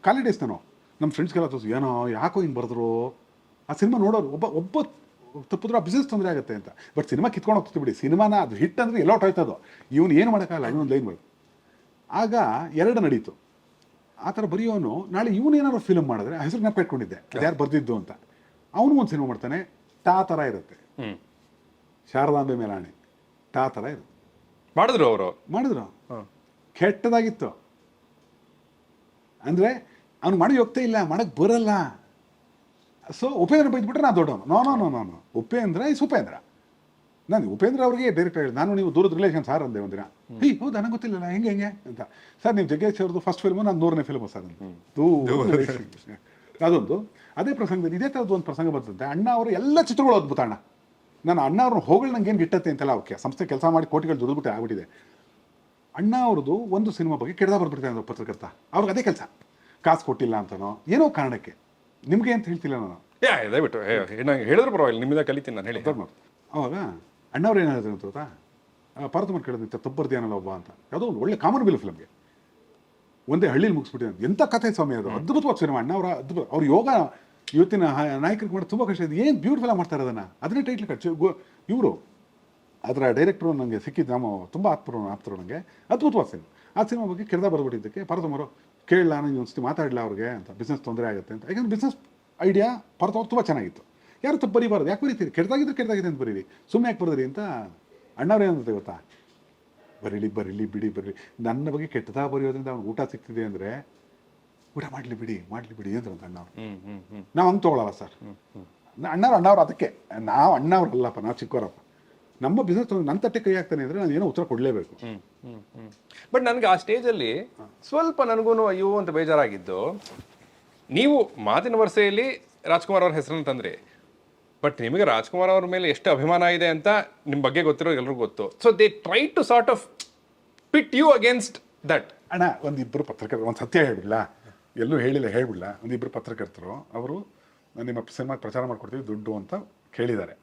S4: ಕಾಲೇಜ್ ಡೇಸ್ ನಾನು ನಮ್ಮ ಫ್ರೆಂಡ್ಸ್ಗೆಲ್ಲ ತೋರಿಸಿ, ಏನೋ ಯಾಕೋ ಹಿಂಗೆ ಬರೆದ್ರು. ಆ ಸಿನಿಮಾ ನೋಡೋರು ಒಬ್ಬ ತಪ್ಪಿದ್ರು ಆ ಬಿಸ್ನೆಸ್ ತೊಂದರೆ ಆಗುತ್ತೆ ಅಂತ. ಬಟ್ ಸಿನಿಮಾ ಕಿತ್ಕೊಂಡು ಹೋಗ್ತಿತ್ತು ಬಿಡಿ. ಸಿನಿಮಾನ ಅದು ಹಿಟ್ ಅಂದರೆ ಎಲ್ಲೋ ಹೋಯ್ತದು. ಇವನು ಏನು ಮಾಡೋಕ್ಕಾಗಲ್ಲ, ಇನ್ನೊಂದು ಲೈನ್ ಬರೋದು. ಆಗ 2 ನಡೀತು. ಆ ಥರ ಬರೆಯೋನು ನಾಳೆ ಇವನು ಏನಾದ್ರು ಫಿಲ್ಮ್ ಮಾಡಿದ್ರೆ ಹೆಸರು ನೆನಪು ಇಟ್ಕೊಂಡಿದ್ದೆ, ಅದು ಯಾರು ಬರ್ದಿದ್ದು ಅಂತ. ಅವನು ಒಂದು ಸಿನಿಮಾ ಮಾಡ್ತಾನೆ, ಟಾ ಥರ ಇರುತ್ತೆ, ಶಾರದಾಂಬೆ ಮೇಲಾಣೆ ಟಾ ಥರ ಇರುತ್ತೆ. ಮಾಡಿದ್ರು ಕೆಟ್ಟದಾಗಿತ್ತು. ಅಂದರೆ ಅವ್ನು ಮಾಡಿ ಹೋಗ್ತಾ ಇಲ್ಲ, ಮಾಡಕ್ಕೆ ಬರಲ್ಲ. ಸೊ ಉಪೇಂದ್ರ ಬೈದ್ಬಿಟ್ರೆ ನಾ ದೊಡ್ಡವನು. ನೋ ಉಪೇಂದ್ರ ಉಪೇಂದ್ರ. ನಾನು ಉಪೇಂದ್ರ ಅವ್ರಿಗೆ ಡೈರೆಕ್ಟರ್ ಹೇಳಿ, ನಾನು ನೀವು ದೂರದ ರಿಲೇಷನ್ ಸಾರ್ ಅಂದೆ ಒಂದಿನ. ಹೌದಾ, ನನಗೆ ಗೊತ್ತಿಲ್ಲ ಹೆಂಗೆ ಅಂತ. ಸರ್ ನೀವು ಜಗ್ಗೇಶ್ ಅವ್ರದ್ದು ಫಸ್ಟ್ ಫಿಲ್ಮು, ನಾನು 100ನೇ ಫಿಲ್ಮು ಸರ್ ಅಂತ. ಅದೊಂದು ಅದೇ ಪ್ರಸಂಗದಲ್ಲಿ ಇದೇ ಥರದ್ದು ಒಂದು ಪ್ರಸಂಗ ಬರ್ತಂತೆ. ಅಣ್ಣ ಅವರು ಎಲ್ಲ ಚಿತ್ರಗಳು ಅದ್ಭುತ. ನಾನು ಅಣ್ಣ ಅವ್ರನ್ನ ಹೋಗಲು ನಂಗೆ ಏನು ಗಿಟ್ಟತ್ತೆ ಅಂತೆಲ್ಲ, ಓಕೆ ಸಂಸ್ಥೆ ಕೆಲಸ ಮಾಡಿ ಕೋಟಿಗಳು ದುಡಿದ್ಬಿಟ್ಟೆ ಆಗ್ಬಿಟ್ಟಿದೆ. ಅಣ್ಣ ಅವ್ರದ್ದು ಒಂದು ಸಿನಿಮಾ ಬಗ್ಗೆ ಕೆಡ್ದ ಬರ್ಬಿಡ್ತಾರೆ ಅಂದ್ರೆ ಪತ್ರಕರ್ತ, ಅವ್ರಿಗೆ ಅದೇ ಕೆಲಸ, ಕಾಸು ಕೊಟ್ಟಿಲ್ಲ ಅಂತನೋ ಏನೋ ಕಾರಣಕ್ಕೆ. ನಿಮಗೆ ಅಂತ ಹೇಳ್ತಿಲ್ಲ ನಾನು,
S3: ದಯವಿಟ್ಟು ಹೇಳಿದ್ರು ಪರವಾಗಿಲ್ಲ, ನಿಮ್ಮಿಂದ ಕಲಿತೀನಿ ನಾನು ಹೇಳಿ.
S4: ಅವಾಗ ಅಣ್ಣವ್ರು ಏನು ಹೇಳಿದ್ರು ಅಂತ ಗೊತ್ತಾ, ಪಾರ್ವತಮ್ಮ ಕೇಳಿದಂತೆ ತಪ್ಪು ಬರ್ದಿಯಾನಲ್ಲ ಒಬ್ಬ ಅಂತ. ಯಾವುದೋ ಒಂದು ಒಳ್ಳೆ ಕಾಮನ್ ಬಿಲ್ ಫಿಲಮ್ಗೆ ಒಂದೇ ಹಳ್ಳಿಲಿ ಮುಗಿಸ್ಬಿಟ್ಟಿದ್ದಾರೆ. ಎಂಥ ಕಥೆ ಸ್ವಾಮಿ ಅದು, ಅದ್ಭುತವಾದ ಸಿನಿಮಾ. ಅಣ್ಣ ಅವರ ಅದ್ಭುತ. ಅವ್ರ ಯೋಗ ಇವತ್ತಿನ ನಾಯಕರಿಗೆ ಮಾಡಿ ತುಂಬ ಕಷ್ಟ ಇದೆ. ಏನು ಬ್ಯೂಟಿಫುಲ್ ಮಾಡ್ತಾರೆ ಅದನ್ನು. ಅದನ್ನೇ ಟೈಟ್ಲ್ ಇವರು ಅದರ ಡೈರೆಕ್ಟ್ರು ನನಗೆ ಸಿಕ್ಕಿದ್ದು, ನಮ್ಮ ತುಂಬ ಆಪ್ತರು ನನಗೆ. ಅದ್ಭುತವಾದ ಸಿನಿಮಾ. ಆ ಸಿನಿಮಾ ಬಗ್ಗೆ ಕೆರೆದ ಬರೆದ್ಬಿಟ್ಟಿದ್ದಕ್ಕೆ ಪರತಮರು ಕೇಳಲ್ಲ, ನನಗೆ ಒಂದ್ಸತಿ ಮಾತಾಡಲ್ಲ ಅವ್ರಿಗೆ ಅಂತ, ಬಿಸ್ನೆಸ್ ತೊಂದರೆ ಆಗುತ್ತೆ ಅಂತ. ಯಾಕಂದ್ರೆ ಬಿಸ್ನೆಸ್ ಐಡಿಯಾ ಪರತವ್ರು ತುಂಬ ಚೆನ್ನಾಗಿತ್ತು. ಯಾರು ತಪ್ಪು ಬರೀಬಾರ್ದು, ಯಾಕೆ ಬರೀತೀರಿ, ಕೆಟ್ಟದಾಗಿದೆ ಅಂತ ಬರೀರಿ, ಸುಮ್ಮನೆ ಯಾಕೆ ಬರೆದ್ರಿ ಅಂತ ಅಣ್ಣವ್ರು ಏನಂತ ಗೊತ್ತಾ, ಬರೀಲಿ ಬಿಡಿ. ನನ್ನ ಬಗ್ಗೆ ಕೆಟ್ಟದಾಗ ಬರೆಯೋದ್ರಿಂದ ಅವ್ನಿಗೆ ಊಟ ಸಿಗ್ತಿದೆ ಅಂದರೆ ಊಟ ಮಾಡಲಿ ಬಿಡಿ ಅಂದ್ರು ಅಂತ ಅಣ್ಣವ್ರು. ನಾವು ಹಂಗೆ ತೊಗೊಳಲ್ಲ ಸರ್. ಅಣ್ಣವ್ರು ಅದಕ್ಕೆ ನಾವು ಅಣ್ಣವ್ರಲ್ಲಪ್ಪ, ನಾವು ಚಿಕ್ಕವರಪ್ಪ. ನಮ್ಮ ಬಿಸ್ನೆಸ್ ನನ್ನ ತಟ್ಟೆ ಕೈ ಆಗ್ತಾನೆ ಅಂದರೆ ನಾನು ಏನೋ ಉತ್ತರ ಕೊಡಲೇಬೇಕು.
S3: ಬಟ್ ನನಗೆ ಆ ಸ್ಟೇಜಲ್ಲಿ ಸ್ವಲ್ಪ ನನಗೂ ಅಯ್ಯೋ ಅಂತ ಬೇಜಾರಾಗಿದ್ದು, ನೀವು ಮಾತಿನ ವರಸೆಯಲ್ಲಿ ರಾಜ್ಕುಮಾರ್ ಅವ್ರ ಹೆಸರನ್ನು ತಂದ್ರಿ, ಬಟ್ ನಿಮಗೆ ರಾಜ್ಕುಮಾರ್ ಅವ್ರ ಮೇಲೆ ಎಷ್ಟು ಅಭಿಮಾನ ಇದೆ ಅಂತ ನಿಮ್ಮ ಬಗ್ಗೆ ಗೊತ್ತಿರೋ ಎಲ್ರಿಗೂ ಗೊತ್ತು. So they try to sort of pit you against that.
S4: ಅಣ್ಣ ಒಂದಿಬ್ಬರು ಪತ್ರಕರ್ತರು, ಒಂದು ಸತ್ಯ ಹೇಳ್ಬಿಡ್ಲ, ಎಲ್ಲೂ ಹೇಳ್ಬಿಡ್ಲ, ಒಂದಿಬ್ಬರು ಪತ್ರಕರ್ತರು ಅವರು ನಿಮ್ಮ ಸಿನಿಮಾ ಪ್ರಚಾರ ಮಾಡ್ಕೊಡ್ತೀವಿ ದುಡ್ಡು ಅಂತ ಕೇಳಿದ್ದಾರೆ.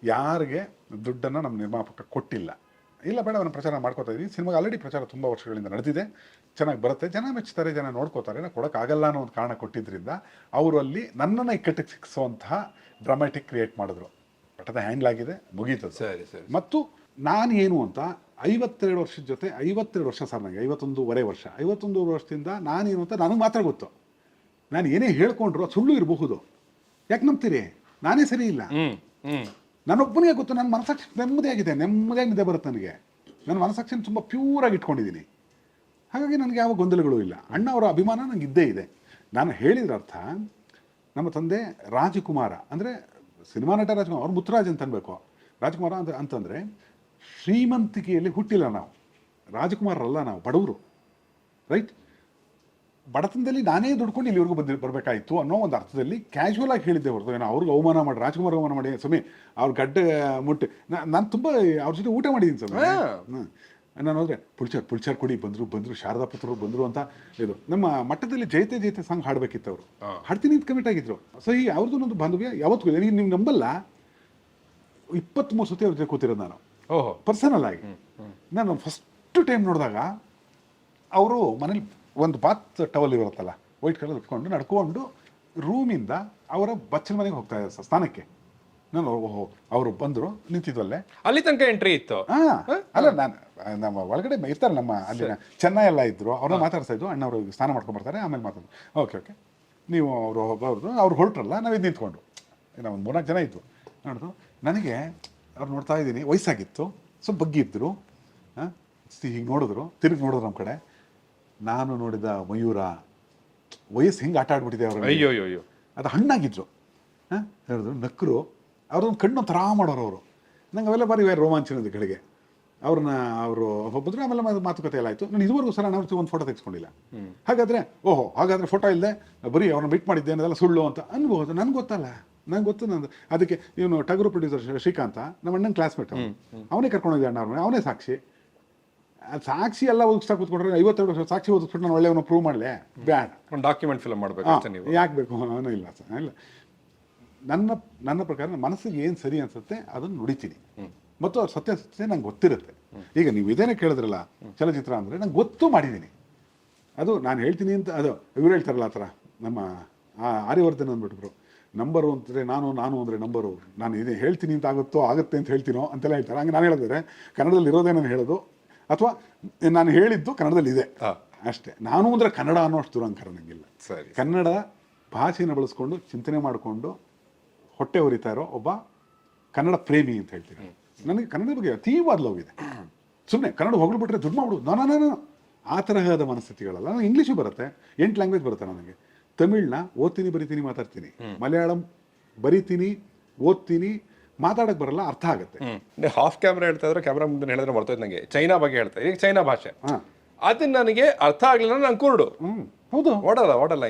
S4: ಯಾರಿಗೆ ದುಡ್ಡನ್ನು ನಮ್ಮ ನಿರ್ಮಾಪಕ ಕೊಟ್ಟಿಲ್ಲ. ಇಲ್ಲ ಬೇಡ, ಅವನ್ನ ಪ್ರಚಾರ ಮಾಡ್ಕೋತಾ ಇದ್ದೀವಿ. ಸಿನಿಮಾಗೆ ಆಲ್ರೆಡಿ ಪ್ರಚಾರ ತುಂಬ ವರ್ಷಗಳಿಂದ ನಡೆದಿದೆ, ಚೆನ್ನಾಗಿ ಬರುತ್ತೆ, ಜನ ಮೆಚ್ಚುತ್ತಾರೆ, ಜನ ನೋಡ್ಕೋತಾರೆ, ನಾವು ಕೊಡೋಕ್ಕಾಗಲ್ಲ ಅನ್ನೋ ಒಂದು ಕಾರಣ ಕೊಟ್ಟಿದ್ದರಿಂದ ಅವರು ಅಲ್ಲಿ ನನ್ನನ್ನು ಇಕ್ಕಟ್ಟಿಗೆ ಸಿಕ್ಕಿಸುವಂತಹ ಡ್ರಾಮ್ಯಾಟಿಕ್ ಕ್ರಿಯೇಟ್ ಮಾಡಿದ್ರು. ಬಟ್ ಅದು ಹ್ಯಾಂಡ್ಲ್ ಆಗಿದೆ, ಮುಗೀತದೆ.
S3: ಸರಿ ಸರಿ.
S4: ಮತ್ತು ನಾನು ಏನು ಅಂತ 52 ವರ್ಷದ ಜೊತೆ 52 ವರ್ಷ ಸರ್, ನನಗೆ 51 ವರ್ಷ 51 ವರ್ಷದಿಂದ ನಾನೇನು ಅಂತ ನನಗೆ ಮಾತ್ರ ಗೊತ್ತು. ನಾನು ಏನೇ ಹೇಳ್ಕೊಂಡ್ರು ಅದು ಸುಳ್ಳು ಇರಬಹುದು. ಯಾಕೆ ನಂಬ್ತೀರಿ? ನಾನೇ ಸರಿ ಇಲ್ಲ. ನನ್ನೊಬ್ಬನಿಗೆ ಗೊತ್ತು. ನನ್ನ ಮನಸ್ಸಾಕ್ಷಿ ನೆಮ್ಮದಿಯಾಗಿ ನಿದ್ದೆ ಬರುತ್ತೆ ನನಗೆ. ನನ್ನ ಮನಸ್ಸಾಕ್ಷಿನ ತುಂಬ ಪ್ಯೂರಾಗಿ ಇಟ್ಕೊಂಡಿದ್ದೀನಿ. ಹಾಗಾಗಿ ನನಗೆ ಯಾವ ಗೊಂದಲಗಳು ಇಲ್ಲ. ಅಣ್ಣ ಅವರ ಅಭಿಮಾನ ನನಗೆ ಇದ್ದೇ ಇದೆ. ನಾನು ಹೇಳಿದ್ರ ಅರ್ಥ, ನಮ್ಮ ತಂದೆ ರಾಜಕುಮಾರ ಅಂದರೆ ಸಿನಿಮಾ ನಟ ರಾಜಕುಮಾರ್, ಅವ್ರು ಮುತ್ತುರಾಜ್ ಅಂತ ಅನ್ಬೇಕು. ರಾಜಕುಮಾರ ಅಂತಂದರೆ ಶ್ರೀಮಂತಿಕೆಯಲ್ಲಿ ಹುಟ್ಟಿಲ್ಲ ನಾವು, ರಾಜಕುಮಾರರಲ್ಲ ನಾವು, ಬಡವರು, ರೈಟ್? ಬಡತನದಲ್ಲಿ ನಾನೇ ದುಡ್ಕೊಂಡು ಇಲ್ಲಿವರೆಗೂ ಬರಬೇಕಾಯಿತು ಅನ್ನೋ ಒಂದು ಅರ್ಥದಲ್ಲಿ ಕ್ಯಾಶುವಲ್ ಆಗಿ ಹೇಳಿದ್ದೆ ಹೊರತು ಏನೋ ಅವ್ರಿಗೆ ಅವಮಾನ ಮಾಡಿ, ರಾಜ್ಕುಮಾರ್ ಅವಮಾನ ಮಾಡಿ ಸ್ವಾಮಿ ಅವ್ರ ಗಡ್ಡೆ ಮುಟ್ಟಿ ನಾನು ತುಂಬ ಅವ್ರ ಜೊತೆ ಊಟ ಮಾಡಿದ್ದೀನಿ ಸ್ವಾಮಿ. ನಾನು ಹೋದರೆ ಪುಳ್ಚಾರ್ ಕೊಡಿ ಬಂದರು ಶಾರದಾ ಪುತ್ರರು ಬಂದರು ಅಂತ. ಇದು ನಮ್ಮ ಮಟ್ಟದಲ್ಲಿ ಜೈತೆ ಸಾಂಗ್ ಹಾಡಬೇಕಿತ್ತು. ಅವರು ಹಾಡ್ತೀನಿ ಅಂತ ಕಮಿಟ್ ಆಗಿದ್ರು. ಸೊ ಈ ಅವ್ರದ್ದು ಒಂದು ಬಾಂಧವ್ಯ ಯಾವತ್ತೂ ನೀವು ನಂಬಲ್ಲ. 23 ಸತಿ ಅವ್ರ ಜೊತೆ ಕೂತಿರೋದು ನಾನು ಪರ್ಸನಲ್ ಆಗಿ. ನಾನು ಫಸ್ಟ್ ಟೈಮ್ ನೋಡಿದಾಗ ಅವರು ಮನೇಲಿ ಒಂದು ಬಾತ್ ಟವಲ್ ಇರುತ್ತಲ್ಲ, ವೈಟ್ ಕಲರ್ ಇಟ್ಕೊಂಡು ನಡ್ಕೊಂಡು ರೂಮಿಂದ ಅವರ ಬಚ್ಚಲ ಮನೆಗೆ ಹೋಗ್ತಾ ಇದ್ದಾರೆ ಸರ್, ಸ್ನಾನಕ್ಕೆ. ನಾನು ಅವರು ಬಂದರು, ನಿಂತಿದ್ವಲ್ಲೇ, ಅಲ್ಲಿ
S3: ತನಕ ಎಂಟ್ರಿ ಇತ್ತು.
S4: ಅಲ್ಲ, ನಾನು ನಮ್ಮ ಒಳಗಡೆ ಇರ್ತಾರೆ, ನಮ್ಮ ಅಲ್ಲಿನ ಚೆನ್ನೈ ಎಲ್ಲ ಇದ್ರು, ಅವ್ರನ್ನ ಮಾತಾಡ್ತಾ ಇದ್ದು. ಅಣ್ಣವರು ಸ್ನಾನ ಮಾಡ್ಕೊಂಡು ಬರ್ತಾರೆ, ಆಮೇಲೆ ಮಾತಾಡೋದು. ಓಕೆ ನೀವು ಅವ್ರು ಹೊರಟ್ರಲ್ಲ, ನಾವಿದ್ದು ನಿಂತ್ಕೊಂಡು ನಾವು ಒಂದು 3-4 ಜನ ಇದ್ವು. ನೋಡಿದ್ರು, ನನಗೆ ಅವ್ರು ನೋಡ್ತಾ ಇದ್ದೀನಿ, ವಯಸ್ಸಾಗಿತ್ತು, ಸ್ವಲ್ಪ ಬಗ್ಗಿದ್ರು, ಹೀಗೆ ನೋಡಿದ್ರು, ತಿರುಗಿ ನೋಡಿದ್ರು ನಮ್ಮ ಕಡೆ. ನಾನು ನೋಡಿದ ಮಯೂರ ವಯಸ್ಸು ಹೆಂಗೆ ಆಟ ಆಡ್ಬಿಟ್ಟಿದೆ ಅವ್ರ.
S3: ಅಯ್ಯೋ
S4: ಅದು ಹಣ್ಣಾಗಿದ್ರು. ಹೇಳಿದ್ರು, ನಕ್ಕರು. ಅವ್ರದೊಂದು ಕಣ್ಣು ಥರ ಮಾಡೋರು ಅವರು. ನಂಗೆ ಅವೆಲ್ಲ ಬಾರಿ ರೋಮಾಂಚನದ ಕಡೆಗೆ ಅವ್ರನ್ನ ಅವರು ಬಂದರು. ಆಮೇಲೆ ಮಾತುಕತೆ ಎಲ್ಲ ಆಯಿತು. ನಾನು ಇದುವರೆಗೂ ಸರ್ ನಾವು ಒಂದು ಫೋಟೋ ತೆಗೆಸ್ಕೊಂಡಿಲ್ಲ. ಹಾಗಾದರೆ ಫೋಟೋ ಇಲ್ಲದೆ ಬರೀ ಅವ್ರನ್ನ ಮೀಟ್ ಮಾಡಿದ್ದೆ ಅನ್ನೋದೆಲ್ಲ ಸುಳ್ಳು ಅಂತ ಅನ್ಬೋದು. ನನಗೆ ಗೊತ್ತಲ್ಲ, ನಂಗೆ ಗೊತ್ತು. ನಂದು ಅದಕ್ಕೆ ಇವನು ಟಗರು ಪ್ರೊಡ್ಯೂಸರ್ ಶ್ರೀಕಾಂತ, ನಮ್ಮ ಅಣ್ಣನ ಕ್ಲಾಸ್ಮೇಟ್, ಅವನೇ ಕರ್ಕೊಂಡೋಗಿದ್ದೆ ಅಣ್ಣ ಅವ್ರನ್ನ, ಅವನೇ ಸಾಕ್ಷಿ ಎಲ್ಲ ಓದಿಸ್ತಾ ಕೂತ್ಕೊಂಡ್ರೆ 52 ವರ್ಷ ಸಾಕ್ಷಿ ಓದಿಸ್ಬಿಟ್ಟು ನಾನು ಒಳ್ಳೆಯವನು ಪ್ರೂವ್ ಮಾಡಲೆ, ಬ್ಯಾಡ.
S3: ಒಂದು ಡಾಕ್ಯುಮೆಂಟ್ ಫಿಲಮ್ ಮಾಡಬೇಕು,
S4: ಯಾಕೆ ಬೇಕು? ಇಲ್ಲ ಸರ್, ಇಲ್ಲ. ನನ್ನ ಪ್ರಕಾರ ಮನಸ್ಸಿಗೆ ಏನು ಸರಿ ಅನ್ಸುತ್ತೆ ಅದನ್ನು ನುಡಿತೀನಿ. ಮತ್ತು ಅವ್ರ ಸತ್ಯ ನಂಗೆ ಗೊತ್ತಿರುತ್ತೆ. ಈಗ ನೀವು ಇದೇನೇ ಕೇಳಿದ್ರಲ್ಲ, ಚಲನಚಿತ್ರ ಅಂದರೆ ನಂಗೆ ಗೊತ್ತು, ಮಾಡಿದ್ದೀನಿ. ಅದು ನಾನು ಹೇಳ್ತೀನಿ ಅಂತ, ಅದು ಇವ್ರು ಹೇಳ್ತಾರಲ್ಲ ಆ ಥರ, ನಮ್ಮ ಆರ್ಯವರ್ಧನ್ ಅಂದ್ಬಿಟ್ರು, ನಂಬರು ಅಂತಂದರೆ ನಾನು ಅಂದರೆ ನಂಬರು, ನಾನು ಇದೇ ಹೇಳ್ತೀನಿ ಅಂತ ಆಗುತ್ತೆ ಅಂತ ಹೇಳ್ತೀನೋ ಅಂತೆಲ್ಲ ಹೇಳ್ತಾರೆ. ಹಂಗೆ ನಾನು ಹೇಳಿದ್ರೆ ಕನ್ನಡದಲ್ಲಿ ಇರೋದೇ ನಾನು ಹೇಳೋದು, ಅಥವಾ ನಾನು ಹೇಳಿದ್ದು ಕನ್ನಡದಲ್ಲಿ ಇದೆ ಅಷ್ಟೇ. ನಾನು ಅಂದರೆ ಕನ್ನಡ ಅನ್ನೋ ಅಷ್ಟು ದುರಂಕಾರ ನನಗಿಲ್ಲ. ಕನ್ನಡ ಭಾಷೆಯನ್ನು ಬಳಸ್ಕೊಂಡು ಚಿಂತನೆ ಮಾಡಿಕೊಂಡು ಹೊಟ್ಟೆ ಹೊರಿತಾ ಇರೋ ಒಬ್ಬ ಕನ್ನಡ ಪ್ರೇಮಿ ಅಂತ ಹೇಳ್ತೀನಿ. ನನಗೆ ಕನ್ನಡದ ಬಗ್ಗೆ ಅತೀವಾದ ಲವ್ ಇದೆ. ಸುಮ್ಮನೆ ಕನ್ನಡ ಹೊಗಳ್ಬಿಟ್ರೆ ದುಡ್ಡು ಮಾಡ್ಬಿಡು, ನಾನು ಆ ತರಹದ ಮನಸ್ಥಿತಿಗಳಲ್ಲ. ನನಗೆ ಇಂಗ್ಲೀಷು ಬರುತ್ತೆ, 8 ಲ್ಯಾಂಗ್ವೇಜ್ ಬರುತ್ತೆ ನನಗೆ. ತಮಿಳ್ನ ಓದ್ತೀನಿ, ಬರಿತೀನಿ, ಮಾತಾಡ್ತೀನಿ. ಮಲಯಾಳಂ ಬರಿತೀನಿ, ಓದ್ತೀನಿ, ಮಾತಾಡಕ್ ಬರಲ್ಲ, ಅರ್ಥ ಆಗುತ್ತೆ.
S3: ಹಾಫ್ ಕ್ಯಾಮ್ರಾ ಹೇಳ್ತಾ ಇದ್ರೆ, ಕ್ಯಾಮ್ರಾ ಮುಂದೆ ಹೇಳಿದ್ರೆ ಬರ್ತೈತೆ ನನಗೆ. ಚೈನಾ ಬಗ್ಗೆ ಹೇಳ್ತಾ, ಈಗ ಚೈನಾ ಭಾಷೆ ಅದನ್ನ ನನಗೆ ಅರ್ಥ ಆಗ್ಲಿಲ್ಲ, ನಾನು ಕುರುಡು.
S4: ಹೌದು,
S3: ಓಡಲ್ಲ.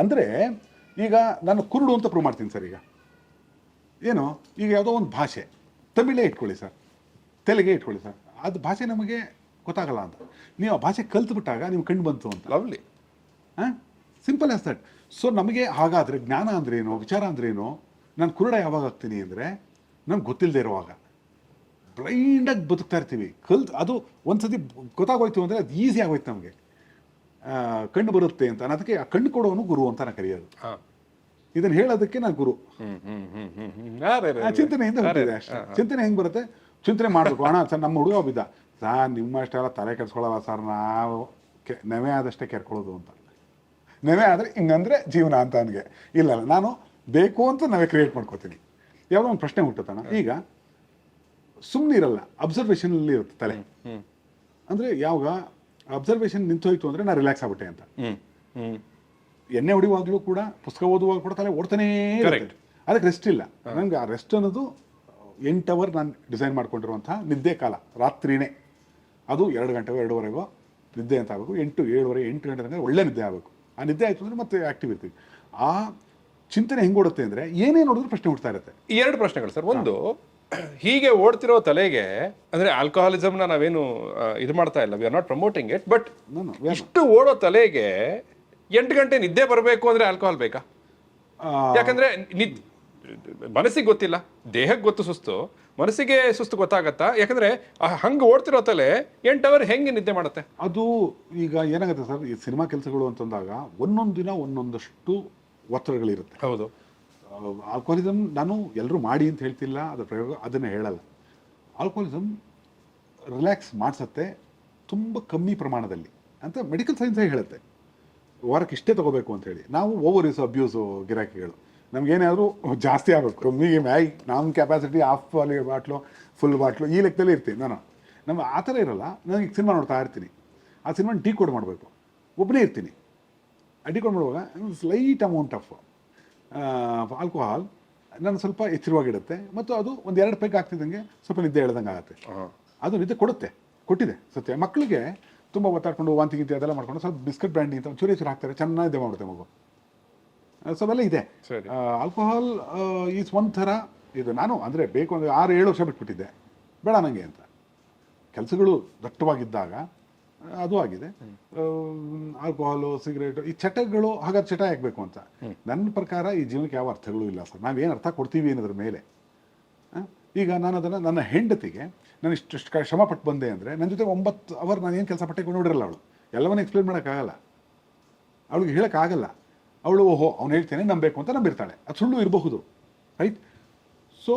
S4: ಅಂದ್ರೆ ಈಗ ನಾನು ಕುರುಡು ಅಂತ ಪ್ರೂವ್ ಮಾಡ್ತೀನಿ ಸರ್. ಈಗ ಈಗ ಯಾವುದೋ ಒಂದು ಭಾಷೆ, ತಮಿಳೇ ಇಟ್ಕೊಳ್ಳಿ ಸರ್, ತೆಲುಗೇ ಇಟ್ಕೊಳ್ಳಿ ಸರ್, ಅದು ಭಾಷೆ ನಮಗೆ ಗೊತ್ತಾಗಲ್ಲ ಅಂತ. ನೀವು ಆ ಭಾಷೆ ಕಲ್ತ್ಬಿಟ್ಟಾಗ ನೀವು ಕಂಡು ಬಂತು ಅಂತ.
S3: Lovely.
S4: Simple as that. So ನಮಗೆ ಹಾಗಾದರೆ ಜ್ಞಾನ ಅಂದ್ರೇನು, ವಿಚಾರ ಅಂದ್ರೇನು, ನಾನು ಕುರುಡ ಯಾವಾಗ ಆಗ್ತೀನಿ ಅಂದರೆ ನಮ್ಗೆ ಗೊತ್ತಿಲ್ಲದೆ ಇರುವಾಗ. ಬ್ಲೈಂಡಾಗಿ ಬದುಕ್ತಾ ಇರ್ತೀವಿ. ಅದು ಒಂದು ಸತಿ ಗೊತ್ತಾಗೋಯ್ತು ಅಂದರೆ ಅದು ಈಸಿ ಆಗೋಯ್ತು ನಮಗೆ. ಕಣ್ಣು ಬರುತ್ತೆ ಅಂತ ನಾನು ಅದಕ್ಕೆ ಆ ಕಣ್ಣು ಕೊಡೋನು ಗುರು ಅಂತ ನಾನು ಕರೆಯೋದು. ಇದನ್ನು ಹೇಳೋದಕ್ಕೆ ನಾನು ಗುರು. ಆ ಚಿಂತನೆಯಿಂದ ಹುಟ್ಟಿದೆ ಅಷ್ಟೇ. ಚಿಂತನೆ ಹೆಂಗೆ ಬರುತ್ತೆ? ಚಿಂತನೆ ಮಾಡಬೇಕು. ಅಣ್ಣ ಸರ್ ನಮ್ಮ ಹುಡುಗ ಬಿದ್ದ ಸರ್ ನಿಮ್ಮಷ್ಟೆಲ್ಲ ತಲೆ ಕೆಡಿಸ್ಕೊಳ್ಳಲ್ಲ ಸರ್, ನಾವು ನೆವೆ ಆದಷ್ಟೇ ಕೆರ್ಕೊಳ್ಳೋದು ಅಂತ. ನೆವೆ ಆದರೆ ಹಿಂಗಂದ್ರೆ ಜೀವನ ಅಂತ ನನಗೆ ಇಲ್ಲ, ನಾನು ಬೇಕು ಅಂತ ನಾವೇ ಕ್ರಿಯೇಟ್ ಮಾಡ್ಕೋತೀನಿ. ಯಾವುದೋ ಒಂದು ಪ್ರಶ್ನೆ ಹುಟ್ಟುತ್ತಾನ, ಈಗ ಸುಮ್ಮನೆ ಇರಲ್ಲ, ಅಬ್ಸರ್ವೇಷನಲ್ಲಿ ಇರುತ್ತೆ ತಲೆ. ಅಂದರೆ ಯಾವಾಗ ಅಬ್ಸರ್ವೇಷನ್ ನಿಂತೋಯ್ತು ಅಂದರೆ ನಾನು ರಿಲ್ಯಾಕ್ಸ್ ಆಗ್ಬಿಟ್ಟೆ ಅಂತ. ಎಣ್ಣೆ ಹೊಡಿವಾಗಲೂ ಕೂಡ, ಪುಸ್ತಕ ಓದುವಾಗ ಕೂಡ ತಲೆ ಓಡ್ತಾನೇ ಇರುತ್ತೆ. ಅದಕ್ಕೆ ರೆಸ್ಟ್ ಇಲ್ಲ. ನನಗೆ ಆ ರೆಸ್ಟ್ ಅನ್ನೋದು 8 ಅವರ್ ನಾನು ಡಿಸೈನ್ ಮಾಡ್ಕೊಂಡಿರುವಂಥ ನಿದ್ದೆ ಕಾಲ, ರಾತ್ರಿನೇ. ಅದು 2 ಗಂಟೆಗೋ 2:30ಗೋ ನಿದ್ದೆ ಅಂತ ಆಗಬೇಕು. 8, 7:30, 8 ಗಂಟೆ ತನಕ ಒಳ್ಳೆ ನಿದ್ದೆ ಆಗಬೇಕು. ಆ ನಿದ್ದೆ ಆಯಿತು ಅಂದರೆ ಮತ್ತೆ ಆ್ಯಕ್ಟಿವ್ ಇರ್ತೀವಿ. ಆ ಚಿಂತನೆ ಹೆಂಗೆ ಓಡುತ್ತೆ ಅಂದರೆ ಏನೇ ನೋಡಿದ್ರು ಪ್ರಶ್ನೆ ಹುಡ್ತಾ ಇರುತ್ತೆ.
S3: 2 ಪ್ರಶ್ನೆಗಳು ಸರ್. ಒಂದು, ಹೀಗೆ ಓಡ್ತಿರೋ ತಲೆಗೆ ಅಂದರೆ ಆಲ್ಕೋಹಾಲಿಸಮ್ನ ನಾವೇನು ಇದು ಮಾಡ್ತಾ ಇಲ್ಲ, we are not promoting it, but ಇಷ್ಟು ಓಡೋ ತಲೆಗೆ 8 ಗಂಟೆ ನಿದ್ದೆ ಬರಬೇಕು ಅಂದರೆ ಆಲ್ಕೋಹಾಲ್ ಬೇಕಾ? ಯಾಕಂದ್ರೆ ಮನಸ್ಸಿಗೆ ಗೊತ್ತಿಲ್ಲ, ದೇಹಕ್ಕೆ ಗೊತ್ತು ಸುಸ್ತು, ಮನಸ್ಸಿಗೆ ಸುಸ್ತು ಗೊತ್ತಾಗತ್ತಾ? ಯಾಕಂದ್ರೆ ಹಂಗೆ ಓಡ್ತಿರೋ ತಲೆ 8 ಅವರ್ ಹೆಂಗೆ ನಿದ್ದೆ ಮಾಡುತ್ತೆ?
S4: ಅದು ಈಗ ಏನಾಗುತ್ತೆ ಸರ್, ಈ ಸಿನಿಮಾ ಕೆಲಸಗಳು ಅಂತಂದಾಗ ಒಂದೊಂದು ದಿನ ಒಂದೊಂದಷ್ಟು ಒತ್ತಡಗಳಿರುತ್ತೆ.
S3: ಹೌದು.
S4: ಆಲ್ಕೋಹಾಲಿಸಮ್ ನಾನು ಎಲ್ಲರೂ ಮಾಡಿ ಅಂತ ಹೇಳ್ತಿಲ್ಲ, ಅದರ ಪ್ರಯೋಗ ಅದನ್ನೇ ಹೇಳಲ್ಲ. ಆಲ್ಕೋಹಾಲಿಸಮ್ ರಿಲ್ಯಾಕ್ಸ್ ಮಾಡಿಸುತ್ತೆ ತುಂಬ ಕಮ್ಮಿ ಪ್ರಮಾಣದಲ್ಲಿ ಅಂತ ಮೆಡಿಕಲ್ ಸೈನ್ಸೇ ಹೇಳುತ್ತೆ. ವಾರಕ್ಕೆ ಇಷ್ಟೇ ತೊಗೋಬೇಕು ಅಂತೇಳಿ. ನಾವು ಓವರ್ ಯೂಸ್ ಅಬ್ಯೂಸು ಗಿರಾಕಿಗಳು, ನಮಗೇನಾದರೂ ಜಾಸ್ತಿ ಆಗಬೇಕು, ಕಮ್ಮಿಗೆ ನಮ್ಮ capacity half bottle full bottle ಈ ಲೆಕ್ಕದಲ್ಲಿ ಇರ್ತೀನಿ ನಾನು. ನಮ್ಮ ಆ ಥರ ಇರೋಲ್ಲ. ನಾನು ಈಗ ಸಿನಿಮಾ ನೋಡ್ತಾ ಇರ್ತೀನಿ, ಆ ಸಿನಿಮಾ ಡಿಕೋಡ್ ಮಾಡಬೇಕು, ಒಬ್ಬನೇ ಇರ್ತೀನಿ. ಆ ಡಿಕೋಡ್ ಮಾಡುವಾಗ ಸ್ಲೈಟ್ ಅಮೌಂಟ್ ಆಫ್ ಆಲ್ಕೋಹಾಲ್ ನಾನು ಸ್ವಲ್ಪ ಎಚ್ಚರವಾಗಿಡುತ್ತೆ, ಮತ್ತು ಅದು ಒಂದು 2 ಪೆಗ್ ಆಗ್ತಿದ್ದಂಗೆ ಸ್ವಲ್ಪ ನಿದ್ದೆ ಹೇಳ್ದಂಗೆ ಆಗುತ್ತೆ. ಅದು ನಿದ್ದೆ ಕೊಟ್ಟಿದೆ ಸತ್ಯ. ಮಕ್ಕಳಿಗೆ ತುಂಬ ಒತ್ತಾಡ್ಕೊಂಡು ವಾಂತಿ ಗಿಂತಿ ಅದೆಲ್ಲ ಮಾಡ್ಕೊಂಡು ಸ್ವಲ್ಪ ಬಿಸ್ಕೆಟ್ ಬ್ರ್ಯಾಂಡಿ ಅಂತ ಚೂರಿ ಹಾಕ್ತಾರೆ, ಚೆನ್ನಾಗಿ ನಿದ್ದೆ ಮಾಡುತ್ತೆ ಮಗು. ಸೊ ಅವೆಲ್ಲ ಇದೆ. ಆಲ್ಕೋಹಾಲ್ ಈಸ್ ಒಂಥರ ಇದು. ನಾನು ಅಂದರೆ ಬೇಕು ಅಂದರೆ 6-7 ವರ್ಷ ಬಿಟ್ಬಿಟ್ಟಿದ್ದೆ, ಬೇಡ ನನಗೆ ಅಂತ. ಕೆಲಸಗಳು ದಟ್ಟವಾಗಿದ್ದಾಗ ಅದು ಆಗಿದೆ. ಆಲ್ಕೋಹಾಲು, ಸಿಗರೇಟು, ಈ ಚಟಗಳು ಹಾಗಾದ್ರೆ ಚಟ ಆಗಬೇಕು ಅಂತ ನನ್ನ ಪ್ರಕಾರ ಈ ಜೀವನಕ್ಕೆ ಯಾವ ಅರ್ಥಗಳು ಇಲ್ಲ ಸರ್. ನಾವೇನು ಅರ್ಥ ಕೊಡ್ತೀವಿ ಅನ್ನೋದ್ರ ಮೇಲೆ. ಈಗ ನಾನು ಅದನ್ನು ನನ್ನ ಹೆಂಡತಿಗೆ ನಾನು ಇಷ್ಟು ಶ್ರಮಪಟ್ಟು ಬಂದೆ ಅಂದರೆ ನನ್ನ ಜೊತೆ 9 ಅವರ್ ನಾನು ಏನು ಕೆಲಸ ಪಟ್ಟೆ ನೋಡಿರಲ್ಲ ಅವಳು. ಎಲ್ಲವನ್ನ ಎಕ್ಸ್ಪ್ಲೇನ್ ಮಾಡೋಕ್ಕಾಗಲ್ಲ, ಅವಳಿಗೆ ಹೇಳೋಕ್ಕಾಗಲ್ಲ. ಅವಳು ಓಹೋ ಅವ್ನು ಹೇಳ್ತೇನೆ ನಂಬಬೇಕು ಅಂತ ನಂಬಿರ್ತಾಳೆ. ಅದು ಸುಳ್ಳು ಇರಬಹುದು, ರೈಟ್? ಸೊ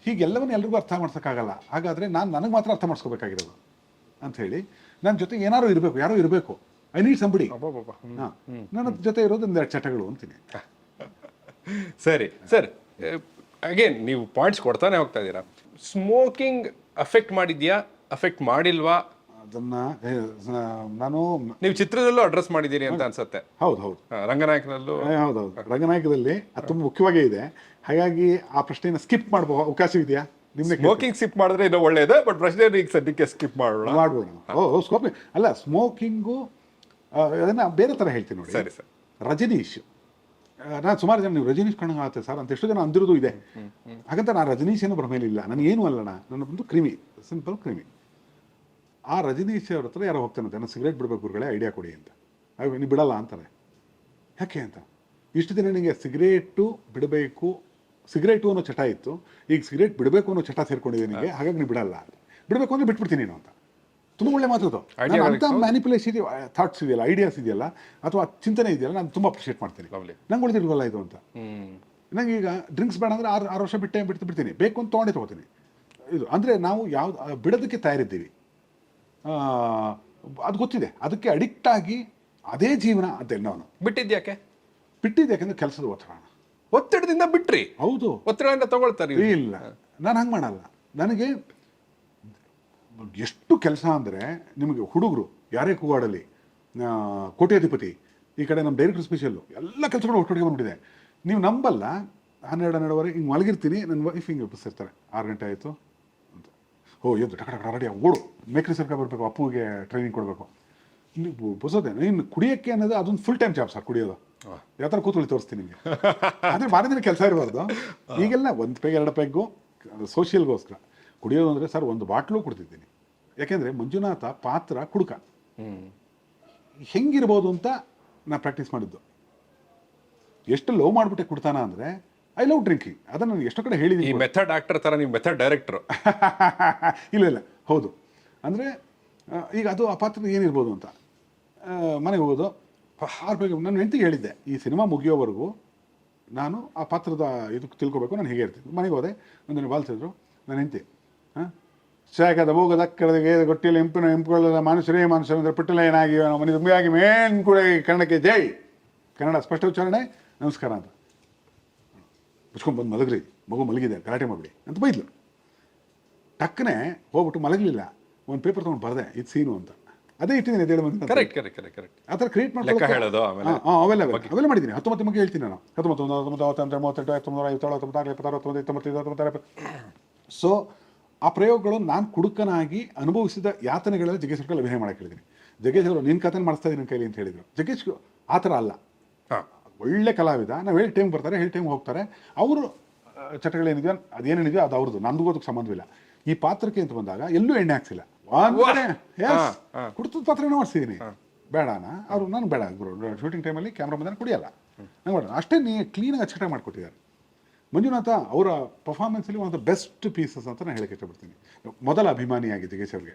S4: ಹೀಗೆಲ್ಲವನ್ನ ಎಲ್ರಿಗೂ ಅರ್ಥ ಮಾಡ್ಸೋಕ್ಕಾಗಲ್ಲ. ಹಾಗಾದರೆ ನಾನು ನನಗೆ ಮಾತ್ರ ಅರ್ಥ ಮಾಡಿಸ್ಕೋಬೇಕಾಗಿರೋದು ಅಂಥೇಳಿ ನನ್ನ ಜೊತೆ ಯಾರೋ ಇರಬೇಕು. I need somebody. ಹಾಂ, ನನ್ನ ಜೊತೆ ಇರೋದು 2 ಚಟಗಳು ಅಂತೀನಿ.
S3: ಸರಿ ಸರ್, ಅಗೇನ್ ನೀವು ಪಾಯಿಂಟ್ಸ್ ಕೊಡ್ತಾನೆ ಹೋಗ್ತಾ ಇದ್ದೀರಾ. ಸ್ಮೋಕಿಂಗ್ ಅಫೆಕ್ಟ್ ಮಾಡಿದ್ಯಾ, ಅಫೆಕ್ಟ್ ಮಾಡಿಲ್ವಾ?
S4: ಅದನ್ನ ನಾನು
S3: ನೀವು ಚಿತ್ರದಲ್ಲೂ ಅಡ್ರೆಸ್ ಮಾಡಿದ್ದೀರಿ ಅಂತ ಅನ್ಸುತ್ತೆ.
S4: ಹೌದು,
S3: ರಂಗನಾಯಕನಲ್ಲೂ.
S4: ಹೌದು, ರಂಗನಾಯಕದಲ್ಲಿ ಅದು ತುಂಬ ಮುಖ್ಯವಾಗೇ ಇದೆ. ಹಾಗಾಗಿ ಆ ಪ್ರಶ್ನೆಯನ್ನು ಸ್ಕಿಪ್ ಮಾಡಬಹುದು, ಅವಕಾಶ ಇದೆಯಾ ನಿಮ್ಗೆ?
S3: ಸ್ಮೋಕಿಂಗ್ ಸ್ಕಿಪ್ ಮಾಡಿದ್ರೆ ಇನ್ನೂ ಒಳ್ಳೇದು, ಬಟ್ ಪ್ರಶ್ನೆ ಈಗ ಸದ್ಯಕ್ಕೆ ಸ್ಕಿಪ್
S4: ಮಾಡ್ಬೋಣ. ಸ್ಕೋಪ್ ಅಲ್ಲ, ಸ್ಮೋಕಿಂಗು ಅದನ್ನ ಬೇರೆ ಥರ ಹೇಳ್ತೀನಿ ನೋಡಿ.
S3: ಸರಿ ಸರ್.
S4: ರಜನೀಶ್, ನಾನು ಸುಮಾರು ಜನ ನೀವು ರಜನೀಶ್ ಕಣ್ಣಾಗುತ್ತೆ ಸರ್ ಅಂತ ಎಷ್ಟು ಜನ ಅಂದಿರೋದು ಇದೆ. ಹಾಗಂತ ನಾನು ರಜನೀಶ್ ಏನೋ ಭ್ರಮೇಲಿಲ್ಲ, ನನಗೇನು ಅಲ್ಲಣ್ಣ, ನನ್ನ ಒಂದು ಕ್ರಿಮಿ, ಸಿಂಪಲ್ ಕ್ರಿಮಿ. ಆ ರಜನೀಶ್ ಅವ್ರ ಹತ್ರ ಯಾರೋ ಹೋಗ್ತಾನಂತೆ, ನಾನು ಸಿಗರೇಟ್ ಬಿಡಬೇಕು ಗುರುಗಳೇ, ಐಡಿಯಾ ಕೊಡಿ ಅಂತ. ನೀವು ಬಿಡಲ್ಲ ಅಂತಾರೆ. ಯಾಕೆ ಅಂತ, ಇಷ್ಟು ದಿನ ನಿಮಗೆ ಸಿಗರೇಟು ಬಿಡಬೇಕು, ಸಿಗರೇಟು ಅನ್ನೋ ಚಟ ಇತ್ತು, ಈಗ ಸಿಗರೇಟ್ ಬಿಡಬೇಕು ಅನ್ನೋ ಚಟ ಸೇರ್ಕೊಂಡಿದೆ ನಿಮಗೆ, ಹಾಗಾಗಿ ನೀವು ಬಿಡಲ್ಲ. ಬಿಡಬೇಕು ಅಂದರೆ ಬಿಟ್ಬಿಡ್ತೀನಿ ನೀನು ಅಂತ. ತುಂಬ ಒಳ್ಳೆ ಮಾತದು. ಅಂತ ಮ್ಯಾನಿಪುಲೇಷನ್ ಥಾಟ್ಸ್ ಇದೆಯಲ್ಲ, ಐಡಿಯಾಸ್ ಇದೆಯಲ್ಲ, ಅಥವಾ ಚಿಂತನೆ ಇದೆಯಲ್ಲ, ನಾನು ತುಂಬ ಅಪ್ರಿಷಿಯೇಟ್ ಮಾಡ್ತೀನಿ. ನಂಗೆ ಉಳಿದಿಲ್ವಲ್ಲ ಇದು ಅಂತ. ನಂಗೆ ಈಗ ಡ್ರಿಂಕ್ಸ್ ಬೇಡ ಅಂದರೆ 6 ವರ್ಷ ಬಿಡ್ತೀನಿ, ಬೇಕು ಅಂತ ತೊಗೊಂಡೇ ಇದು ಅಂದರೆ ನಾವು ಯಾವ್ದು ಬಿಡೋದಕ್ಕೆ ತಯಾರಿದ್ದೀವಿ, ಅದು ಗೊತ್ತಿದೆ. ಅದಕ್ಕೆ ಅಡಿಕ್ಟ್ ಆಗಿ ಅದೇ ಜೀವನ ಅಂತ ನಾನು
S3: ಬಿಟ್ಟಿದ್ಯಾಕೆ?
S4: ಯಾಕೆಂದ್ರೆ ಕೆಲಸದ
S3: ಒತ್ತಡದಿಂದ ಬಿಟ್ರಿ.
S4: ಹೌದು,
S3: ಒತ್ತಡದಿಂದ ತಗೊಳ್ತಾರೆ.
S4: ಇಲ್ಲ, ನಾನು ಹಂಗೆ ಮಾಡಲ್ಲ. ನನಗೆ ಎಷ್ಟು ಕೆಲಸ ಅಂದರೆ, ನಿಮಗೆ ಹುಡುಗರು ಯಾರೇ ಕೂಗಾಡಲಿ, ಕೋಟ್ಯಾಧಿಪತಿ, ಈ ಕಡೆ ನಮ್ಮ ಡೈರೆಕ್ಟರ್ ಸ್ಪೆಷಲ್ಲು, ಎಲ್ಲ ಕೆಲಸಗಳು ಒಟ್ಟೊಟ್ಟಿಗೆ ಬಂದ್ಬಿಟ್ಟಿದೆ. ನೀವು ನಂಬಲ್ಲ, 12:30 ಹಿಂಗೆ ಮಲಗಿರ್ತೀನಿ, ನನ್ನ ವೈಫ್ ಹಿಂಗೆ ಎಬ್ಬಿಸ್ತಿರ್ತಾರೆ, 6 ಗಂಟೆ ಆಯಿತು ಅಂತ. ಎದ್ದು ಟಕ ರೆಡಿ ಓಡು, ಮೇಕ್ರಿ ಸರ್ಕಾರ ಬರಬೇಕು, ಅಪ್ಪುಗೆ ಟ್ರೈನಿಂಗ್ ಕೊಡಬೇಕು. ನೀವು ಬಸೋದೇನು ಇನ್ನು ಕುಡಿಯೋಕ್ಕೆ ಅನ್ನೋದು ಅದೊಂದು ಫುಲ್ ಟೈಮ್ ಜಾಬ್ ಸರ್. ಕುಡಿಯೋದು ಯಾವ ಥರ ಕೂತ್ಕೊಳ್ಳಿ ತೋರಿಸ್ತೀನಿ ನಿಮಗೆ. ಅಂದರೆ ಬಾರಿ ದಿನ ಕೆಲಸ ಇರಬಾರ್ದು. ಈಗೆಲ್ಲ 1 ಪೆಗ್ 2 ಪೆಗ್ಗು ಸೋಷಿಯಲ್ಗೋಸ್ಕರ ಕುಡಿಯೋದು ಅಂದರೆ ಸರ್ 1 ಬಾಟ್ಲು ಕುಡ್ತಿದ್ದೀನಿ. ಯಾಕೆಂದರೆ ಮಂಜುನಾಥ ಪಾತ್ರ ಕುಡುಕ ಹೆಂಗಿರ್ಬೋದು ಅಂತ ನಾನು ಪ್ರಾಕ್ಟೀಸ್ ಮಾಡಿದ್ದು. ಎಷ್ಟು ಲವ್ ಮಾಡಿಬಿಟ್ಟೆ ಕುಡ್ತಾನ ಅಂದರೆ ಐ ಲವ್ ಡ್ರಿಂಕಿಂಗ್. ಅದನ್ನು ನಾನು ಎಷ್ಟೋ ಕಡೆ ಹೇಳಿದ್ದೀನಿ.
S3: ಮೆಥಡ್ ಆಕ್ಟರ್ ಥರ ನೀವು ಮೆಥಡ್ ಡೈರೆಕ್ಟ್ರು.
S4: ಇಲ್ಲ ಹೌದು. ಅಂದರೆ ಈಗ ಅದು ಆ ಪಾತ್ರ ಏನಿರ್ಬೋದು ಅಂತ ಮನೆಗೆ ಹೋಗೋದು 6 ಬೇಗ ನನ್ನ ಹೆಂಡತಿಗೆ ಹೇಳಿದ್ದೆ ಈ ಸಿನಿಮಾ ಮುಗಿಯೋವರೆಗೂ ನಾನು ಆ ಪಾತ್ರದ ಇದಕ್ಕೆ ತಿಳ್ಕೊಬೇಕು ನಾನು ಹೀಗೆ ಇರ್ತೀನಿ. ಮನೆಗೆ ಹೋದೆ, ಒಂದನ್ನು ಬಾಲ್ಸಿದ್ರು ನನ್ನ ಹೆಂಡತಿ. ಶಾಖದ ಭೋಗದ ಅಕ್ಕಳಿಗೆ ಗೊಟ್ಟಿಲ್ಲ ಇಂಪುಕೊಳ್ಳದ ಮನುಷ್ಯರೇ ಮನುಷ್ಯರಂದ್ರೆ ಪುಟ್ಟಲ ಏನಾಗಿ ಮನೆ ತುಂಬಿಯಾಗಿ ಮೇನ್ ಕೂಡ ಕನ್ನಡಕ್ಕೆ ಜೈ ಕನ್ನಡ ಸ್ಪಷ್ಟ ಉಚ್ಚಾರಣೆ ನಮಸ್ಕಾರ ಅಂತ ಮುಚ್ಕೊಂಡ್ಬಂದು ಮಲಗ್ರಿ, ಮಗು ಮಲಗಿದೆ ಗಲಾಟೆ ಮಾಡಿಬಿಡಿ ಅಂತ ಬೈದ್ಲು. ಟಕ್ಕನೆ ಹೋಗ್ಬಿಟ್ಟು ಮಲಗಲಿಲ್ಲ, ಒಂದು ಪೇಪರ್ ತೊಗೊಂಡು ಬರದೆ ಇದು ಸೀನು ಅಂತ ಅದೇ ಇಟ್ಟಿದ್ದೀನಿ ಹೇಳಿ ಬಂದು
S3: ಕರೆಕ್ಟ್
S4: ಆ ಥರ ಕ್ರಿಯೇಟ್ ಮಾಡಿ ಅವೆಲ್ಲ ಮಾಡಿದ್ದೀನಿ. 19 ಬಗ್ಗೆ ಹೇಳ್ತೀನಿ ನಾನು, 19, 38, 19, ಸೊ ಆ ಪ್ರಯೋಗಗಳು ನಾನು ಕುಡುಕನಾಗಿ ಅನುಭವಿಸಿದ ಯಾತನೆಗಳೆಲ್ಲ ಜಗ್ಗೇಶ್ ಅವ್ರ ಅಭಿನಯ ಮಾಡಕ್ಕೆ ಹೇಳಿದ್ದೀನಿ. ಜಗ್ಗೇಶ್ ಅವರು ನಿನ್ನ ಕಥೆ ಮಾಡಿಸ್ತಾ ಇದ್ದೀನಿ ಕೈಲಿ ಅಂತ ಹೇಳಿದರು. ಜಗ್ಗೇಶ್ ಆ ಥರ ಅಲ್ಲ, ಒಳ್ಳೆ ಕಲಾವಿದ. ನಾವು ಹೇಳಿ ಟೈಮ್ ಬರ್ತಾರೆ, ಹೇಳಿ ಟೈಮ್ ಹೋಗ್ತಾರೆ. ಅವರು ಚಟಗಳೇನಿದೆಯೋ ಅದೇನೇನಿದೆಯೋ ಅದು ಅವ್ರದ್ದು, ನಂದು ಅದಕ್ಕೆ ಸಂಬಂಧವಿಲ್ಲ. ಈ ಪಾತ್ರಕ್ಕೆ ಅಂತ ಬಂದಾಗ ಎಲ್ಲೂ ಎಣ್ಣೆ ಹಾಕ್ಸಿಲ್ಲ, ಕುಡ್ತದ ಪಾತ್ರನೂ ಮಾಡಿಸಿದ್ದೀನಿ. ಬೇಡನ ಅವರು ನಾನು ಬೇಡ ಗುರು ಶೂಟಿಂಗ್ ಟೈಮಲ್ಲಿ ಕ್ಯಾಮ್ರಾ ಬಂದ ಕುಡಿಯಲ್ಲ ನಂಗೆ ಬೇಡ ಅಷ್ಟೇ. ನೀ ಕ್ಲೀನಾಗಿ ಅಚ್ಚಟ ಮಾಡಿಕೊಟ್ಟಿದ್ದಾರೆ ಮಂಜುನಾಥ. ಅವರ ಪರ್ಫಾರ್ಮೆನ್ಸಲ್ಲಿ ಒಂದು ಬೆಸ್ಟ್ ಪೀಸಸ್ ಅಂತ ನಾನು ಹೇಳಕ್ಕೆ ಇಷ್ಟಪಡ್ತೀನಿ. ಮೊದಲ ಅಭಿಮಾನಿಯಾಗಿ ಜಗ್ಗೇಶ್ ಅವ್ರಿಗೆ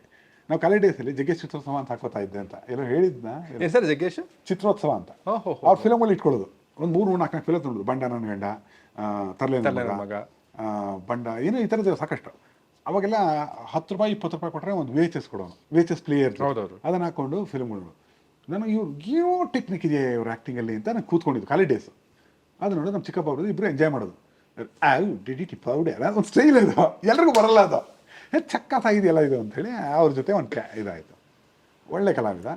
S4: ನಾವು ಕಾಲೇಜ್ ಡೇಸಲ್ಲಿ ಜಗ್ಗೇಶ್ ಚಿತ್ರೋತ್ಸವ ಅಂತ ಹಾಕೋತಾ ಇದ್ದೆ ಅಂತ ಎಲ್ಲೋ ಹೇಳಿದ್ನ
S3: ಸರ್. ಜಗ್ಗೇಶ್ ಚಿತ್ರೋತ್ಸವ
S4: ಅಂತ ಅವ್ರ ಫಿಲಮಲ್ಲಿ ಇಟ್ಕೊಳ್ಳೋದು. ಒಂದು 3-4 ಫಿಲಮ್ ನೋಡೋದು. ಬಂಡ ನನ್ನ ಗಂಡ, ತರ್ಲೆ ಮಗ, ಬಂಡ, ಏನೋ ಈ ಥರದ್ದು ಸಾಕಷ್ಟು. ಅವಾಗೆಲ್ಲ 10 ರೂಪಾಯಿ 20 ರೂಪಾಯಿ ಕೊಟ್ಟರೆ ಒಂದು VHS ಕೊಡೋನು, VHS ಪ್ಲೇಯರ್ ಅದನ್ನು ಹಾಕ್ಕೊಂಡು ಫಿಲ್ಮ್ಗಳು. ನಾನು ಇವ್ರು ಏನೋ ಟೆಕ್ನಿಕ್ ಇದೆ ಇವ್ರ ಆ್ಯಕ್ಟಿಂಗಲ್ಲಿ ಅಂತ ನಾನು ಕೂತ್ಕೊಂಡಿದ್ದು ಕಾಲೇಜ್ ಡೇಸ್. ಅದು ನೋಡೋದು ನಮ್ಮ ಚಿಕ್ಕಪ್ಪ ಬರೋದು, ಇಬ್ಬರು ಎಂಜಾಯ್ ಮಾಡೋದು. ಪೌಡೆ ಒಂದು ಸ್ಟೈಲ್ ಅದು, ಎಲ್ರಿಗೂ ಬರಲ್ಲ ಅದು. ಚಕ್ಕಾಗಿದೆಯಲ್ಲ ಇದು ಅಂಥೇಳಿ ಅವ್ರ ಜೊತೆ ಒಂದು ಇದಾಯಿತು. ಒಳ್ಳೆ ಕಲಾವಿದ.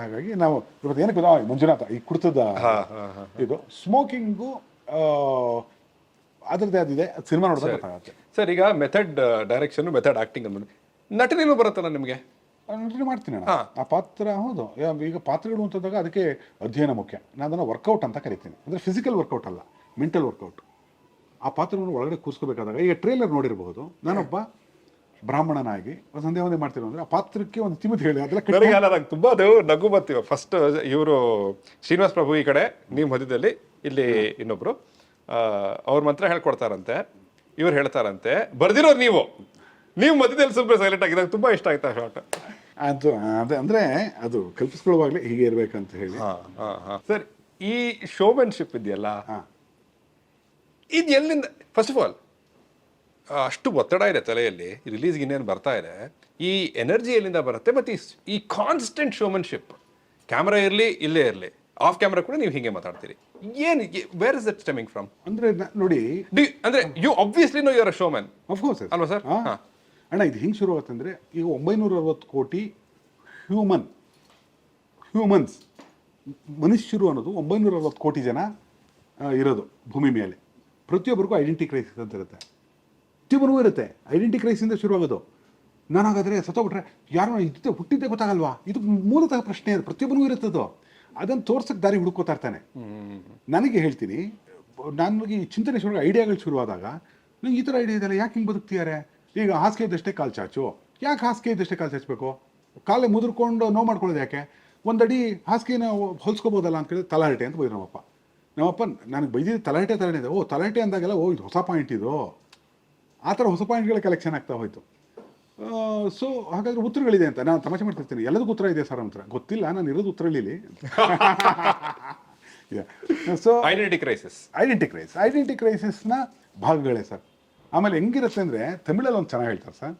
S4: ಹಾಗಾಗಿ ನಾವು ಇವತ್ತು ಏನಕ್ಕೆ ಮಂಜುನಾಥ ಈ ಕುಡ್ತದ ಇದು ಸ್ಮೋಕಿಂಗು ಅದರದ್ದೇ ಅದಿದೆ. ಸಿನಿಮಾ ನೋಡಿದ್ರೆ ಗೊತ್ತಾಗುತ್ತೆ
S3: ಸರ್. ಈಗ ಮೆಥಡ್ ಡೈರೆಕ್ಷನ್, ಮೆಥಡ್ ಆಕ್ಟಿಂಗ್ ಅಂದ್ಮೇಲೆ ನಟನೆನೂ ಬರುತ್ತಲ್ಲ ನಿಮಗೆ?
S4: ನಟನೆ ಮಾಡ್ತೀನಿ ನಾನು ಆ ಪಾತ್ರ. ಹೌದು, ಈಗ ಪಾತ್ರಗಳು ಅಂತಂದಾಗ ಅದಕ್ಕೆ ಅಧ್ಯಯನ ಮುಖ್ಯ. ನಾನು ಅದನ್ನು ವರ್ಕೌಟ್ ಅಂತ ಕರಿತೀನಿ. ಅಂದರೆ ಫಿಸಿಕಲ್ ವರ್ಕೌಟ್ ಅಲ್ಲ, ಮೆಂಟಲ್ ವರ್ಕೌಟ್. ಆ ಪಾತ್ರವನ್ನು ಒಳಗಡೆ ಕೂರಿಸ್ಕೋಬೇಕಾದಾಗ ಈಗ ಟ್ರೇಲರ್ ನೋಡಿರಬಹುದು, ನಾನೊಬ್ಬ ಬ್ರಾಹ್ಮಣನಾಗಿ ಸಂದೇಹ ಮಾಡ್ತೀನಿ ಅಂದರೆ ಆ ಪಾತ್ರಕ್ಕೆ ಒಂದು ತಿಮಿತಿ ಹೇಳಿ ಅದೆಲ್ಲ
S3: ತುಂಬ ಅದು ನಗು ಬರ್ತೀವಿ. ಫಸ್ಟ್ ಇವರು ಶ್ರೀನಿವಾಸ್ ಪ್ರಭು ಈ ಕಡೆ, ನೀವು ಮಧ್ಯದಲ್ಲಿ ಇಲ್ಲಿ ಇನ್ನೊಬ್ರು ಅವ್ರ ಮಂತ್ರ ಹೇಳ್ಕೊಡ್ತಾರಂತೆ, ಇವ್ರು ಹೇಳ್ತಾರಂತೆ, ಬರ್ದಿರೋರು ನೀವು ಮಧ್ಯದಲ್ಲಿ ಸ್ವಲ್ಪ ಸೈಲೆಂಟ್ ಆಗಿದಾಗ ತುಂಬ ಇಷ್ಟ ಆಯ್ತಾ ಶಾರ್ಟ್
S4: ಅದು. ಅದೇ ಅಂದರೆ ಅದು ಕಲ್ಪಿಸ್ಕೊಳ್ಳುವಾಗಲೇ ಹೀಗೆ ಇರಬೇಕಂತ ಹೇಳಿ.
S3: ಸರ್, ಈ ಶೋಮನ್ಶಿಪ್ ಇದೆಯಲ್ಲ, ಇದು ಎಲ್ಲಿಂದ? ಫಸ್ಟ್ ಆಫ್ ಆಲ್ ಅಷ್ಟು ಒತ್ತಡ ಇದೆ ತಲೆಯಲ್ಲಿ, ರಿಲೀಸ್ಗೆ ಇನ್ನೇನು ಬರ್ತಾ ಇದೆ, ಈ ಎನರ್ಜಿ ಎಲ್ಲಿಂದ ಬರುತ್ತೆ? ಮತ್ತು ಈ ಕಾನ್ಸ್ಟೆಂಟ್ ಶೋಮನ್ಶಿಪ್, ಕ್ಯಾಮ್ರಾ ಇರಲಿ ಇಲ್ಲೇ ಇರಲಿ, ಆಫ್ ಕ್ಯಾಮ್ರಾ ಕೂಡ ನೀವು ಹಿಂಗೆ ಮಾತಾಡ್ತೀರಿ, ಏನು where is that stemming from?
S4: ಅಂದರೆ ನೋಡಿ,
S3: ಅಂದರೆ you obviously know you are a showman
S4: of course
S3: ಅಲ್ವಾ ಸರ್?
S4: ಅಣ್ಣ ಇದು ಹಿಂಗೆ ಶುರು ಆಗುತ್ತಂದರೆ ಈಗ 960 ಕೋಟಿ ಹ್ಯೂಮನ್ಸ್ ಮನುಷ್ಯರು ಅನ್ನೋದು 960 ಕೋಟಿ ಜನ ಇರೋದು ಭೂಮಿ ಮೇಲೆ. ಪ್ರತಿಯೊಬ್ಬರಿಗೂ ಐಡೆಂಟಿ ಕ್ರೈಸಿಸ್ ಅಂತ ಇರುತ್ತೆ, ಪ್ರತಿಯೊಬ್ಬರಿಗೂ ಇರುತ್ತೆ. ಐಡೆಂಟಿ ಕ್ರೈಸಿಂದ ಶುರುವಾಗೋದು. ನಾನು ಹಾಗಾದರೆ ಸತ್ತೋಗ್ಬಿಟ್ರೆ ಯಾರು ಇದು ಹುಟ್ಟಿದ್ದೇ ಗೊತ್ತಾಗಲ್ವಾ? ಇದು ಮೂಲತಃ ಪ್ರಶ್ನೆ, ಅದು ಪ್ರತಿಯೊಬ್ಬರಿಗೂ ಇರುತ್ತದು. ಅದನ್ನು ತೋರ್ಸಕ್ಕೆ ದಾರಿ ಹುಡುಕೋತಾ ಇರ್ತಾನೆ. ನನಗೆ ಹೇಳ್ತೀನಿ, ನನಗೆ ಈ ಚಿಂತನೆ ಶುರು ಐಡಿಯಾಗಳು ಶುರುವಾದಾಗ ನಂಗೆ ಈ ಥರ ಐಡಿಯಾ ಇದೆಯಲ್ಲ, ಯಾಕೆ ಹಿಂಗೆ ಬದುಕ್ತಿದ್ದಾರೆ? ಈಗ ಹಾಸಿಗೆ ಇದ್ದಷ್ಟೇ ಕಾಲು ಚಾಚು, ಯಾಕೆ ಹಾಸಿಗೆ ಇದ್ದಷ್ಟೇ ಕಾಲು ಚಾಚಬೇಕು? ಕಾಲೇ ಮುದುರ್ಕೊಂಡು ನೋವು ಮಾಡ್ಕೊಳ್ಳೋದು ಯಾಕೆ? ಒಂದಡಿ ಹಾಸಿಗೆನ ಹೊಲ್ಸ್ಕೋಬೋದಲ್ಲ ಅಂತ ಕೇಳಿದ್ರೆ ತಲಾಟೆ ಅಂತ ಬೈದ್ರು ನಮ್ಮಪ್ಪ. ನನಗೆ ಬೈದಿದ್ದು ತಲಾಟೆ ಇದೆ. ಓ ತಲಾಟೆ ಅಂದಾಗೆಲ್ಲ ಓ ಇದು ಹೊಸ ಪಾಯಿಂಟ್, ಇದು ಆ ಥರ ಹೊಸ ಪಾಯಿಂಟ್ಗಳ ಕಲೆಕ್ಷನ್ ಆಗ್ತಾ ಹೋಯ್ತು. ಸೊ ಹಾಗಾದ್ರೆ ಉತ್ತರಗಳಿದೆ ಅಂತ ನಾನು ತಮಾಷೆ ಮಾಡ್ತಿರ್ತೀನಿ. ಎಲ್ಲದಕ್ಕೂ ಉತ್ತರ ಇದೆ ಸರ್ ಅಂತ. ಗೊತ್ತಿಲ್ಲ, ನಾನು ಇರೋದು ಉತ್ತರಳ್ಳಿಲಿ. ಸೊ ಐಡೆಂಟಿ ಕ್ರೈಸಿಸ್ನ ಭಾಗಗಳೇ ಸರ್. ಆಮೇಲೆ ಹೆಂಗಿರುತ್ತೆ ಅಂದರೆ ತಮಿಳಲ್ಲಿ ಒಂದು ಚೆನ್ನಾಗಿ ಹೇಳ್ತಾರೆ ಸರ್.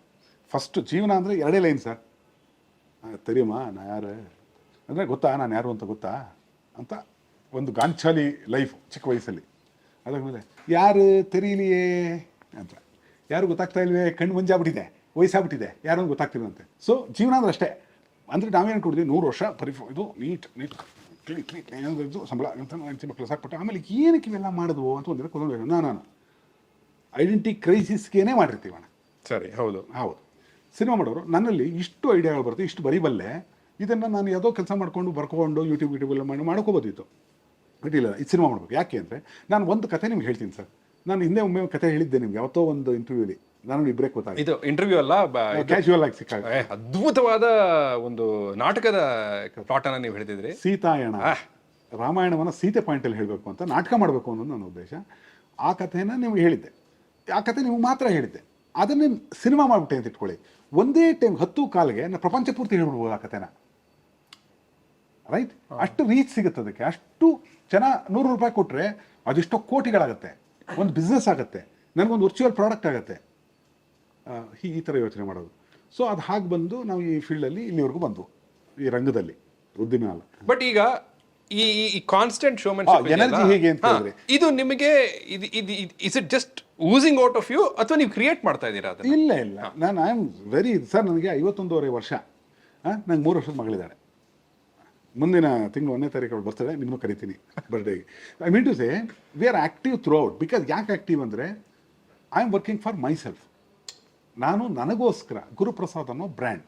S4: ಫಸ್ಟ್ ಜೀವನ ಅಂದರೆ 2 ಲೈನ್ ಸರ್. ತೆರಿಯಮ್ಮ ನಾ ಯಾರು ಅಂದರೆ ಗೊತ್ತಾ, ನಾನು ಯಾರು ಅಂತ ಗೊತ್ತಾ ಅಂತ ಒಂದು ಗಾಂಚಾಲಿ ಲೈಫ್ ಚಿಕ್ಕ ವಯಸ್ಸಲ್ಲಿ. ಅದಾದ್ಮೇಲೆ ಯಾರು ತೆರೀಲಿಯೇ ಅಂತ, ಯಾರು ಗೊತ್ತಾಗ್ತಾ ಇಲ್ವೇ, ಕಣ್ಣು ಮಂಜಾಗ್ಬಿಟ್ಟಿದೆ, ವಯಸ್ಸಾಗ್ಬಿಟ್ಟಿದೆ, ಯಾರು ಗೊತ್ತಾಗ್ತಿಲ್ವಂತೆ. ಸೊ ಜೀವನ ಅಂದ್ರೆ ಅಷ್ಟೇ. ಅಂದರೆ ನಾವೇನು ಕೊಡ್ತೀವಿ 100 ವರ್ಷ ಇದು ನೀಟ್ ಕ್ಲೀನ್ ಸಂಬಳ ಅಂತ ಮಕ್ಕಳು ಸಾಕ್ಬಿಟ್ಟು ಆಮೇಲೆ ಏನಕ್ಕೆ ಇವೆಲ್ಲ ಮಾಡಿದ್ವು ಅಂತ ಒಂದಿನ ಕೊಂದು ನಾನು ಐಡೆಂಟಿ ಕ್ರೈಸಿಸ್ಗೇನೆ ಮಾಡಿರ್ತೀವಿ ಅಣ್ಣ.
S3: ಸರಿ, ಹೌದು.
S4: ಸಿನಿಮಾ ಮಾಡೋರು ನನ್ನಲ್ಲಿ ಇಷ್ಟು ಐಡಿಯಾಗಳು ಬರುತ್ತೆ, ಇಷ್ಟು ಬರೀಬಲ್ಲೆ, ಇದನ್ನು ನಾನು ಯಾವುದೋ ಕೆಲಸ ಮಾಡ್ಕೊಂಡು ಬರ್ಕೊಂಡು ಯೂಟ್ಯೂಬ್ ಮಾಡ್ಕೋಬೋದಿತ್ತು. ಬಟ್ ಇಲ್ಲ, ಇದು ಸಿನಿಮಾ ಮಾಡ್ಬೇಕು. ಯಾಕೆ ಅಂದರೆ ನಾನು ಒಂದು ಕತೆ ನಿಮ್ಗೆ ಹೇಳ್ತೀನಿ ಸರ್. ನಾನು ಹಿಂದೆ ಒಮ್ಮೆ ಕತೆ ಹೇಳಿದ್ದೆ ನಿಮ್ಗೆ ಯಾವತ್ತೋ ಒಂದು ಇಂಟರ್ವ್ಯೂಲಿ. ನಾನು ಇಬ್ಬರೇ ಗೊತ್ತಾಗ
S3: ಇದು ಇಂಟರ್ವ್ಯೂ ಅಲ್ಲ,
S4: ಕ್ಯಾಶುವಲ್ ಆಗಿ ಸಿಕ್ಕಾಗ
S3: ಅದ್ಭುತವಾದ ಒಂದು ನಾಟಕದ ಪ್ಲಾಟನ್ನು ನೀವು ಹೇಳಿದ್ರಿ.
S4: ಸೀತಾಯಣ ರಾಮಾಯಣವನ್ನು ಸೀತೆ ಪಾಯಿಂಟಲ್ಲಿ ಹೇಳಬೇಕು ಅಂತ ನಾಟಕ ಮಾಡಬೇಕು ಅನ್ನೋದು ನನ್ನ ಉದ್ದೇಶ. ಆ ಕಥೆನ ನಿಮ್ಗೆ ಹೇಳಿದ್ದೆ, ಆ ಕಥೆ ನಿಮ್ಗೆ ಮಾತ್ರ ಹೇಳಿದ್ದೆ. ಅದನ್ನೇ ಸಿನಿಮಾ ಮಾಡಿಬಿಟ್ಟೆ ಅಂತ ಇಟ್ಕೊಳ್ಳಿ. ಒಂದೇ ಟೈಮ್ 10 ಕಾಲಿಗೆ ನಾನು ಪ್ರಪಂಚ ಪೂರ್ತಿ ಹೇಳ್ಬಿಡ್ಬೋದು ಆ ಕಥೆನ. ರೈಟ್? ಅಷ್ಟು ರೀಚ್ ಸಿಗುತ್ತೆ ಅದಕ್ಕೆ. ಅಷ್ಟು ಜನ 100 ರೂಪಾಯಿ ಕೊಟ್ಟರೆ ಅದೆಷ್ಟೋ ಕೋಟಿಗಳಾಗುತ್ತೆ, ಒಂದು ಬಿಸ್ನೆಸ್ ಆಗುತ್ತೆ, ನನಗೊಂದು ವರ್ಚುವಲ್ ಪ್ರಾಡಕ್ಟ್ ಆಗುತ್ತೆ. ಈ ಥರ ಯೋಚನೆ ಮಾಡೋದು. ಸೊ ಅದು ಹಾಗೆ ಬಂದು ನಾವು ಈ ಫೀಲ್ಡಲ್ಲಿ ಇಲ್ಲಿವರೆಗೂ ಬಂದು ಈ ರಂಗದಲ್ಲಿ ಉದ್ದಿಮೆ ಅಲ್ಲ.
S3: ಬಟ್ ಈಗ ಈ ಕಾನ್ಸ್ಟೆಂಟ್ ಶೋಮನ್ಶಿಪ್
S4: ಎನರ್ಜಿ ಹೇಗೆ ಅಂತ ಹೇಳಿದ್ರೆ,
S3: ಇದು ನಿಮಗೆ is it just oozing out of you ಅಥವಾ ನೀವು ಕ್ರಿಯೇಟ್ ಮಾಡ್ತಾ ಇದ್ದೀರಾ ಅದನ್ನ?
S4: ಇಲ್ಲ ನಾನು ಐ ಆಮ್ ವೆರಿ ಸರ್, ನನಗೆ 51.5 ವರ್ಷ, ನಂಗೆ 3 ವರ್ಷದ ಮಗಳಿದ್ದಾಳೆ. ಮುಂದಿನ ತಿಂಗಳು 1ನೇ ತಾರೀಕು ಅವಳು ಬರ್ತದೆ, ನಿಮ್ಮನ್ನು ಕರಿತೀನಿ ಬರ್ಡೇಗೆ. I mean to say we are active throughout. Because ಯಾಕೆ ಆ್ಯಕ್ಟಿವ್ ಅಂದರೆ I am working for myself. ನಾನು ನನಗೋಸ್ಕರ ಗುರುಪ್ರಸಾದ್ ಅನ್ನೋ ಬ್ರ್ಯಾಂಡ್,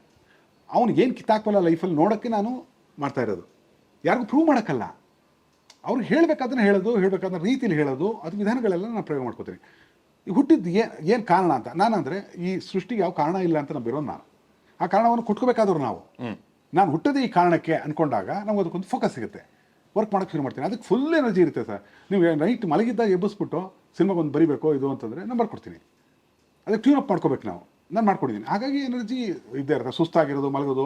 S4: ಅವ್ನಿಗೆ ಏನು ಕಿತ್ತಾಕಲ್ಲ ಲೈಫಲ್ಲಿ ನೋಡೋಕ್ಕೆ ನಾನು ಮಾಡ್ತಾ ಇರೋದು, ಯಾರಿಗೂ ಪ್ರೂವ್ ಮಾಡೋಕ್ಕಲ್ಲ. ಅವ್ರಿಗೆ ಹೇಳಬೇಕಾದ್ರೆ ಹೇಳಬೇಕಾದ್ರೆ ರೀತಿಲಿ ಹೇಳೋದು, ಅದು ವಿಧಾನಗಳೆಲ್ಲ ನಾನು ಪ್ರಯೋಗ ಮಾಡ್ಕೋತೀನಿ. ಈ ಹುಟ್ಟಿದ್ದು ಏನು ಕಾರಣ ಅಂತ, ನಾನಂದರೆ ಈ ಸೃಷ್ಟಿಗೆ ಯಾವ ಕಾರಣ ಇಲ್ಲ ಅಂತ ನಂಬಿರೋದು ನಾನು. ಆ ಕಾರಣವನ್ನು ಕೊಟ್ಕೋಬೇಕಾದ್ರು ನಾವು. ನಾನು ಹುಟ್ಟೋದೇ ಈ ಕಾರಣಕ್ಕೆ ಅಂದ್ಕೊಂಡಾಗ ನಮ್ಗೆ ಅದಕ್ಕೊಂದು ಫೋಕಸ್ ಸಿಗುತ್ತೆ, ವರ್ಕ್ ಮಾಡೋಕ್ಕೆ ಶುರು ಮಾಡ್ತೀನಿ. ಅದಕ್ಕೆ ಫುಲ್ ಎನರ್ಜಿ ಇರುತ್ತೆ ಸರ್. ನೀವು ನೈಟ್ ಮಲಗಿದ್ದಾಗ ಎಬ್ಬಿಸ್ಬಿಟ್ಟು ಸಿನಿಮಾಗೊಂದು ಬರಿಬೇಕು ಇದು ಅಂತಂದರೆ ನಾನು ಬರ್ಕೊಡ್ತೀನಿ. ಅದಕ್ಕೆ ಟ್ಯೂನ್ ಅಪ್ ಮಾಡ್ಕೋಬೇಕು ನಾವು, ನಾನು ಮಾಡ್ಕೊಂಡಿದ್ದೀನಿ. ಹಾಗಾಗಿ ಎನರ್ಜಿ ಇದ್ದೇ ಇರುತ್ತೆ. ಸುಸ್ತಾಗಿರೋದು, ಮಲಗೋದು,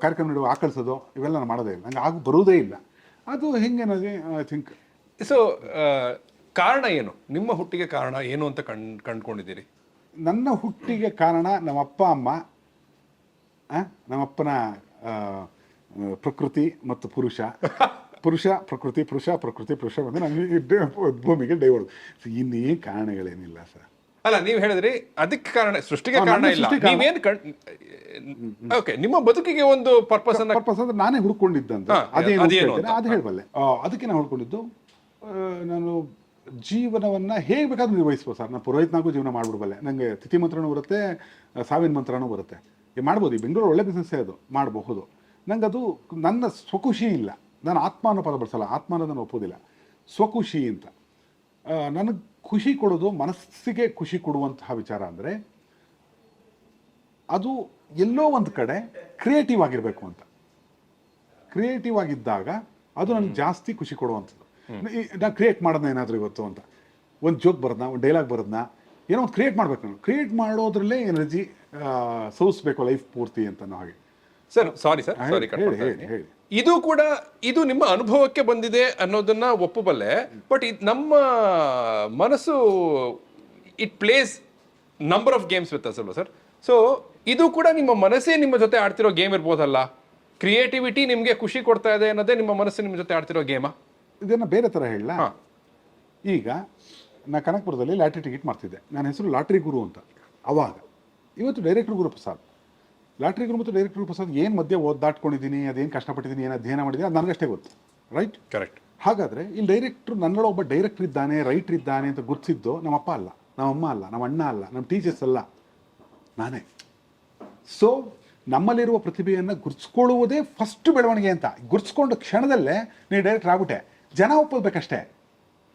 S4: ಕಾರ್ಯಕ್ರಮ ನೀಡುವ ಆಕಳಿಸೋದು, ಇವೆಲ್ಲ ನಾನು ಮಾಡೋದೇ ಇಲ್ಲ, ನಂಗೆ ಬರೋದೇ ಇಲ್ಲ. ಅದು ಹೆಂಗೆ ಎನರ್ಜಿ ಐ ಥಿಂಕ್.
S3: ಸೊ ಕಾರಣ ಏನು, ನಿಮ್ಮ ಹುಟ್ಟಿಗೆ ಕಾರಣ ಏನು ಅಂತ ಕಂಡುಕೊಂಡಿದ್ದೀರಿ?
S4: ನನ್ನ ಹುಟ್ಟಿಗೆ ಕಾರಣ ನಮ್ಮಪ್ಪ ಅಮ್ಮ, ನಮ್ಮಪ್ಪನ ಪ್ರಕೃತಿ ಮತ್ತು ಪುರುಷ ಪ್ರಕೃತಿ, ಪುರುಷ ಬಂದು ನಮಗೆ ಭೂಮಿಗೆ ಡೈ ಹೊಡೆದು. ಇನ್ನೇನು ಕಾರಣಗಳೇನಿಲ್ಲ ಸರ್.
S3: ಅಲ್ಲ, ನೀವು ಹೇಳಿದ್ರಿ ಅದಕ್ಕೆ ಕಾರಣ, ಸೃಷ್ಟಿಗೆ ಕಾರಣ ಇಲ್ಲ. ನೀವೇನು ಓಕೆ, ನಿಮ್ಮ ಬದುಕಿಗೆ ಒಂದು ಪರ್ಪಸ್
S4: ಅಂದ್ರೆ ನಾನೇ ಹುಡ್ಕೊಂಡಿದ್ದಂತ ಅದೇನು ಅದು ಹೇಳಬಲ್ಲೆ. ಅದಕ್ಕೆ ನಾನು ಹುಡ್ಕೊಂಡಿದ್ದು, ನಾನು ಜೀವನವನ್ನು ಹೇಗೆ ಬೇಕಾದ್ರೂ ನಿರ್ವಹಿಸ್ಬೋದು ಸರ್. ನಾನು ಪುರೋಹಿತನಾಗೂ ಜೀವನ ಮಾಡ್ಬಿಡ್ಬಲ್ಲೆ. ನನಗೆ ತಿಥಿ ಮಂತ್ರನೂ ಬರುತ್ತೆ, ಸಾವಿನ ಮಂತ್ರನೂ ಬರುತ್ತೆ. ಮಾಡ್ಬೋದು. ಈ ಬೆಂಗಳೂರು ಒಳ್ಳೆ ಬಿಸ್ನೆಸ್ಸೇ ಅದು, ಮಾಡಬಹುದು. ನಂಗೆ ಅದು ನನ್ನ ಸ್ವಖುಷಿ ಇಲ್ಲ. ನಾನು ಆತ್ಮ ಅನ್ನೋ ಪದ ಬಳಸಲ್ಲ, ಆತ್ಮ ಅನ್ನೋದನ್ನು ಒಪ್ಪೋದಿಲ್ಲ, ಸ್ವಖುಷಿ ಅಂತ. ನನಗೆ ಖುಷಿ ಕೊಡೋದು, ಮನಸ್ಸಿಗೆ ಖುಷಿ ಕೊಡುವಂತಹ ವಿಚಾರ ಅಂದರೆ ಅದು ಎಲ್ಲೋ ಒಂದು ಕಡೆ ಕ್ರಿಯೇಟಿವ್ ಆಗಿರಬೇಕು ಅಂತ. ಕ್ರಿಯೇಟಿವ್ ಆಗಿದ್ದಾಗ ಅದು ನನಗೆ ಜಾಸ್ತಿ ಖುಷಿ ಕೊಡುವಂಥದ್ದು. ನಾನು ಕ್ರಿಯೇಟ್ ಮಾಡೋದನ್ನ ಏನಾದರೂ ಇವತ್ತು ಅಂತ ಒಂದು ಜೋಕ್ ಬರೋದನ್ನ, ಒಂದು ಡೈಲಾಗ್ ಬರೋದನ್ನ, ಏನೋ ಒಂದು ಕ್ರಿಯೇಟ್ ಮಾಡಬೇಕು. ನಾನು ಕ್ರಿಯೇಟ್ ಮಾಡೋದ್ರಲ್ಲೇ ಎನರ್ಜಿ ಸೋಸ್ಬೇಕು ಲೈಫ್ ಪೂರ್ತಿ ಅಂತ. ಹಾಗೆ
S3: ಸರ್, ಸಾರಿ ಹೇಳಿ. ಇದು ಕೂಡ ಇದು ನಿಮ್ಮ ಅನುಭವಕ್ಕೆ ಬಂದಿದೆ ಅನ್ನೋದನ್ನ ಒಪ್ಪಬಲ್ಲೆ. ಬಟ್ ನಮ್ಮ ಮನಸ್ಸು it place number of games with us ಅಲ್ವಾ ಸರ್? ಸೊ ಇದು ಕೂಡ ನಿಮ್ಮ ಮನಸ್ಸೇ ನಿಮ್ಮ ಜೊತೆ ಆಡ್ತಿರೋ ಗೇಮ್ ಇರ್ಬೋದಲ್ಲ? ಕ್ರಿಯೇಟಿವಿಟಿ ನಿಮಗೆ ಖುಷಿ ಕೊಡ್ತಾ ಇದೆ ಅನ್ನೋದೇ ನಿಮ್ಮ ಮನಸ್ಸು ನಿಮ್ಮ ಜೊತೆ ಆಡ್ತಿರೋ ಗೇಮಾ?
S4: ಇದನ್ನು ಬೇರೆ ಥರ ಹೇಳ. ಈಗ ನಾನು ಕನಕಪುರದಲ್ಲಿ ಲಾಟ್ರಿ ಟಿಕೆಟ್ ಮಾಡ್ತಿದ್ದೆ. ನನ್ನ ಹೆಸರು ಲಾಟ್ರಿ ಗುರು ಅಂತ ಅವಾಗ. ಇವತ್ತು ಡೈರೆಕ್ಟರ್ ಗುರುಪ್ರಸಾದ್. ಲಾಟ್ರಿ ಗುರು ಮತ್ತು ಡೈರೆಕ್ಟರ್ ಗುರುಪ್ರಸಾದ್ ಏನು ಮಧ್ಯೆ ದಾಟ್ಕೊಂಡಿದ್ದೀನಿ, ಅದೇನು ಕಷ್ಟಪಟ್ಟಿದ್ದೀನಿ, ಏನು ಅಧ್ಯಯನ ಮಾಡಿದ್ದೀನಿ, ಅದು ನನಗಷ್ಟೇ ಗೊತ್ತು. ರೈಟ್?
S3: ಕರೆಕ್ಟ್.
S4: ಹಾಗಾದರೆ ಇಲ್ಲಿ ಡೈರೆಕ್ಟ್ರು, ನನ್ನೊಳಗೆ ಒಬ್ಬ ಡೈರೆಕ್ಟರ್ ಇದ್ದಾನೆ, ರೈಟ್ರ್ ಇದ್ದಾನೆ ಅಂತ ಗುರುತಿಸಿದ್ದು ನಮ್ಮಪ್ಪ ಅಲ್ಲ, ನಮ್ಮಮ್ಮ ಅಲ್ಲ, ನಮ್ಮ ಅಣ್ಣ ಅಲ್ಲ, ನಮ್ಮ ಟೀಚರ್ಸ್ ಅಲ್ಲ, ನಾನೇ. ಸೊ ನಮ್ಮಲ್ಲಿರುವ ಪ್ರತಿಭೆಯನ್ನು ಗುರ್ಸ್ಕೊಳ್ಳುವುದೇ ಫಸ್ಟ್ ಬೆಳವಣಿಗೆ ಅಂತ. ಗುರ್ಸ್ಕೊಂಡ ಕ್ಷಣದಲ್ಲೇ ನೀನು ಡೈರೆಕ್ಟರ್ ಆಗ್ಬಿಟ್ಟೆ. ಜನ ಒಪ್ಪಬೇಕಷ್ಟೇ.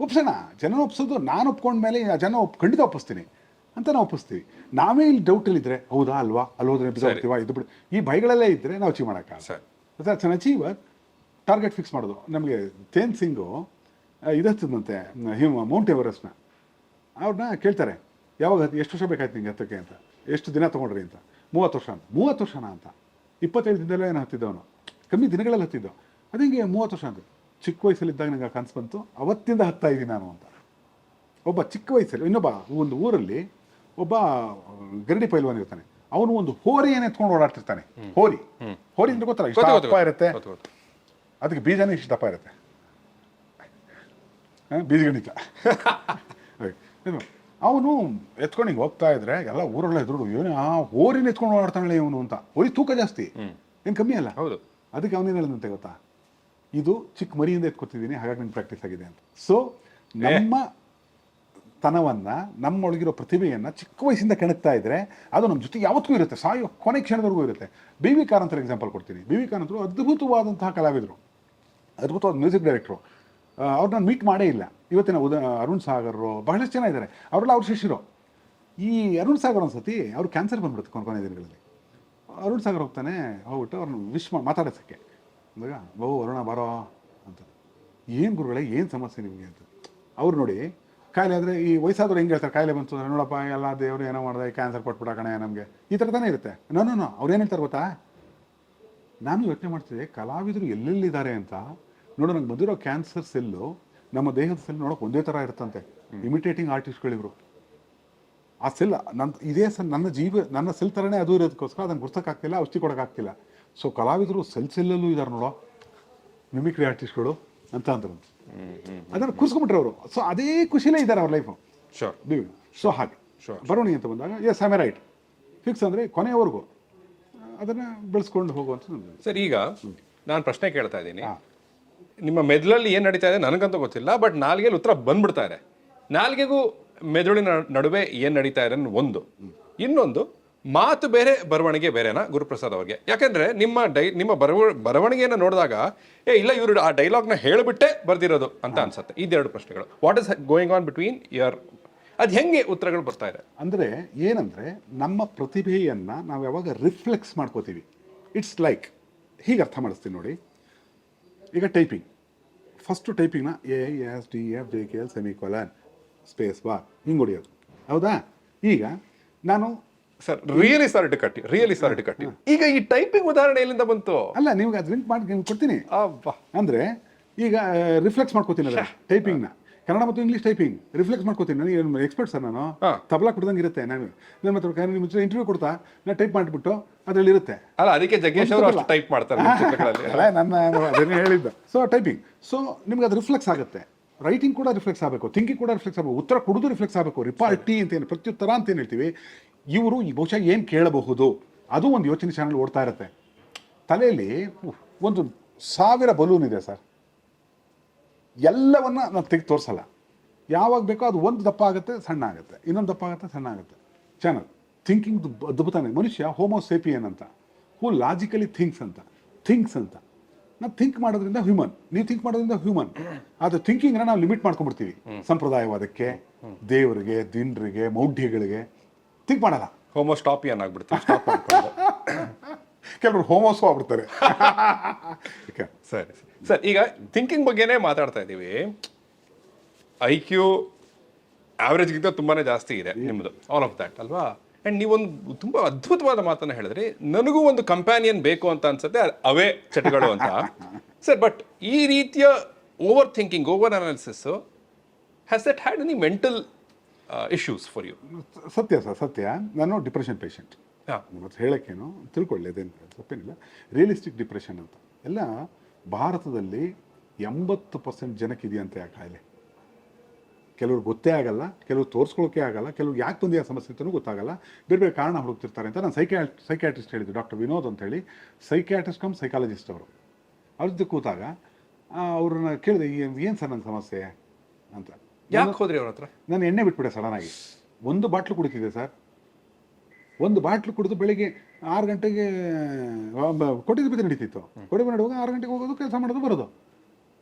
S4: ಒಪ್ಸೋಣ, ಜನ ಒಪ್ಸೋದು ನಾನು ಒಪ್ಕೊಂಡ್ಮೇಲೆ ಜನ ಖಂಡಿತ ಒಪ್ಪಿಸ್ತೀನಿ ಅಂತ ನಾವು ಒಪ್ಪಿಸ್ತೀವಿ. ನಾವೇ ಇಲ್ಲಿ ಡೌಟಲ್ಲಿದ್ದರೆ ಹೌದಾ ಅಲ್ವಾ, ಅಲ್ಲೋದ್ರೆ ಬಿದ್ದೋಗ್ತೀವ, ಇದು ಬಿಡು, ಈ ಭಯಗಳಲ್ಲೇ ಇದ್ದರೆ ನಾವು ಅಚೀವ್ ಮಾಡೋಕ್ಕಾಗಲ್ಲ. That's an achiever. Target fix ಮಾಡೋದು. ನಮಗೆ ತೇನ್ ಸಿಂಗು ಇದತ್ತಿದಂತೆ ಮೌಂಟ್ ಎವರೆಸ್ಟ್ನ, ಅವ್ರನ್ನ ಕೇಳ್ತಾರೆ, ಯಾವಾಗ ಎಷ್ಟು ವರ್ಷ ಬೇಕಾಯ್ತು ನಿಂಗೆ ಹತ್ತಕ್ಕೆ ಅಂತ, ಎಷ್ಟು ದಿನ ತೊಗೊಂಡ್ರಿ ಅಂತ. 30 ವರ್ಷ ಅಂತ. 30 ವರ್ಷನ ಅಂತ 25 ದಿನದಲ್ಲೇ ಏನು ಹತ್ತಿದ್ದವನು, ಕಮ್ಮಿ ದಿನಗಳಲ್ಲಿ ಹತ್ತಿದ್ದವು. ಅದು ಹಿಂಗೆ 30 ವರ್ಷ ಅಂತ. ಚಿಕ್ಕ ವಯಸ್ಸಲ್ಲಿದ್ದಾಗ ನಂಗೆ ಕನಸು ಬಂತು, ಅವತ್ತಿಂದ ಹತ್ತಾ ಇದ್ದೀನಿ ನಾನು ಅಂತ. ಒಬ್ಬ ಚಿಕ್ಕ ವಯಸ್ಸಲ್ಲಿ ಇನ್ನೊಬ್ಬ ಒಂದು ಊರಲ್ಲಿ ಒಬ್ಬ ಗರಡಿ ಪೈಲ್ವಾನ್ ಇರ್ತಾನೆ. ಅವನು ಒಂದು ಹೋರಿಯನ್ನು ಎತ್ಕೊಂಡು ಓಡಾಡ್ತಿರ್ತಾನೆ. ಹೋರಿ ಅಂದ್ರೆ ಗೊತ್ತಲ್ಲ, ಇಷ್ಟ ದಪ್ಪ ಇರುತ್ತೆ, ಅದಕ್ಕೆ ಬೀಜನೇ ಇಷ್ಟು ದಪ್ಪ ಇರುತ್ತೆ, ಬೀಜಗಣಿತ. ಅವನು ಎತ್ಕೊಂಡು ಹಿಂಗೆ ಹೋಗ್ತಾ ಇದ್ರೆ ಎಲ್ಲ ಊರೆಲ್ಲ ಎದುರು, ಏನು ಆ ಹೋರಿನ ಎತ್ಕೊಂಡು ಓಡಾಡ್ತಾನಲ್ಲ ಇವನು ಅಂತ. ಹೋರಿ ತೂಕ ಜಾಸ್ತಿ, ಏನು ಕಮ್ಮಿ ಅಲ್ಲ.
S3: ಹೌದು.
S4: ಅದಕ್ಕೆ ಅವನೇನು ಹೇಳಿದಂತೆ ಗೊತ್ತಾ, ಇದು ಚಿಕ್ಕ ಮರಿಯಿಂದ ಎತ್ಕೊತಿದ್ದೀನಿ, ಹಾಗಾಗಿ ನಿಮ್ಗೆ ಪ್ರಾಕ್ಟೀಸ್ ಆಗಿದೆ ಅಂತ. ಸೊ ನಮ್ಮ ತನವನ್ನು, ನಮ್ಮೊಳಗಿರೋ ಪ್ರತಿಭೆಯನ್ನು ಚಿಕ್ಕ ವಯಸ್ಸಿಂದ ಕೆಣಕ್ತಾ ಇದ್ರೆ ಅದು ನಮ್ಮ ಜೊತೆ ಯಾವತ್ತೂ ಇರುತ್ತೆ, ಸಾಯೋ ಕೊನೆ ಕ್ಷಣದವರೆಗೂ ಇರುತ್ತೆ. ಬಿ ವಿ ಕಾರಂತರ ಎಕ್ಸಾಂಪಲ್ ಕೊಡ್ತೀನಿ. ಬಿ ವಿ ಕಾರಂತರು ಅದ್ಭುತವಾದಂತಹ ಕಲಾವಿದರು, ಅದ್ಭುತವಾದ ಮ್ಯೂಸಿಕ್ ಡೈರೆಕ್ಟ್ರು. ಅವ್ರು ನಾನು ಮೀಟ್ ಮಾಡೇ ಇಲ್ಲ. ಇವತ್ತಿನ ಅರುಣ್ ಸಾಗರ್ ಬಹಳಷ್ಟು ಜನ ಇದ್ದಾರೆ, ಅವರೆಲ್ಲ ಅವ್ರ ಶಿಷ್ಯರು. ಈ ಅರುಣ್ ಸಾಗರ್ ಒಂದ್ಸತಿ ಅವ್ರು ಕ್ಯಾನ್ಸರ್ ಬಂದ್ಬಿಡುತ್ತೆ ಕೊನೆ ದಿನಗಳಲ್ಲಿ. ಅರುಣ್ ಸಾಗರ್ ಹೋಗ್ತಾನೆ, ಹೋಗ್ಬಿಟ್ಟು ಅವ್ರನ್ನ ವಿಶ್ ಮಾತಾಡೋಸಕ್ಕೆ ಅಂದಾಗ, ಬಹು ಅರುಣ ಬಾರೋ ಅಂತ. ಏನು ಗುರುಗಳೇ, ಏನು ಸಮಸ್ಯೆ ನಿಮಗೆ ಅಂತ. ಅವ್ರು ನೋಡಿ, ಕಾಯಿಲೆ ಆದರೆ ಈ ವಯಸ್ಸಾದವ್ರು ಹೆಂಗೆ ಹೇಳ್ತಾರೆ, ಕಾಯಿಲೆ ಬಂತು ನೋಡಪ್ಪ ಎಲ್ಲ ದೇವರು ಏನೋ ಮಾಡಿದೆ, ಕ್ಯಾನ್ಸರ್ ಕೊಟ್ಬಿಟ್ಟ ಕಣೆ ನಮಗೆ, ಈ ಥರ ತಾನೇ ಇರುತ್ತೆ. ನೋ ಅವ್ರು ಏನು ಹೇಳ್ತಾರೆ ಗೊತ್ತಾ, ನಾನು ಯೋಚನೆ ಮಾಡ್ತಿದ್ದೆ ಕಲಾವಿದರು ಎಲ್ಲೆಲ್ಲಿದ್ದಾರೆ ಅಂತ. ನೋಡು, ನಂಗೆ ಬಂದಿರೋ ಕ್ಯಾನ್ಸರ್ ಸೆಲ್ಲು ನಮ್ಮ ದೇಹದ ಸೆಲ್ ನೋಡೋಕೆ ಒಂದೇ ಥರ ಇರುತ್ತಂತೆ. ಇಮಿಟೇಟಿಂಗ್ ಆರ್ಟಿಸ್ಟ್ಗಳಿವರು. ಆ ಸೆಲ್ ಇದೇ ನನ್ನ ಸೆಲ್ ಥರನೇ ಅದು ಇರೋದಕ್ಕೋಸ್ಕರ ಅದನ್ನು ಗುರ್ಸೋಕ್ಕಾಗ್ತಿಲ್ಲ, ಔಷಧಿ ಕೊಡೋಕ್ಕಾಗ್ತಿಲ್ಲ. ಸೊ ಕಲಾವಿದರು ಸೆಲ್ಲಲ್ಲೂ ಇದ್ದಾರೆ ನೋಡೋ, ಮಿಮಿಕ್ರಿ ಆರ್ಟಿಸ್ಟ್ಗಳು ಅಂತ ಅಂದರು. ಅದನ್ನು ಕೂರಿಸ್ಕೊಂಬಿಟ್ರೆ ಅವರು. ಸೊ ಅದೇ ಖುಷಿಲೇ ಇದ್ದಾರೆ ಅವ್ರ ಲೈಫು. ಸೊ ಹಾಗೆ ಬರವಣಿಗೆ ಅಂತ ಬಂದಾಗ ಎಸ್ ಐ ರೈಟ್ ಫಿಕ್ಸ್ ಅಂದರೆ ಕೊನೆಯವರೆಗೂ ಅದನ್ನು ಬೆಳೆಸ್ಕೊಂಡು ಹೋಗುವಂಥದ್ದು.
S3: ಸರ್, ಈಗ ನಾನು ಪ್ರಶ್ನೆ ಕೇಳ್ತಾ ಇದ್ದೀನಿ. ನಿಮ್ಮ ಮೆದುಳಲ್ಲಿ ಏನು ನಡೀತಾ ಇದೆ ನನಗಂತೂ ಗೊತ್ತಿಲ್ಲ, ಬಟ್ ನಾಲ್ಗೆಯಲ್ಲಿ ಉತ್ತರ ಬಂದ್ಬಿಡ್ತಾ ಇದೆ. ನಾಲ್ಗೆಗೂ ಮೆದುಳಿನ ನಡುವೆ ಏನು ನಡೀತಾ ಇದೆ ಒಂದು. ಇನ್ನೊಂದು, ಮಾತು ಬೇರೆ ಬರವಣಿಗೆ ಬೇರೆನಾ ಗುರುಪ್ರಸಾದ್ ಅವ್ರಿಗೆ? ಯಾಕಂದ್ರೆ ನಿಮ್ಮ ಬರವಣಿಗೆಯನ್ನು ನೋಡಿದಾಗ ಇಲ್ಲ ಇವರು ಆ ಡೈಲಾಗ್ನ ಹೇಳಿಬಿಟ್ಟೆ ಬರ್ದಿರೋದು ಅಂತ ಅನ್ಸುತ್ತೆ. ಇದೆರಡು ಪ್ರಶ್ನೆಗಳು. What is going on between your, ಅದು ಹೆಂಗೆ ಉತ್ತರಗಳು ಬರ್ತಾ ಇದೆ?
S4: ಅಂದರೆ ಏನಂದರೆ, ನಮ್ಮ ಪ್ರತಿಭೆಯನ್ನು ನಾವು ಯಾವಾಗ ರಿಫ್ಲೆಕ್ಸ್ ಮಾಡ್ಕೋತೀವಿ, ಇಟ್ಸ್ ಲೈಕ್ ಹೀಗೆ ಅರ್ಥ ಮಾಡಿಸ್ತೀನಿ ನೋಡಿ. ಈಗ ಟೈಪಿಂಗ್, ಫಸ್ಟು ಟೈಪಿಂಗ್ನ ASDFJKL ಸೆಮಿಕೋಲನ್ ಸ್ಪೇಸ್ ಬಾರ್ ಹಿಂಗೆ ಹೊಡಿಯೋದು, ಹೌದಾ? ಈಗ ನಾನು
S3: sir really sorry to cut you. ಈಗ ಈ ಟೈಪಿಂಗ್ ಉದಾಹರಣೆ ಎಲ್ಲಿಂದ ಬಂತು?
S4: ಅಲ್ಲ, ನಿಮ್ಗೆ ಅದು ಲಿಂಕ್ ಮಾಡಿ ನಿಮ್ಗೆ ಕೊಡ್ತೀನಿ. ಅಂದರೆ ಈಗ ರಿಫ್ಲೆಕ್ಸ್ ಮಾಡ್ಕೋತೀನಿ ಅಲ್ಲ ಟೈಪಿಂಗ್ನ, ಕನ್ನಡ ಮತ್ತು ಇಂಗ್ಲೀಷ್ ಟೈಪಿಂಗ್ ರಿಫ್ಲೆಕ್ಸ್ ಮಾಡ್ಕೋತೀನಿ. ನನಗೆ ಎಕ್ಸ್ಪರ್ಟ್ ಸರ್, ನಾನು ತಬಲಾ ಕೊಡ್ದಂಗೆ ಇರುತ್ತೆ. ನಾನು ನನ್ನ ಹತ್ರ ನಿಮ್ಮ ಇಂಟರ್ವ್ಯೂ ಕೊಡ್ತಾ ನಾನು ಟೈಪ್ ಮಾಡಿಬಿಟ್ಟು ಅದರಲ್ಲಿ ಇರುತ್ತೆ.
S3: ಅಲ್ಲ, ಅದಕ್ಕೆ ಜಗ್ಗೇಶ್ ಅವರು ಅಷ್ಟು ಟೈಪ್ ಮಾಡ್ತಾರೆ
S4: ನನ್ನ ಅದನ್ನೇ ಹೇಳಿದ್ದು. ಸೊ ಟೈಪಿಂಗ್, ಸೊ ನಿಮ್ಗೆ ಅದು ರಿಫ್ಲೆಕ್ಸ್ ಆಗುತ್ತೆ. ರೈಟಿಂಗ್ ಕೂಡ ರಿಫ್ಲೆಕ್ಸ್ ಆಗಬೇಕು, ಥಿಂಕಿಂಗ್ ಕೂಡ ರಿಫ್ಲೆಕ್ಸ್ ಆಗಬೇಕು, ಉತ್ತರ ಕೊಡೋದು ರಿಫ್ಲೆಕ್ಸ್ ಆಗಬೇಕು. ರಿಪಾರ್ಟಿ ಅಂತ ಏನು, ಪ್ರತ್ಯುತ್ತರ ಅಂತ ಏನು ಹೇಳ್ತೀವಿ. ಇವರು ಬಹುಶಃ ಏನು ಕೇಳಬಹುದು ಅದು ಒಂದು ಯೋಚನೆ ಚಾನಲ್ ಓಡ್ತಾ ಇರುತ್ತೆ ತಲೆಯಲ್ಲಿ. ಒಂದು 1000 ಬಲೂನ್ ಇದೆ ಸರ್, ಎಲ್ಲವನ್ನ ನಾನು ತೆಗೆದು ತೋರಿಸಲ್ಲ. ಯಾವಾಗ ಬೇಕೋ ಅದು ಒಂದು ದಪ್ಪ ಆಗುತ್ತೆ, ಸಣ್ಣ ಆಗುತ್ತೆ, ಇನ್ನೊಂದು ದಪ್ಪ ಆಗುತ್ತೆ, ಸಣ್ಣ ಆಗುತ್ತೆ. ಚಾನಲ್ ಥಿಂಕಿಂಗ್ ಅದ್ಭುತನೇ. ಮನುಷ್ಯ ಹೋಮೋಸೇಪಿಯನ್ ಅಂತ, ಹೂ ಲಾಜಿಕಲಿ ಥಿಂಕ್ಸ್ ಅಂತ. ನಾವು ಥಿಂಕ್ ಮಾಡೋದ್ರಿಂದ ಹ್ಯೂಮನ್, ನೀವು ಥಿಂಕ್ ಮಾಡೋದ್ರಿಂದ ಹ್ಯೂಮನ್. ಅದು ಥಿಂಕಿಂಗ್ನ ನಾವು ಲಿಮಿಟ್ ಮಾಡ್ಕೊಂಡ್ಬಿಡ್ತೀವಿ ಸಂಪ್ರದಾಯವಾದಕ್ಕೆ, ದೇವರಿಗೆ, ದಿಂಡ್ರಿಗೆ, ಮೌಢ್ಯಗಳಿಗೆ. ಥಿಂಕ್ ಮಾಡಲ್ಲ,
S3: ಹೋಮೋಸ್ಟಾಪಿಯನ್ ಆಗ್ಬಿಡ್ತೀವಿ.
S4: ಕೆಲವರು ಹೋಮೋಸೋ ಆಗ್ಬಿಡ್ತಾರೆ.
S3: ಸರಿ ಸರ್, ಈಗ ಥಿಂಕಿಂಗ್ ಬಗ್ಗೆನೇ ಮಾತಾಡ್ತಾ ಇದ್ದೀವಿ. IQ ಆವ್ರೇಜ್ಗಿಂತ ತುಂಬಾನೇ ಜಾಸ್ತಿ ಇದೆ ನಿಮ್ಮದು, ಆಲ್ ಆಫ್ ದ್ಯಾಟ್ ಅಲ್ವಾ? ಆ್ಯಂಡ್ ನೀವೊಂದು ತುಂಬ ಅದ್ಭುತವಾದ ಮಾತನ್ನು ಹೇಳಿದ್ರಿ, ನನಗೂ ಒಂದು ಕಂಪ್ಯಾನಿಯನ್ ಬೇಕು ಅಂತ ಅನ್ಸುತ್ತೆ, ಅವೇ ಚಟಗಳು ಅಂತ. ಸರ್, ಬಟ್ ಈ ರೀತಿಯ overthinking, overanalysis, has that had any mental issues for you?
S4: ಸತ್ಯ ಸರ್, ಸತ್ಯ. ನಾನು ಡಿಪ್ರೆಷನ್ ಪೇಷಂಟ್. ಮತ್ತು ಹೇಳೋಕ್ಕೇನು ತಿಳ್ಕೊಳ್ಳಿ, ಅದೇನು ತಪ್ಪೇನಿಲ್ಲ. ರಿಯಲಿಸ್ಟಿಕ್ ಡಿಪ್ರೆಷನ್ ಅಂತ ಎಲ್ಲ ಭಾರತದಲ್ಲಿ 80% ಜನಕ್ಕಿದೆಯಂತೆ ಆ ಕಾಯಿಲೆ. ಕೆಲವ್ರು ಗೊತ್ತೇ ಆಗಲ್ಲ, ಕೆಲವ್ರು ತೋರಿಸ್ಕೊಳ್ಳೋಕೆ ಆಗಲ್ಲ, ಕೆಲವ್ರು ಯಾಕೆ ಬಂದು ಆ ಸಮಸ್ಯೆ ಅಂತಲೂ ಗೊತ್ತಾಗಲ್ಲ, ಬೇರೆ ಬೇರೆ ಕಾರಣ ಹುಡುಕ್ತಿರ್ತಾರೆ ಅಂತ. ನಾನು ಸೈಕ್ಯಾಟ್ರಿಸ್ಟ್ ಹೇಳಿದ್ದು, ಡಾಕ್ಟರ್ ವಿನೋದ್ ಅಂತ ಹೇಳಿ, ಸೈಕ್ಯಾಟ್ರಿಸ್ಟ್ ಕಮ್ ಸೈಕಾಲಜಿಸ್ಟ್ ಅವರು. ಅವ್ರ ಜೊತೆ ಕೂತಾಗ ಅವ್ರನ್ನ ಕೇಳಿದೆ, ಏನು ಸರ್ ನನ್ನ ಸಮಸ್ಯೆ ಅಂತ.
S3: ಯಾಕೆ ಹೋದ್ರಿ ಅವ್ರ ಹತ್ರ?
S4: ನಾನು ಎಣ್ಣೆ ಬಿಟ್ಬಿಟ್ಟೆ ಸಡನ್ನಾಗಿ. 1 ಬಾಟ್ಲು ಕುಡಿತಿದ್ದೆ ಸರ್. 1 ಬಾಟ್ಲು ಕುಡಿದು ಬೆಳಿಗ್ಗೆ 6 ಗಂಟೆಗೆ ಕೊಟ್ಟಿಗೆ ಬಿದ್ದು ನಡೀತಿತ್ತು. ಕೊಟ್ಟಿಗೆ ನಡುವಾಗ 6 ಗಂಟೆಗೆ ಹೋಗೋದು, ಕೆಲಸ ಮಾಡೋದು, ಬರೋದು.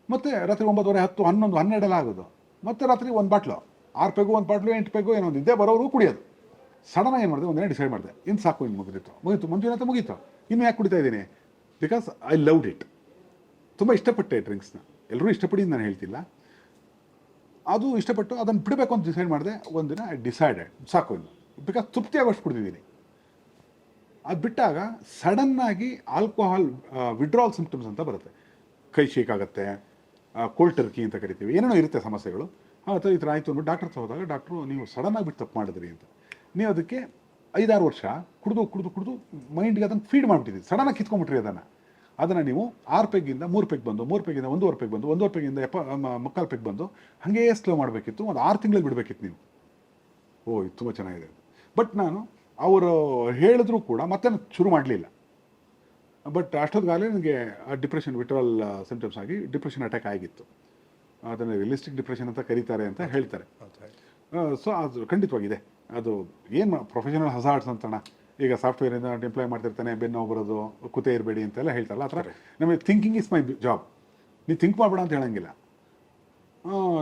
S4: ಮತ್ತು ರಾತ್ರಿ 9:30, 10, 11, 12 ಆಗೋದು. ಮತ್ತು ರಾತ್ರಿ 1 ಬಾಟ್ಲು, 6 ಪೆಗು, 1 ಬಾಟ್ಲು, 8 ಪೆಗು ಏನೋ ಇದ್ದೇ ಬರೋರು ಕುಡಿಯೋದು. ಸಡನ್ನಾಗಿ ಏನು ಮಾಡಿದೆ, ಒಂದಿನ ಡಿಸೈಡ್ ಮಾಡಿದೆ, ಇನ್ನು ಸಾಕು, ಇನ್ನು ಮುಗಿತು ಮಂಜುನಾಥ ಮುಗೀತು, ಇನ್ನು ಯಾಕೆ ಕುಡಿತಾ ಇದ್ದೀನಿ? Because I loved it. ತುಂಬ ಇಷ್ಟಪಟ್ಟೆ ಡ್ರಿಂಕ್ಸ್ನ. ಎಲ್ಲರೂ ಇಷ್ಟಪಡಿ ನಾನು ಹೇಳ್ತಿಲ್ಲ, ಅದು ಇಷ್ಟಪಟ್ಟು ಅದನ್ನು ಬಿಡಬೇಕು ಅಂತ ಡಿಸೈಡ್ ಮಾಡಿದೆ. ಒಂದಿನ ಐ ಡಿಸೈಡೆಡ್ ಸಾಕು ಇನ್ನು, ಬಿಕಾಸ್ ತೃಪ್ತಿಯಾಗೋಷ್ಟು ಕುಡಿದಿದ್ದೀನಿ. ಅದು ಬಿಟ್ಟಾಗ ಸಡನ್ನಾಗಿ ಆಲ್ಕೋಹಾಲ್ ವಿಡ್ರಾಲ್ ಸಿಂಪ್ಟಮ್ಸ್ ಅಂತ ಬರುತ್ತೆ. ಕೈ ಶೇಕ್ ಆಗುತ್ತೆ, ಕೋಲ್ಡ್ ಟರ್ಕಿ ಅಂತ ಕರಿತೀವಿ, ಏನೇನೋ ಇರುತ್ತೆ ಸಮಸ್ಯೆಗಳು. ಈ ಥರ ಆಯಿತು ಅಂದ್ಬಿಟ್ಟು ಡಾಕ್ಟರ್ ಹತ್ರ ಹೋದಾಗ ಡಾಕ್ಟ್ರು, ನೀವು ಸಡನ್ನಾಗಿ ಬಿಟ್ಟು ತಪ್ಪು ಮಾಡಿದ್ರಿ ಅಂತ. ನೀವು ಅದಕ್ಕೆ 5-6 ವರ್ಷ ಕುಡಿದು ಮೈಂಡ್ಗೆ ಅದನ್ನು ಫೀಡ್ ಮಾಡಿಬಿಟ್ಟಿದ್ದೀವಿ, ಸಡನ್ನಾಗಿ ಕಿತ್ಕೊಂಡ್ಬಿಟ್ರಿ ಅದನ್ನು ನೀವು 6 ಪೆಗ್ಗಿಂದ 3 ಪೆಗ್ ಬಂದು, 3 ಪೆಗ್ಗಿಂದ 1.5 ಪೆಗ್ ಬಂದು, 1.5 ಪೆಗ್ಗಿಂದ 3/4 ಪೆಗ್ ಬಂದು, ಹಾಗೇ ಸ್ಲೋ ಮಾಡಬೇಕಿತ್ತು. ಒಂದು 6 ತಿಂಗಳಿಗೆ ಬಿಡಬೇಕಿತ್ತು ನೀವು. ಇದು ತುಂಬ ಚೆನ್ನಾಗಿದೆ. ಬಟ್ ನಾನು ಅವರು ಹೇಳಿದ್ರು ಕೂಡ ಮತ್ತೆ ನಾನು ಶುರು ಮಾಡಲಿಲ್ಲ. ಬಟ್ ಅಷ್ಟೊತ್ತಿಗಾಗಲೇ ನನಗೆ ಡಿಪ್ರೆಷನ್, ವಿಟ್ರಾಲ್ ಸಿಂಪ್ಟಮ್ಸ್ ಆಗಿ ಡಿಪ್ರೆಷನ್ ಅಟ್ಯಾಕ್ ಆಗಿತ್ತು. ಅದನ್ನು ರಿಯಲಿಸ್ಟಿಕ್ ಡಿಪ್ರೆಷನ್ ಅಂತ ಕರೀತಾರೆ ಅಂತ ಹೇಳ್ತಾರೆ. ಸೊ ಅದು ಖಂಡಿತವಾಗಿದೆ. ಅದು ಏನು ಪ್ರೊಫೆಷನಲ್ ಹಜಾರ್ಡ್ಸ್ ಅಂತಣ್ಣ. ಈಗ ಸಾಫ್ಟ್ವೇರಿಂದ ಎಂಪ್ಲಾಯ್ ಮಾಡ್ತಿರ್ತಾನೆ, ಬೆನ್ನು ಬರೋದು, ಕುತೆ ಇರಬೇಡಿ ಅಂತೆಲ್ಲ ಹೇಳ್ತಾರಲ್ಲ, ಆ ಥರ ನಮಗೆ ಥಿಂಕಿಂಗ್ ಇಸ್ ಮೈ ಜಾಬ್. ನೀವು ಥಿಂಕ್ ಮಾಡಬೇಡ ಅಂತ ಹೇಳಂಗಿಲ್ಲ,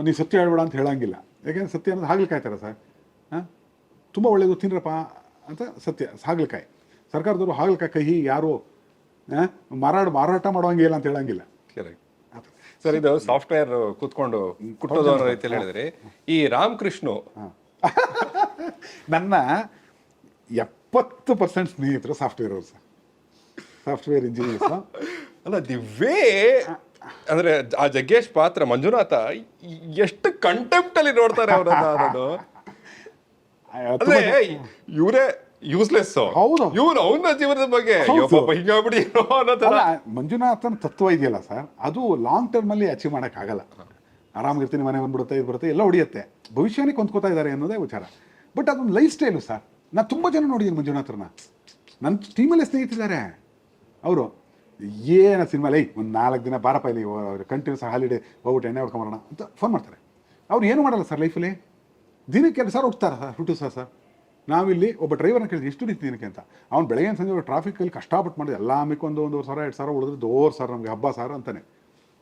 S4: ನೀವು ಸತ್ಯ ಹೇಳ್ಬೇಡ ಅಂತ ಹೇಳಂಗಿಲ್ಲ. ಯಾಕೆಂದರೆ ಸತ್ಯ ಅನ್ನೋದು ಹಾಗಲಕಾಯ್ತಾರೆ ಸರ್. ತುಂಬ ಒಳ್ಳೆಯದು ತಿನ್ರಪ್ಪ ಅಂತ ಸತ್ಯ, ಹಾಗಲಕಾಯಿ. ಸರ್ಕಾರದವರು ಹಾಗಲಕಾಯಿ ಕಹಿ ಯಾರು ಮಾರಾಟ ಮಾಡುವಂಗಿಲ್ಲ ಅಂತ ಹೇಳಂಗಿಲ್ಲ.
S3: ಸರ್, ಇದು ಸಾಫ್ಟ್ವೇರ್ ಕೂತ್ಕೊಂಡು ಕುಟ್ಟೋದು ಅನ್ನೋ ರೀತಿಯಲ್ಲಿ ಹೇಳಿದ್ರೆ, ಈ ರಾಮಕೃಷ್ಣ ನನ್ನ
S4: 70% ಸ್ನೇಹಿತರು ಸಾಫ್ಟ್ವೇರ್ ಅವರು ಸರ್. Software engineers.
S3: ಅಲ್ಲ ದಿ ವೇ ಅಂದ್ರೆ ಆ ಜಗ್ಗೇಶ್ ಪಾತ್ರ ಮಂಜುನಾಥ ಎಷ್ಟು ಕಂಟೆಂಪ್ಟ್ ಅಲ್ಲಿ ನೋಡ್ತಾರೆ ಅವರನ್ನ ಅನ್ನೋದು. ಅಂದ್ರೆ ಇವರೇ ಯೂಸ್ಲೆಸ್,
S4: ಹೌದು.
S3: ಇವ್ರು ಅವನ ಜೀವನದ ಬಗ್ಗೆ ಹಿಂಗಾಗ್ಬಿಡಿ ಅನ್ನೋ ತರ.
S4: ಮಂಜುನಾಥನ್ ತತ್ವ ಇದೆಯಲ್ಲ ಸರ್, ಅದು ಲಾಂಗ್ ಟರ್ಮ್ ಅಲ್ಲಿ ಅಚೀವ್ ಮಾಡೋಕ್ಕಾಗಲ್ಲ. ಆರಾಮಾಗಿರ್ತೀನಿ, ಮನೆ ಬಂದ್ಬಿಡುತ್ತೆ, ಇದು ಬರುತ್ತೆ, ಎಲ್ಲ ಹೊಡಿಯುತ್ತೆ, ಭವಿಷ್ಯನೇ ಕೊಂದ್ಕೋತಾ ಇದ್ದಾರೆ ಅನ್ನೋದೇ ವಿಚಾರ. ಬಟ್ ಅದೊಂದು ಲೈಫ್ ಸ್ಟೈಲು ಸರ್. ನಾನು ತುಂಬ ಜನ ನೋಡಿದ್ದೀನಿ ಮಂಜುನಾಥರನ್ನ, ನನ್ನ ಟೀಮಲ್ಲೇ ಸ್ನೇಹಿತಿದ್ದಾರೆ. ಅವರು ಏನ ಸಿನಿಮಾ ಲೈ ಒಂದು 4 ದಿನ ಬಾರಪ್ಪ ಇಲ್ಲಿ ಕಂಟಿನ್ಯೂಸ್ ಹಾಲಿಡೇ ಹೋಗ್ಬಿಟ್ಟು ಎಣ್ಣೆ ಹೊಡ್ಕೊಂಬರೋಣ ಅಂತ ಫೋನ್ ಮಾಡ್ತಾರೆ. ಅವ್ರು ಏನು ಮಾಡಲ್ಲ ಸರ್ ಲೈಫಲ್ಲಿ, ದಿನಕ್ಕೆ 2 ಸಾವಿರ ಹುಡ್ತಾರೆ ಸರ್, ಹುಟ್ಟಿಸ್ತಾರೆ ಸರ್. ನಾವಿಲ್ಲಿ ಒಬ್ಬ ಡ್ರೈವರ್ನ ಕೇಳಿದ್ವಿ ಎಷ್ಟು ಹೊಡಿತೀವಿ ದಿನಕ್ಕೆ ಅಂತ. ಅವ್ನು ಬೆಳಗ್ಗೆ ಸಂಜೆ ಟ್ರಾಫಿಕಲ್ಲಿ ಕಷ್ಟಪಟ್ಟು ಮಾಡಿದೆ, ಎಲ್ಲ ಆಮೇಲೆ 1 ಸಾವಿರ 2 ಸಾವಿರ ಉಳಿದ್ರೆ ದೋರ್ ಸರ್ ನಮಗೆ ಹಬ್ಬ ಸರ್ ಅಂತಾನೆ.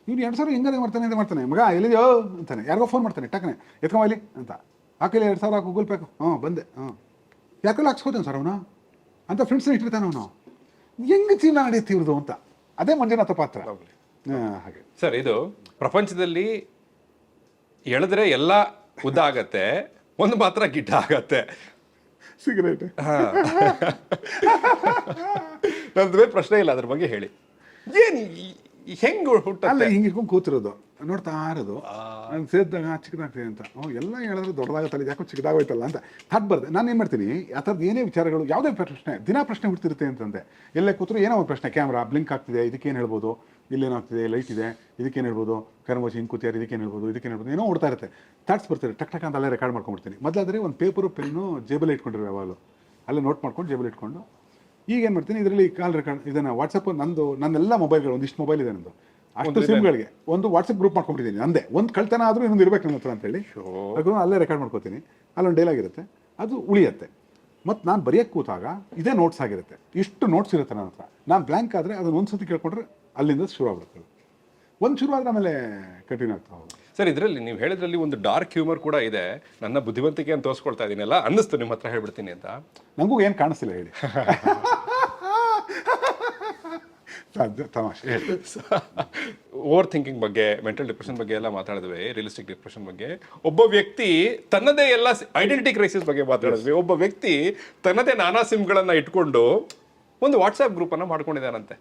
S4: ಇವ್ನು 2 ಸಾವಿರ ಹೆಂಗಾರೆ ಮಾಡ್ತಾನೆ ಮಗ ಎಲ್ಲಿದೆಯೋ ಅಂತಾನೆ. ಯಾರಿಗೋ ಫೋನ್ ಮಾಡ್ತಾನೆ, ಟಕ್ಕನೆ ಎತ್ಕೊಂಬಲ್ಲಿ ಅಂತ, ಹಾಕಲಿ 2 ಸಾವಿರ ಗೂಗಲ್ ಪೇ, ಬಂದೆ, ಯಾಕೆಲ್ಲ ಹಾಕ್ಸ್ಕೋತಾನೆ ಸರ್ ಅವನು ಅಂತ ಫ್ರೆಂಡ್ಸ್ನ ಇಟ್ಟಿರ್ತಾನೆ ಅವನು. ಹೆಂಗೆ ಜೀವನ ನಡೆಯುತ್ತೆ ಇವ್ರದ್ದು ಅಂತ. ಅದೇ ಮಂಜುನಾಥ ಪಾತ್ರ. ಹಾಗೆ
S3: ಸರ್, ಇದು ಪ್ರಪಂಚದಲ್ಲಿ ಎಳೆದ್ರೆ ಎಲ್ಲ ಉದ್ದ ಆಗತ್ತೆ, ಒಂದು ಮಾತ್ರ ಗಿಡ್ಡ ಆಗತ್ತೆ.
S4: ಸಿಗರೇಟ್
S3: ನಂದುವೇ ಪ್ರಶ್ನೆ ಇಲ್ಲ, ಅದ್ರ ಬಗ್ಗೆ ಹೇಳಿ. ಏನ್ ಹೆಂಗ್
S4: ಅಲ್ಲ ಹಿಂಗೆ ಇಟ್ಕೊಂಡು ಕೂತಿರೋದು ನೋಡ್ತಾ ಇರೋದು, ನಾನು ಸೇರಿದಾಗ ಚಿಕ್ಕದಾಗ್ತದೆ ಅಂತ. ಎಲ್ಲ ಹೇಳಿದ್ರೆ ದೊಡ್ಡದಾಗತ್ತಲ್ಲ, ಯಾಕೋ ಚಿಕ್ಕದಾಗೋಯ್ತಲ್ಲ ಅಂತ ಥಾಟ್ ಬರ್ದೆ. ನಾನು ಏನು ಮಾಡ್ತೀನಿ, ಆ ಥರದ್ದು ಏನೇ ವಿಚಾರಗಳು, ಯಾವುದೇ ಪ್ರಶ್ನೆ ದಿನ ಪ್ರಶ್ನೆ ಹುಡ್ತಿರುತ್ತೆ ಅಂತಂದೆ. ಎಲ್ಲೇ ಕೂತ್ರು ಏನೋ ಒಂದು ಪ್ರಶ್ನೆ, ಕ್ಯಾಮ್ರಾ ಬ್ಲಿಂಕ್ ಆಗ್ತಿದೆ, ಇದಕ್ಕೇನು ಹೇಳ್ಬೋದು, ಇಲ್ಲೇನಾಗ್ತಿದೆ, ಲೈಟ್ ಇದೆ, ಇದಕ್ಕೇನು ಹೇಳ್ಬೋದು, ಕರ್ಮೋಚಿ ಹಿಂಗೆ ಕೂತಿಯಾರು, ಇದಕ್ಕೇನು ಹೇಳ್ಬೋದು, ಇದಕ್ಕೇನು ಹೇಳ್ಬೋದು, ಏನೋ ಓಡ್ತಾ ಇರುತ್ತೆ. ಥಾಟ್ಸ್ ಬರ್ತಾರೆ, ಟಕ್ ಟಕ್ ಅಂತ ಅಲ್ಲೇ ರೆಕಾರ್ಡ್ ಮಾಡ್ಕೊಂಡ್ಬಿಡ್ತೀನಿ. ಮೊದಲಾದರೆ ಒಂದು ಪೇಪರು ಪೆನ್ನು ಜೇಬಲ್ಲೇ ಇಟ್ಕೊಂಡಿರೋ ಯಾವಾಗಲೂ, ಅಲ್ಲೇ ನೋಟ್ ಮಾಡ್ಕೊಂಡು ಜೇಬಲ್ಲಿ ಇಟ್ಕೊಂಡು. ಈಗ ಏನು ಮಾಡ್ತೀನಿ, ಇದರಲ್ಲಿ ಕಾಲ್ ರೆಕಾರ್ಡ್, ಇದನ್ನು ವಾಟ್ಸಪ್ ನನ್ನೆಲ್ಲ ಮೊಬೈಲ್ಗಳು, ಒಂದಿಷ್ಟು ಮೊಬೈಲ್ ಇದೆ ನಂದು, ಅಷ್ಟು ಸಿಮ್ಗಳಿಗೆ ಒಂದು ವಾಟ್ಸಪ್ ಗ್ರೂಪ್ ಮಾಡ್ಕೊಂಡಿದ್ದೀನಿ. ಅಂದೆ ಒಂದು ಕಳ್ತನ ಆದರೂ ಇನ್ನೊಂದು ಇರಬೇಕು ನನ್ನ ಹತ್ರ ಅಂತೇಳಿ ಅದನ್ನು ಅಲ್ಲೇ ರೆಕಾರ್ಡ್ ಮಾಡ್ಕೋತೀನಿ. ಅಲ್ಲೊಂದು ಡೈಲಾಗ್ ಇರುತ್ತೆ, ಅದು ಉಳಿಯುತ್ತೆ. ಮತ್ತು ನಾನು ಬರೆಯೋಕ್ಕೆ ಕೂತಾಗ ಇದೇ ನೋಟ್ಸ್ ಆಗಿರುತ್ತೆ, ಇಷ್ಟು ನೋಟ್ಸ್ ಇರುತ್ತೆ ನನ್ನ ಹತ್ರ. ನಾನು ಬ್ಲ್ಯಾಂಕ್ ಆದರೆ ಅದನ್ನು ಒಂದು ಸತಿ ಕೇಳ್ಕೊಂಡ್ರೆ ಅಲ್ಲಿಂದ ಶುರು ಆಗ್ಬಿಡುತ್ತೆ. ಒಂದು ಶುರು ಆದರೆ ಆಮೇಲೆ ಕಂಟಿನ್ಯೂ ಆಗ್ತಾ ಹೋಗೋದು.
S3: ಸರ್, ಇದರಲ್ಲಿ ನೀವು ಹೇಳಿದ್ರಲ್ಲಿ ಒಂದು ಡಾರ್ಕ್ ಹ್ಯೂಮರ್ ಕೂಡ ಇದೆ. ನನ್ನ ಬುದ್ಧಿವಂತಿಕೆ ಅಂತ ತೋರಿಸ್ಕೊಳ್ತಾ ಇದ್ದೀನಲ್ಲ ಅನ್ನಿಸ್ತು ನಿಮ್ಮ ಹತ್ರ ಹೇಳ್ಬಿಡ್ತೀನಿ ಅಂತ.
S4: ನನಗೂ ಏನು ಕಾಣಿಸ್ತಿಲ್ಲ ಹೇಳಿ. ತಮಾಷೆ.
S3: ಓವರ್ ಥಿಂಕಿಂಗ್ ಬಗ್ಗೆ, ಮೆಂಟಲ್ ಡಿಪ್ರೆಷನ್ ಬಗ್ಗೆ ಎಲ್ಲ ಮಾತಾಡಿದ್ವಿ, ರಿಯಲಿಸ್ಟಿಕ್ ಡಿಪ್ರೆಷನ್ ಬಗ್ಗೆ. ಒಬ್ಬ ವ್ಯಕ್ತಿ ತನ್ನದೇ ಎಲ್ಲ ಐಡೆಂಟಿಟಿ ಕ್ರೈಸಿಸ್ ಬಗ್ಗೆ ಮಾತಾಡಿದ್ವಿ. ಒಬ್ಬ ವ್ಯಕ್ತಿ ತನ್ನದೇ ನಾನಾ ಸಿಮ್ಗಳನ್ನ ಇಟ್ಕೊಂಡು ಒಂದು ವಾಟ್ಸ್ಆಪ್ ಗ್ರೂಪ್ ಅನ್ನ ಮಾಡ್ಕೊಂಡಿದ್ದಾನಂತೆ.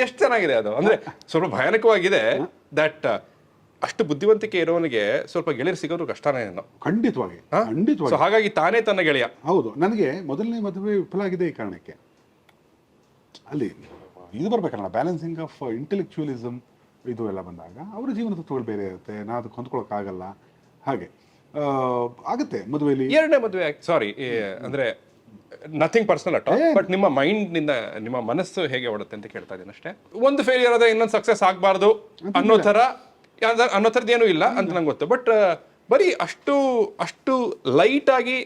S3: ಎಷ್ಟು ಚೆನ್ನಾಗಿದೆ ಅದು. ಅಂದ್ರೆ ಸ್ವಲ್ಪ ಭಯಾನಕವಾಗಿದೆ. ದಟ್ ಅಷ್ಟು ಬುದ್ಧಿವಂತಿಕೆ ಇರೋನಿಗೆ ಸ್ವಲ್ಪ ಗೆಳೆಯರು ಸಿಗೋದು ಕಷ್ಟನೇ.
S4: ಖಂಡಿತವಾಗಿ.
S3: ಹಾಗಾಗಿ ತಾನೇ ತನ್ನ ಗೆಳೆಯ.
S4: ಹೌದು. ನನಗೆ ಮೊದಲನೇ ಮದುವೆ ವಿಫಲ ಆಗಿದೆ ಈ ಕಾರಣಕ್ಕೆ. ಅಲ್ಲಿ ಇದು ಬರ್ಬೇಕಲ್ಲ, ಬ್ಯಾಲೆನ್ಸಿಂಗ್ ಆಫ್ ಇಂಟೆಲೆಕ್ಚುಯಲಿಸಮ್ ಇದು ಎಲ್ಲ ಬಂದಾಗ ಅವರ ಜೀವನ ತತ್ವಗಳು ಬೇರೆ ಇರುತ್ತೆ, ನಾವು ಅದಕ್ಕೆ ಹೊಂದ್ಕೊಳ್ಳೋಕ್ಕಾಗಲ್ಲ. ಹಾಗೆ ಆಗುತ್ತೆ ಮದುವೆಯಲ್ಲಿ.
S3: ಎರಡನೇ ಮದುವೆ, ಸಾರಿ, ಅಂದ್ರೆ nothing personal at all, but ನಿಮ್ಮ ಮೈಂಡ್ ನಿಂದ ನಿಮ್ಮ ಮನಸ್ಸು ಹೇಗೆ ಓಡುತ್ತೆ ಅಂತ ಕೇಳ್ತಾ ಇದ್ದೀನಿ ಅಷ್ಟೇ. ಒಂದು ಫೇಲಿಯರ್ ಆದ್ರೆ ಇನ್ನೊಂದು ಸಕ್ಸಸ್ ಆಗಬಾರ್ದು ಅನ್ನೋ ಥರದ್ದು ಏನೂ ಇಲ್ಲ ಅಂತ ನಂಗೆ ಗೊತ್ತು. ಬಟ್ ಬರೀ ಅಷ್ಟು ಲೈಟ್ ಆಗಿ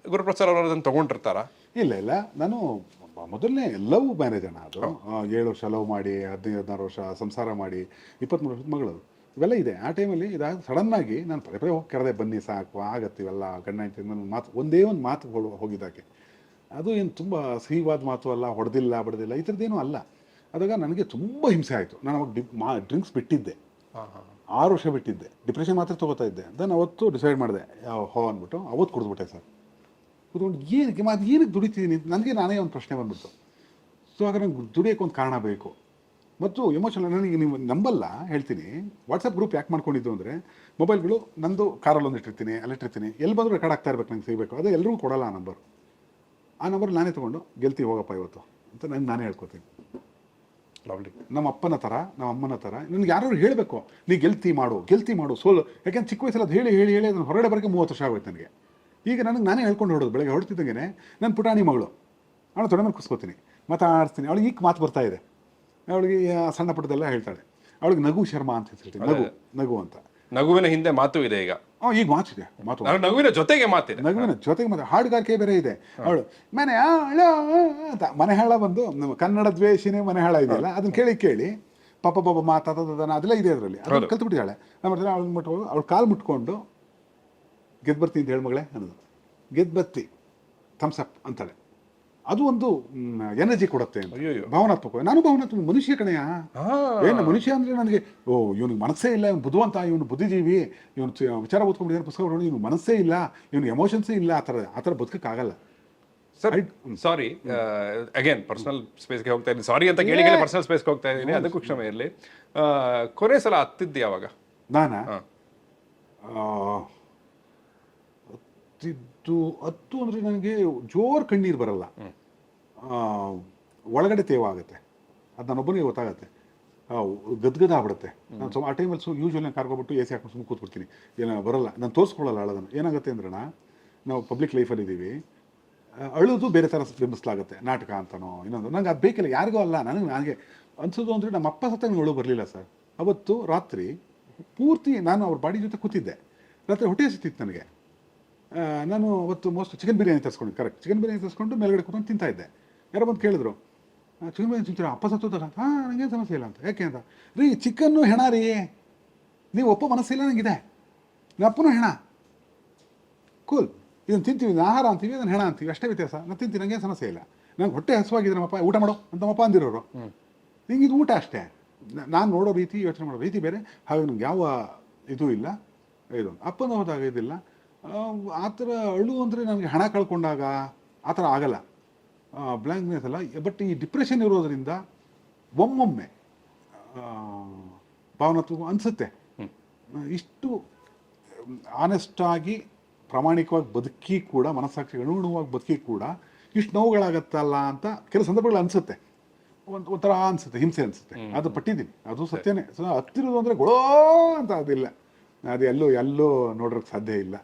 S3: ಗುರುಪ್ರಸಾದ್ ಅವರು ಅದನ್ನು ತಗೊಂಡಿರ್ತಾರ?
S4: ಇಲ್ಲ, ನಾನು ಮೊದಲನೇ ಲವ್ ಮ್ಯಾರೇಜ್ ಅಣ್ಣ. ಅದು 7 ವರ್ಷ ಲವ್ ಮಾಡಿ 15-16 ವರ್ಷ ಸಂಸಾರ ಮಾಡಿ 23 ವರ್ಷದ ಮಗಳು ಇವೆಲ್ಲ ಇದೆ. ಆ ಟೈಮಲ್ಲಿ ಇದಾಗ ಸಡನ್ನಾಗಿ ನಾನು ಪದೇ ಹೋಗಿ ಕರೆದೆ, ಬನ್ನಿ ಸಾಕು ಆಗತ್ತೆ ಇವೆಲ್ಲ ಗಂಡ ಹೆಂಡತಿ ನನ್ನ ಮಾತು, ಒಂದೇ ಒಂದು ಮಾತು ಹೋಗಿದ್ದಾಕೆ. ಅದು ಏನು ತುಂಬ ಸಿಹಿವಾದ ಮಾತು ಅಲ್ಲ, ಹೊಡೆದಿಲ್ಲ ಬಡ್ದಿಲ್ಲ ಈ ಥರದ್ದೇನೂ ಅಲ್ಲ. ಅದಾಗ ನನಗೆ ತುಂಬ ಹಿಂಸೆ ಆಯಿತು. ನಾನು ಅವಾಗ ಡ್ರಿಂಕ್ಸ್ ಬಿಟ್ಟಿದ್ದೆ, 6 ವರ್ಷ ಬಿಟ್ಟಿದ್ದೆ, ಡಿಪ್ರೆಷನ್ ಮಾತ್ರ ತೊಗೋತಾ ಇದ್ದೆ. ದೆನ್ ಅವತ್ತು ಡಿಸೈಡ್ ಮಾಡಿದೆ ಅಂದ್ಬಿಟ್ಟು ಅವತ್ತು ಕುಡಿದ್ಬಿಟ್ಟೆ ಸರ್. ಕುತ್ಕೊಂಡು ಏನಕ್ಕೆ ದುಡಿತಿದ್ದೀನಿ ನನಗೆ ನಾನೇ ಒಂದು ಪ್ರಶ್ನೆ ಬಂದ್ಬಿಟ್ಟು. ಸೊ ಹಾಗೆ ನಂಗೆ ದುಡಿಯೋಕೆ ಒಂದು ಕಾರಣ ಬೇಕು. ಮತ್ತು ಎಮೋಷನಲ್, ನನಗೆ ನೀವು ನಂಬಲ್ಲ ಹೇಳ್ತೀನಿ, ವಾಟ್ಸಪ್ ಗ್ರೂಪ್ ಯಾಕೆ ಮಾಡ್ಕೊಂಡಿದ್ದು ಅಂದರೆ, ಮೊಬೈಲ್ಗಳು ನಂದು ಕಾರಲ್ಲಿ ಒಂದು ಇಟ್ಟಿರ್ತೀನಿ, ಅಲ್ಲಿಟ್ಟಿರ್ತೀನಿ, ಎಲ್ಲಿ ಬಂದರೂ ರೆಕಾರ್ಡ್ ಆಗ್ತಾ ಇರ್ಬೇಕು, ನಂಗೆ ಸಿಗಬೇಕು. ಅದು ಎಲ್ಲರಿಗೂ ಕೊಡಲ್ಲ ಆ ನಂಬರ್ ನಾನೇ ತೊಗೊಂಡು ಗೆಲ್ತಿ ಹೋಗಪ್ಪ ಇವತ್ತು ಅಂತ ನಾನೇ ಹೇಳ್ಕೊತೀನಿ. ನಮ್ಮ ಅಪ್ಪನ ಥರ ನಮ್ಮ ಅಮ್ಮನ ಥರ ನನಗೆ ಯಾರು ಹೇಳಬೇಕು, ನೀ ಗೆಲ್ತಿ ಮಾಡು ಸೋಲು. ಯಾಕೆಂದ್ರೆ ಚಿಕ್ಕ ವಯಸ್ಸಲ್ಲಿ ಅದು ಹೇಳಿ ಅದನ್ನು ಹೊರಗಡೆ ಬರೋಕ್ಕೆ 30 ವರ್ಷ ಆಗೋಯ್ತು ನನಗೆ. ಈಗ ನನಗೆ ನಾನೇ ಹೇಳ್ಕೊಂಡು ಹೊಡೋದು. ಬೆಳಗ್ಗೆ ಹೊಡ್ತಿದ್ದಂಗೆ ನನ್ನ ಪುಟಾಣಿ ಮಗಳು ಅವಳು ತೊಡೆ ಮೇಲೆ ಕೂಸ್ಕೋತೀನಿ, ಮಾತಾಡ್ತೀನಿ. ಅವಳಿಗೆ ಈಗ ಮಾತು ಬರ್ತಾ ಇದೆ, ಅವಳಿಗೆ ಸಣ್ಣ ಪುಟ್ಟದೆಲ್ಲ ಹೇಳ್ತಾಳೆ. ಅವಳಿಗೆ ನಗು ಶರ್ಮಾ ಅಂತ ಹೇಳ್ತೀನಿ, ನಗು ಅಂತ.
S3: ನಗುವಿನ ಹಿಂದೆ ಮಾತು ಇದೆ ಈಗ.
S4: ಈಗ ಮಾತಿದೆ,
S3: ನಗುವಿನ ಜೊತೆಗೆ ಮಾತಿದೆ,
S4: ಮಾತು, ಹಾಡುಗಾರಿಕೆ ಬೇರೆ ಇದೆ. ಅವಳು ಮನೆ ಹಾಳ ಅಂತ, ಮನೆ ಹಾಳ ಬಂದು ಕನ್ನಡ ದ್ವೇಷಿನೇ ಮನೆ ಹಾಳ ಇದೆಯಲ್ಲ, ಅದನ್ನ ಕೇಳಿ ಪಾಪ ಮಾತಾಡೋದನ್ನ ಅದೆಲ್ಲ ಇದೆ ಅದರಲ್ಲಿ. ಅದನ್ನು ಕಲ್ತ್ಬಿಟ್ಟಿದ್ದಾಳೆ. ನಾನು ಮಾಡ್ತೀನಿ, ಅವಳು ಕಾಲು ಮುಟ್ಕೊಂಡು ಗೆದ್ದು ಬರ್ತೀನಿ ಅಂತ ಹೇಳಿ ಮಗಳೇ ಅನ್ನೋದು, ಗೆದ್ದು ಬತ್ತಿ ಥಮ್ಸಪ್ ಅಂತಾಳೆ. ಅದು ಒಂದು ಎನರ್ಜಿ ಕೊಡುತ್ತೆ ಅಂತ. ಭಾವನಾತ್ಮಕ. ನಾನು ಭಾವನಾತ್ಮಕ ಮನುಷ್ಯ ಕಣೆಯ. ಏನು ಮನುಷ್ಯ ಅಂದರೆ ನನಗೆ ಇವನಿಗೆ ಮನಸ್ಸೇ ಇಲ್ಲ, ಇವನು ಬುದ್ಧಿವಂತ, ಇವನು ಬುದ್ಧಿಜೀವಿ, ಇವನು ವಿಚಾರ ಓದ್ಕೊಂಡಿದ್ದಾನೆ, ಪುಸ್ತಕ ನೋಡಿ, ಇವನು ಮನಸ್ಸೇ ಇಲ್ಲ, ಇವನು ಎಮೋಷನ್ಸೇ ಇಲ್ಲ, ಆ ಥರ ಬದುಕೋಕ್ಕಾಗಲ್ಲ.
S3: ಸರ್ ಸಾರಿ ಅಗೇನ್ ಪರ್ಸನಲ್ ಸ್ಪೇಸ್ಗೆ ಹೋಗ್ತಾ ಇದ್ದೀನಿ, ಸಾರಿ ಅಂತ ಕೇಳಿ ಪರ್ಸನಲ್ ಸ್ಪೇಸ್ಗೆ ಹೋಗ್ತಾ ಇದ್ದೀನಿ, ಅದಕ್ಕೂ ಕ್ಷಮೆ ಇರಲಿ. ಕೊನೆ ಸಲ ಹತ್ತಿದ್ದು ಯಾವಾಗ?
S4: ನಾನಾ ಹತ್ತು ಅಂದರೆ ನನಗೆ ಜೋರು ಕಣ್ಣೀರು ಬರಲ್ಲ, ಒಳಗಡೆ ತೇವ ಆಗುತ್ತೆ, ಅದು ನನ್ನೊಬ್ಬನಿಗೆ ಗೊತ್ತಾಗತ್ತೆ, ಗದ್ಗದ ಆಗ್ಬಿಡುತ್ತೆ. ನಾನು ಆ ಟೈಮಲ್ಲಿ ಯೂಶ್ವಲಿ ನಾನು ಕಾರ್ಕೊಬಿಟ್ಟು ಎ ಸಿ ಹಾಕೊಂಡು ಸುಮ್ಮನೆ ಕೂತ್ಬಿಡ್ತೀನಿ, ಏನೋ ಬರಲ್ಲ, ನಾನು ತೋರಿಸ್ಕೊಳ್ಳಲ್ಲ ಅಳೋದನ್ನು. ಏನಾಗುತ್ತೆ ಅಂದ್ರೆ ನಾವು ಪಬ್ಲಿಕ್ ಲೈಫಲ್ಲಿ ಇದ್ದೀವಿ, ಅಳೋದು ಬೇರೆ ಥರ ಬಿಂಬಿಸ್ಲಾಗುತ್ತೆ, ನಾಟಕ ಅಂತನೋ ಇನ್ನೊಂದು. ನಂಗೆ ಅದು ಬೇಕಿಲ್ಲ, ಯಾರಿಗೂ ಅಲ್ಲ, ನನಗೆ ಅನ್ಸೋದು ಅಂದರೆ ನಮ್ಮ ಅಪ್ಪ ಸತ್ತ ನಂಗೆ ಅಳು ಬರಲಿಲ್ಲ ಸರ್. ಅವತ್ತು ರಾತ್ರಿ ಪೂರ್ತಿ ನಾನು ಅವ್ರ ಬಾಡಿ ಜೊತೆ ಕೂತಿದ್ದೆ, ರಾತ್ರಿ ಹೊಟ್ಟೆ ಹಸಿತಿತ್ತು ನನಗೆ. ನಾನು ಅವತ್ತು ಮೋಸ್ಟ್ ಚಿಕನ್ ಬಿರಿಯಾನಿ ತರಿಸ್ಕೊಂಡು, ಕರೆಕ್ಟ್ ಚಿಕನ್ ಬಿರಿಯಾನಿ ತರಿಸ್ಕೊಂಡು ಮೇಲ್ಗಡೆ ಕೂತ್ಕೊಂಡು ತಿಂತಾಯಿದ್ದೆ. ಯಾರೋ ಬಂದು ಕೇಳಿದ್ರು, ಚಿಕನ್ ಬಿರಿಯಾನಿ ತಿಂತೀರಾ? ಅಪ್ಪ ಸತ್ತೋದಲ್ಲ? ಹಾಂ, ನನಗೇನು ಸಮಸ್ಯೆ ಇಲ್ಲ ಅಂತ. ಯಾಕೆ ಅಂತ, ರೀ ಚಿಕನ್ನು ಹೆಣ ರೀ, ನೀವು ಒಪ್ಪೋ ಮನಸ್ಸಿಲ್ಲ ನನಗಿದೆ, ನಮ್ಮ ಅಪ್ಪನೂ ಹೆಣ, ಕೂಲ್, ಇದನ್ನು ತಿಂತೀವಿ, ಇದನ್ನು ಆಹಾರ ಅಂತೀವಿ, ಅದನ್ನು ಹೆಣ ಅಂತೀವಿ, ಅಷ್ಟೇ ವ್ಯತ್ಯಾಸ. ನಾನು ತಿಂತೀನಿ, ನನಗೇನು ಸಮಸ್ಯೆ ಇಲ್ಲ, ನಂಗೆ ಹೊಟ್ಟೆ ಹಸುವಾಗಿದೆ, ನಮ್ಮಪ್ಪ ಊಟ ಮಾಡೋ ಅಂತ ನಮ್ಮಪ್ಪ ಅಂದಿರೋರು. ನಿಂಗೆ ಇದು ಊಟ ಅಷ್ಟೇ, ನಾನು ನೋಡೋ ರೀತಿ, ಯೋಚನೆ ಮಾಡೋ ರೀತಿ ಬೇರೆ, ಹಾಗೆ ನಂಗೆ ಯಾವ ಇದು ಇಲ್ಲ. ಇದು ಅಪ್ಪನ ಹೋದಾಗ ಇದಿಲ್ಲ. ಆ ಥರ ಅಳು ಅಂದರೆ ನನಗೆ ಹಣ ಕಳ್ಕೊಂಡಾಗ ಆ ಥರ ಆಗಲ್ಲ, ಬ್ಲ್ಯಾಂಕ್ನೆಸ್ ಅಲ್ಲ. ಬಟ್ ಈ ಡಿಪ್ರೆಷನ್ ಇರೋದರಿಂದ ಒಮ್ಮೊಮ್ಮೆ ಭಾವನಾತ್ಮಕ ಅನಿಸುತ್ತೆ, ಇಷ್ಟು ಆನೆಸ್ಟಾಗಿ ಪ್ರಾಮಾಣಿಕವಾಗಿ ಬದುಕಿ ಕೂಡ, ಮನಸ್ಸಾಕ್ಷಿ ಅಣುಗುಣವಾಗಿ ಬದುಕಿ ಕೂಡ ಇಷ್ಟು ನೋವುಗಳಾಗತ್ತಲ್ಲ ಅಂತ ಕೆಲವು ಸಂದರ್ಭಗಳು ಅನಿಸುತ್ತೆ. ಒಂಥರ ಅನಿಸುತ್ತೆ, ಹಿಂಸೆ ಅನಿಸುತ್ತೆ. ಅದು ಪಟ್ಟಿದ್ದೀನಿ, ಅದು ಸತ್ಯನೇ. ಸೊ ಹತ್ತಿರೋದು ಅಂದರೆ ಗೊಳೋ ಅಂತ ಅದಿಲ್ಲ, ಅದು ಎಲ್ಲೂ ನೋಡೋಕ್ಕೆ ಸಾಧ್ಯ ಇಲ್ಲ.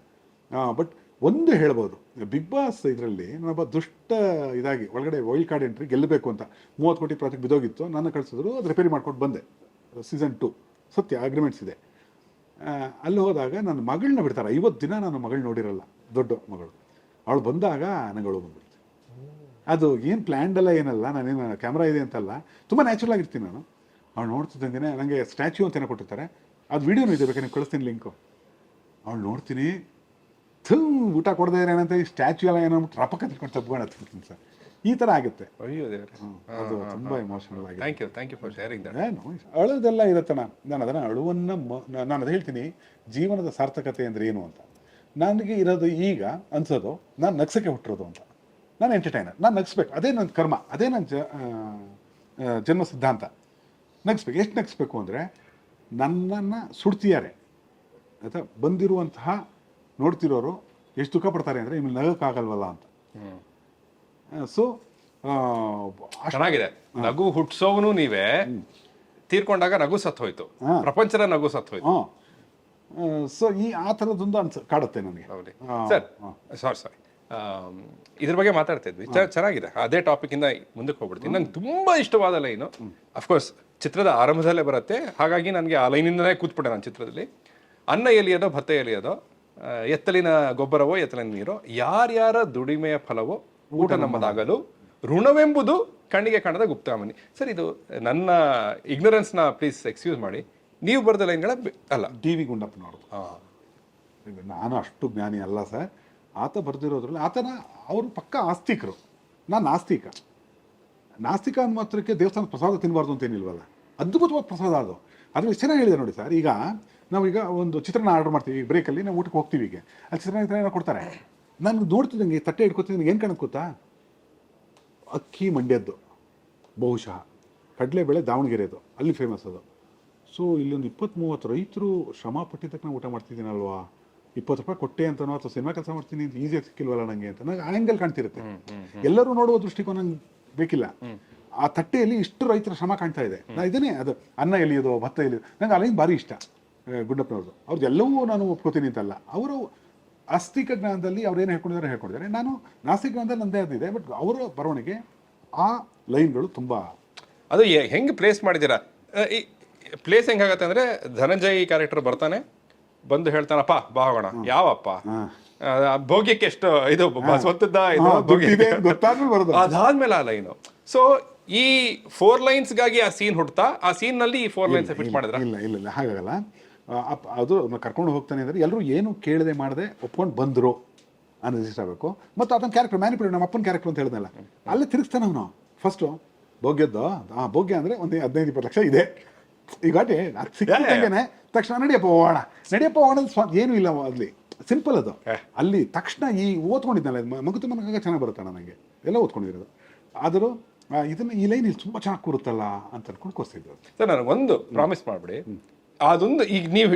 S4: ಬಟ್ ಒಂದು ಹೇಳ್ಬೋದು, ಬಿಗ್ ಬಾಸ್ ಇದರಲ್ಲಿ ನಾನೊಬ್ಬ ದುಷ್ಟ ಇದಾಗಿ ಒಳಗಡೆ ವೈಲ್ಡ್ ಕಾರ್ಡ್ ಎಂಟ್ರಿ ಗೆಲ್ಲಬೇಕು ಅಂತ 30 ಕೋಟಿ ಪ್ರಾಜೆಕ್ಟ್ ಬಿದ್ದೋಗಿತ್ತು, ನನ್ನ ಕಳಿಸಿದ್ರು, ಅದು ರಿಪೇರಿ ಮಾಡ್ಕೊಂಡು ಬಂದೆ. ಸೀಸನ್ 2 ಸತ್ಯ ಅಗ್ರಿಮೆಂಟ್ಸ್ ಇದೆ. ಅಲ್ಲಿ ಹೋದಾಗ ನನ್ನ ಮಗಳನ್ನ ಬಿಡ್ತಾರೆ, 50 ದಿನ ನನ್ನ ಮಗಳು ನೋಡಿರಲ್ಲ, ದೊಡ್ಡ ಮಗಳು. ಅವಳು ಬಂದಾಗ ನನಗಳು ಬಂದ್ಬಿಡ್ತು. ಅದು ಏನು ಪ್ಲ್ಯಾಂಡಲ್ಲ ಏನಲ್ಲ, ನಾನೇನು ಕ್ಯಾಮ್ರಾ ಇದೆ ಅಂತಲ್ಲ, ತುಂಬ ನ್ಯಾಚುರಲ್ ಆಗಿರ್ತೀನಿ ನಾನು. ಅವಳು ನೋಡ್ತಿದ್ದಂಗೆ ನನಗೆ ಸ್ಟ್ಯಾಚ್ಯೂ ಅಂತ ಏನೋ ಕೊಟ್ಟಿರ್ತಾರೆ, ಅದು ವೀಡಿಯೋನೂ ಇದೆ, ಬೇಕಾದ್ರೆ ನೀವು ಕಳಿಸ್ತೀನಿ ಲಿಂಕು. ಅವಳು ನೋಡ್ತೀನಿ, ಊಟ ಕೊಡದೇ ಏನಂತ ಈ ಸ್ಟ್ಯಾಚ್ಯೂ ಎಲ್ಲ ಏನೋ ರಪಕ್ಕ ತಿಳ್ಕೊಂಡು ತಪ್ಕೊಂಡು ಹತ್ಬಿಡ್ತೀನಿ ಸರ್. ಈ ಥರ ಆಗುತ್ತೆ.
S3: ಅಯ್ಯೋ ದೇವ್ರೆ,
S4: ಅದು ತುಂಬ ಎಮೋಷನಲ್ ಆಗಿದೆ.
S3: Thank you for sharing that.
S4: ಅಳೋದೆಲ್ಲ ಇರುತ್ತಣ್ಣ. ನಾನು ಅದನ್ನು ಅಳುವನ್ನು ನಾನು ಅದು ಹೇಳ್ತೀನಿ, ಜೀವನದ ಸಾರ್ಥಕತೆ ಅಂದರೆ ಏನು ಅಂತ. ನನಗೆ ಇರೋದು ಈಗ ಅನ್ಸೋದು, ನಾನು ನಗ್ಸೋಕ್ಕೆ ಹುಟ್ಟಿರೋದು ಅಂತ. ನಾನು ಎಂಟರ್ಟೈನರ್, ನಾನು ನಗಿಸ್ಬೇಕು, ಅದೇ ನನ್ನ ಕರ್ಮ, ಅದೇ ನನ್ನ ಜನ್ಮ ಸಿದ್ಧಾಂತ. ನಗಿಸ್ಬೇಕು. ಎಷ್ಟು ನಗಿಸ್ಬೇಕು ಅಂದರೆ, ನನ್ನನ್ನು ಸುಡ್ತಿದ್ದಾರೆ ಆಯಿತಾ, ಬಂದಿರುವಂತಹ ನೋಡ್ತಿರೋರು ಎಷ್ಟು ದುಃಖ ಪಡ್ತಾರೆ ಅಂದರೆ ಇನ್ನು ನಗೋಕ್ಕಾಗಲ್ವಲ್ಲ ಅಂತ. ಸೊ
S3: ಚೆನ್ನಾಗಿದೆ. ನಗು ಹುಟ್ಸೋವನು ನೀವೇ, ತೀರ್ಕೊಂಡಾಗ ನಗು ಸತ್ತು ಹೋಯ್ತು, ಪ್ರಪಂಚದ ನಗು ಸತ್ತು ಹೋಯ್ತು.
S4: ಸೊ ಆ ಥರದೊಂದು ಕಾಡುತ್ತೆ ನನಗೆ.
S3: ಸರ್ ಸಾರಿ ಇದ್ರ ಬಗ್ಗೆ ಮಾತಾಡ್ತಾ ಇದ್ವಿ, ಚೆನ್ನಾಗಿದೆ. ಅದೇ ಟಾಪಿಕ್ ಇಂದ ಮುಂದಕ್ಕೆ ಹೋಗ್ಬಿಡ್ತೀನಿ. ನಂಗೆ ತುಂಬಾ ಇಷ್ಟವಾದ ಲೈನು, ಅಫ್ಕೋರ್ಸ್ ಚಿತ್ರದ ಆರಂಭದಲ್ಲೇ ಬರುತ್ತೆ, ಹಾಗಾಗಿ ನನಗೆ ಆ ಲೈನಿಂದಲೇ ಕೂತ್ಬಿಟ್ಟೆ ನಾನು ಚಿತ್ರದಲ್ಲಿ. ಅನ್ನ ಎಲಿಯೋದೋ ಭತ್ತ ಎಲಿಯೋದೋ, ಎತ್ತಲಿನ ಗೊಬ್ಬರವೋ ಎತ್ತಲಿನ ನೀರೋ, ಯಾರ್ಯಾರ ದುಡಿಮೆಯ ಫಲವೋ ಊಟ ನಮ್ಮದಾಗಲು, ಋಣವೆಂಬುದು ಕಣ್ಣಿಗೆ ಕಾಣದ ಗುಪ್ತಾಮನಿ. ಸರ್, ಇದು ನನ್ನ ಇಗ್ನರೆನ್ಸ್ನ ಪ್ಲೀಸ್ ಎಕ್ಸ್ಕ್ಯೂಸ್ ಮಾಡಿ, ನೀವು ಬರೆದ ಲೈನ್ಗಳ ಅಲ್ಲ,
S4: ಡಿ ವಿ ಗುಂಡಪ್ಪನವ್ರದ್ದು. ನಾನು ಅಷ್ಟು ಜ್ಞಾನಿ ಅಲ್ಲ ಸರ್. ಆತ ಬರೆದಿರೋದ್ರಲ್ಲಿ ಆತನ ಅವರು ಪಕ್ಕ ಆಸ್ತಿಕರು, ನಾನು ನಾಸ್ತಿಕ. ನಾಸ್ತಿಕ ಅಂದ ಮಾತ್ರಕ್ಕೆ ದೇವಸ್ಥಾನ ಪ್ರಸಾದ ತಿನ್ನಬಾರ್ದು ಅಂತೇನಿಲ್ವಲ್ಲ, ಅದ್ಭುತವಾದ ಪ್ರಸಾದ ಅದು. ಅದ್ರಲ್ಲಿ ಚೆನ್ನಾಗಿ ಹೇಳಿದೆ ನೋಡಿ ಸರ್. ಈಗ ನಾವೀಗ ಒಂದು ಚಿತ್ರಾನ್ನ ಆರ್ಡರ್ ಮಾಡ್ತೀವಿ, ಈ ಬ್ರೇಕಲ್ಲಿ ನಾವು ಊಟಕ್ಕೆ ಹೋಗ್ತೀವಿ, ಈಗ ಅಲ್ಲಿ ಚಿತ್ರಾನ್ನ ಕೊಡ್ತಾರೆ. ನಾನು ನೋಡ್ತಿದ್ದಂಗೆ ತಟ್ಟೆ ಹಿಡ್ಕೊತೀನಿ, ಏನು ಕಾಣಕ್ಕೆ ಗೊತ್ತಾ, ಅಕ್ಕಿ ಮಂಡ್ಯದ್ದು, ಬಹುಶಃ ಕಡಲೆಬೇಳೆ ದಾವಣಗೆರೆದು, ಅಲ್ಲಿ ಫೇಮಸ್ ಅದು. ಸೊ ಇಲ್ಲೊಂದು 20-30 ರೈತರು ಶ್ರಮ ಪಟ್ಟಿದ್ದಕ್ಕೆ ನಾನು ಊಟ ಮಾಡ್ತಿದ್ದೀನಲ್ವಾ, 20 ರೂಪಾಯಿ ಕೊಟ್ಟೆ ಅಂತನೋ ಅಥವಾ ಸಿನಿಮಾ ಕೆಲಸ ಮಾಡ್ತೀನಿ ಅಂತ ಈಸಿಯಾಗಿ ಸಿಕ್ಕಿಲ್ವಲ್ಲ ನನಗೆ ಅಂತ ನನಗೆ ಆ ಆ್ಯಂಗಲ್ ಕಾಣ್ತಿರುತ್ತೆ. ಎಲ್ಲರೂ ನೋಡುವ ದೃಷ್ಟಿಕೋನ ನಂಗೆ ಬೇಕಿಲ್ಲ. ಆ ತಟ್ಟೆಯಲ್ಲಿ ಇಷ್ಟು ರೈತರ ಶ್ರಮ ಕಾಣ್ತಾ ಇದೆ. ನಾನು ಇದನ್ನೇ, ಅದು ಅನ್ನ ಎಲಿಯೋದು ಭತ್ತ ಎಲಿಯೋದು, ನನಗೆ ಅಲ್ಲಿಂದ ಭಾರಿ ಇಷ್ಟ ಗುಂಡಪ್ಪನವ್ರದ್ದು. ಅವ್ರದ್ದು ಎಲ್ಲವೂ ನಾನು ಒಪ್ಕೋತೀನಿ ಅಂತಲ್ಲ, ಅವರು ಆಸ್ತಿಕ ಜ್ಞಾನದಲ್ಲಿ ಅವ್ರು ಏನು ಹೇಳ್ಕೊಂಡಿದ್ದಾರೆ, ನಾನು ನಾಸ್ತಿಕ ಜ್ಞಾನದಲ್ಲಿ ನಂದೇ ಅದಿದೆ. ಬಟ್ ಅವರ ಬರವಣಿಗೆ ಆ ಲೈನ್ಗಳು ತುಂಬ,
S3: ಅದು ಹೆಂಗೆ ಪ್ಲೇಸ್ ಮಾಡಿದ್ದೀರಾ. ಈ ಪ್ಲೇಸ್ ಹೆಂಗಾಗತ್ತೆ ಅಂದರೆ, ಧನಂಜಯ್ ಕ್ಯಾರೆಕ್ಟರ್ ಬರ್ತಾನೆ, ಬಂದು ಹೇಳ್ತಾನಪ್ಪ ಬಾ ಹೋಗೋಣ, ಯಾವಪ್ಪ ಭೋಗ್ಯಕ್ಕೆ ಎಷ್ಟು ಇದು ಸ್ವಂತದ ಅದಾದ್ಮೇಲೆ ಆ ಲೈನು. ಸೊ ಈ 4 ಲೈನ್ಸ್ಗಾಗಿ ಆ ಸೀನ್ ಹುಡ್ತಾ, ಆ ಸೀನ್ ನಲ್ಲಿ ಈ 4 ಲೈನ್ಸ್ ಫಿಟ್ ಮಾಡಿದ್ರ?
S4: ಇಲ್ಲ ಹಾಗಾಗಲ್ಲ. ಅದು ಕರ್ಕೊಂಡು ಹೋಗ್ತಾನೆ ಅಂದರೆ ಎಲ್ಲರೂ ಏನು ಕೇಳದೆ ಮಾಡದೆ ಒಪ್ಕೊಂಡು ಬಂದರು ಅನ್ನೋದು ಇಷ್ಟ ಆಗಬೇಕು. ಮತ್ತು ಅದನ್ನ ಕ್ಯಾರೆಕ್ಟರ್ ಮ್ಯಾನಿಪುಲೇಟ್, ನಮ್ಮ ಅಪ್ಪನ ಕ್ಯಾರೆಕ್ಟರ್ ಅಂತ ಹೇಳಿದ್ನಲ್ಲ, ಅಲ್ಲೇ ತಿರುಗಿಸ್ತಾನೆ ಅವನು. ಫಸ್ಟು ಭೋಗ್ಯದ್ದು, ಭೋಗ್ಯ ಅಂದರೆ ಒಂದು 15-20 ಲಕ್ಷ ಇದೆ, ಈಗ ಸಿಕ್ಕಿದಂಗೆ ತಕ್ಷಣ ನಡಿಯಪ್ಪ ಹೋಗೋಣ ಏನೂ ಇಲ್ಲ ಅಲ್ಲಿ, ಸಿಂಪಲ್ ಅದು. ಅಲ್ಲಿ ತಕ್ಷಣ ಈ ಓದ್ಕೊಂಡಿದ್ನಲ್ಲ, ಮಗುತು ಮನಗಾಗ ಚೆನ್ನಾಗಿ ಬರುತ್ತಣ್ಣ ನನಗೆ. ಎಲ್ಲ ಓದ್ಕೊಂಡಿರೋದು. ಆದರೂ ಇದನ್ನು ಈ ಲೈನ್ ಇಲ್ಲಿ ತುಂಬ ಚೆನ್ನಾಗಿ ಕೂರುತ್ತಲ್ಲ ಅಂತ ಅನ್ಕೊಂಡು ಕೂರಿಸಿದ್ರು.
S3: ಸರ್ ನನಗೊಂದು ಪ್ರಾಮಿಸ್ ಮಾಡಿಬಿಡಿ, ಅದೊಂದು ಈಗ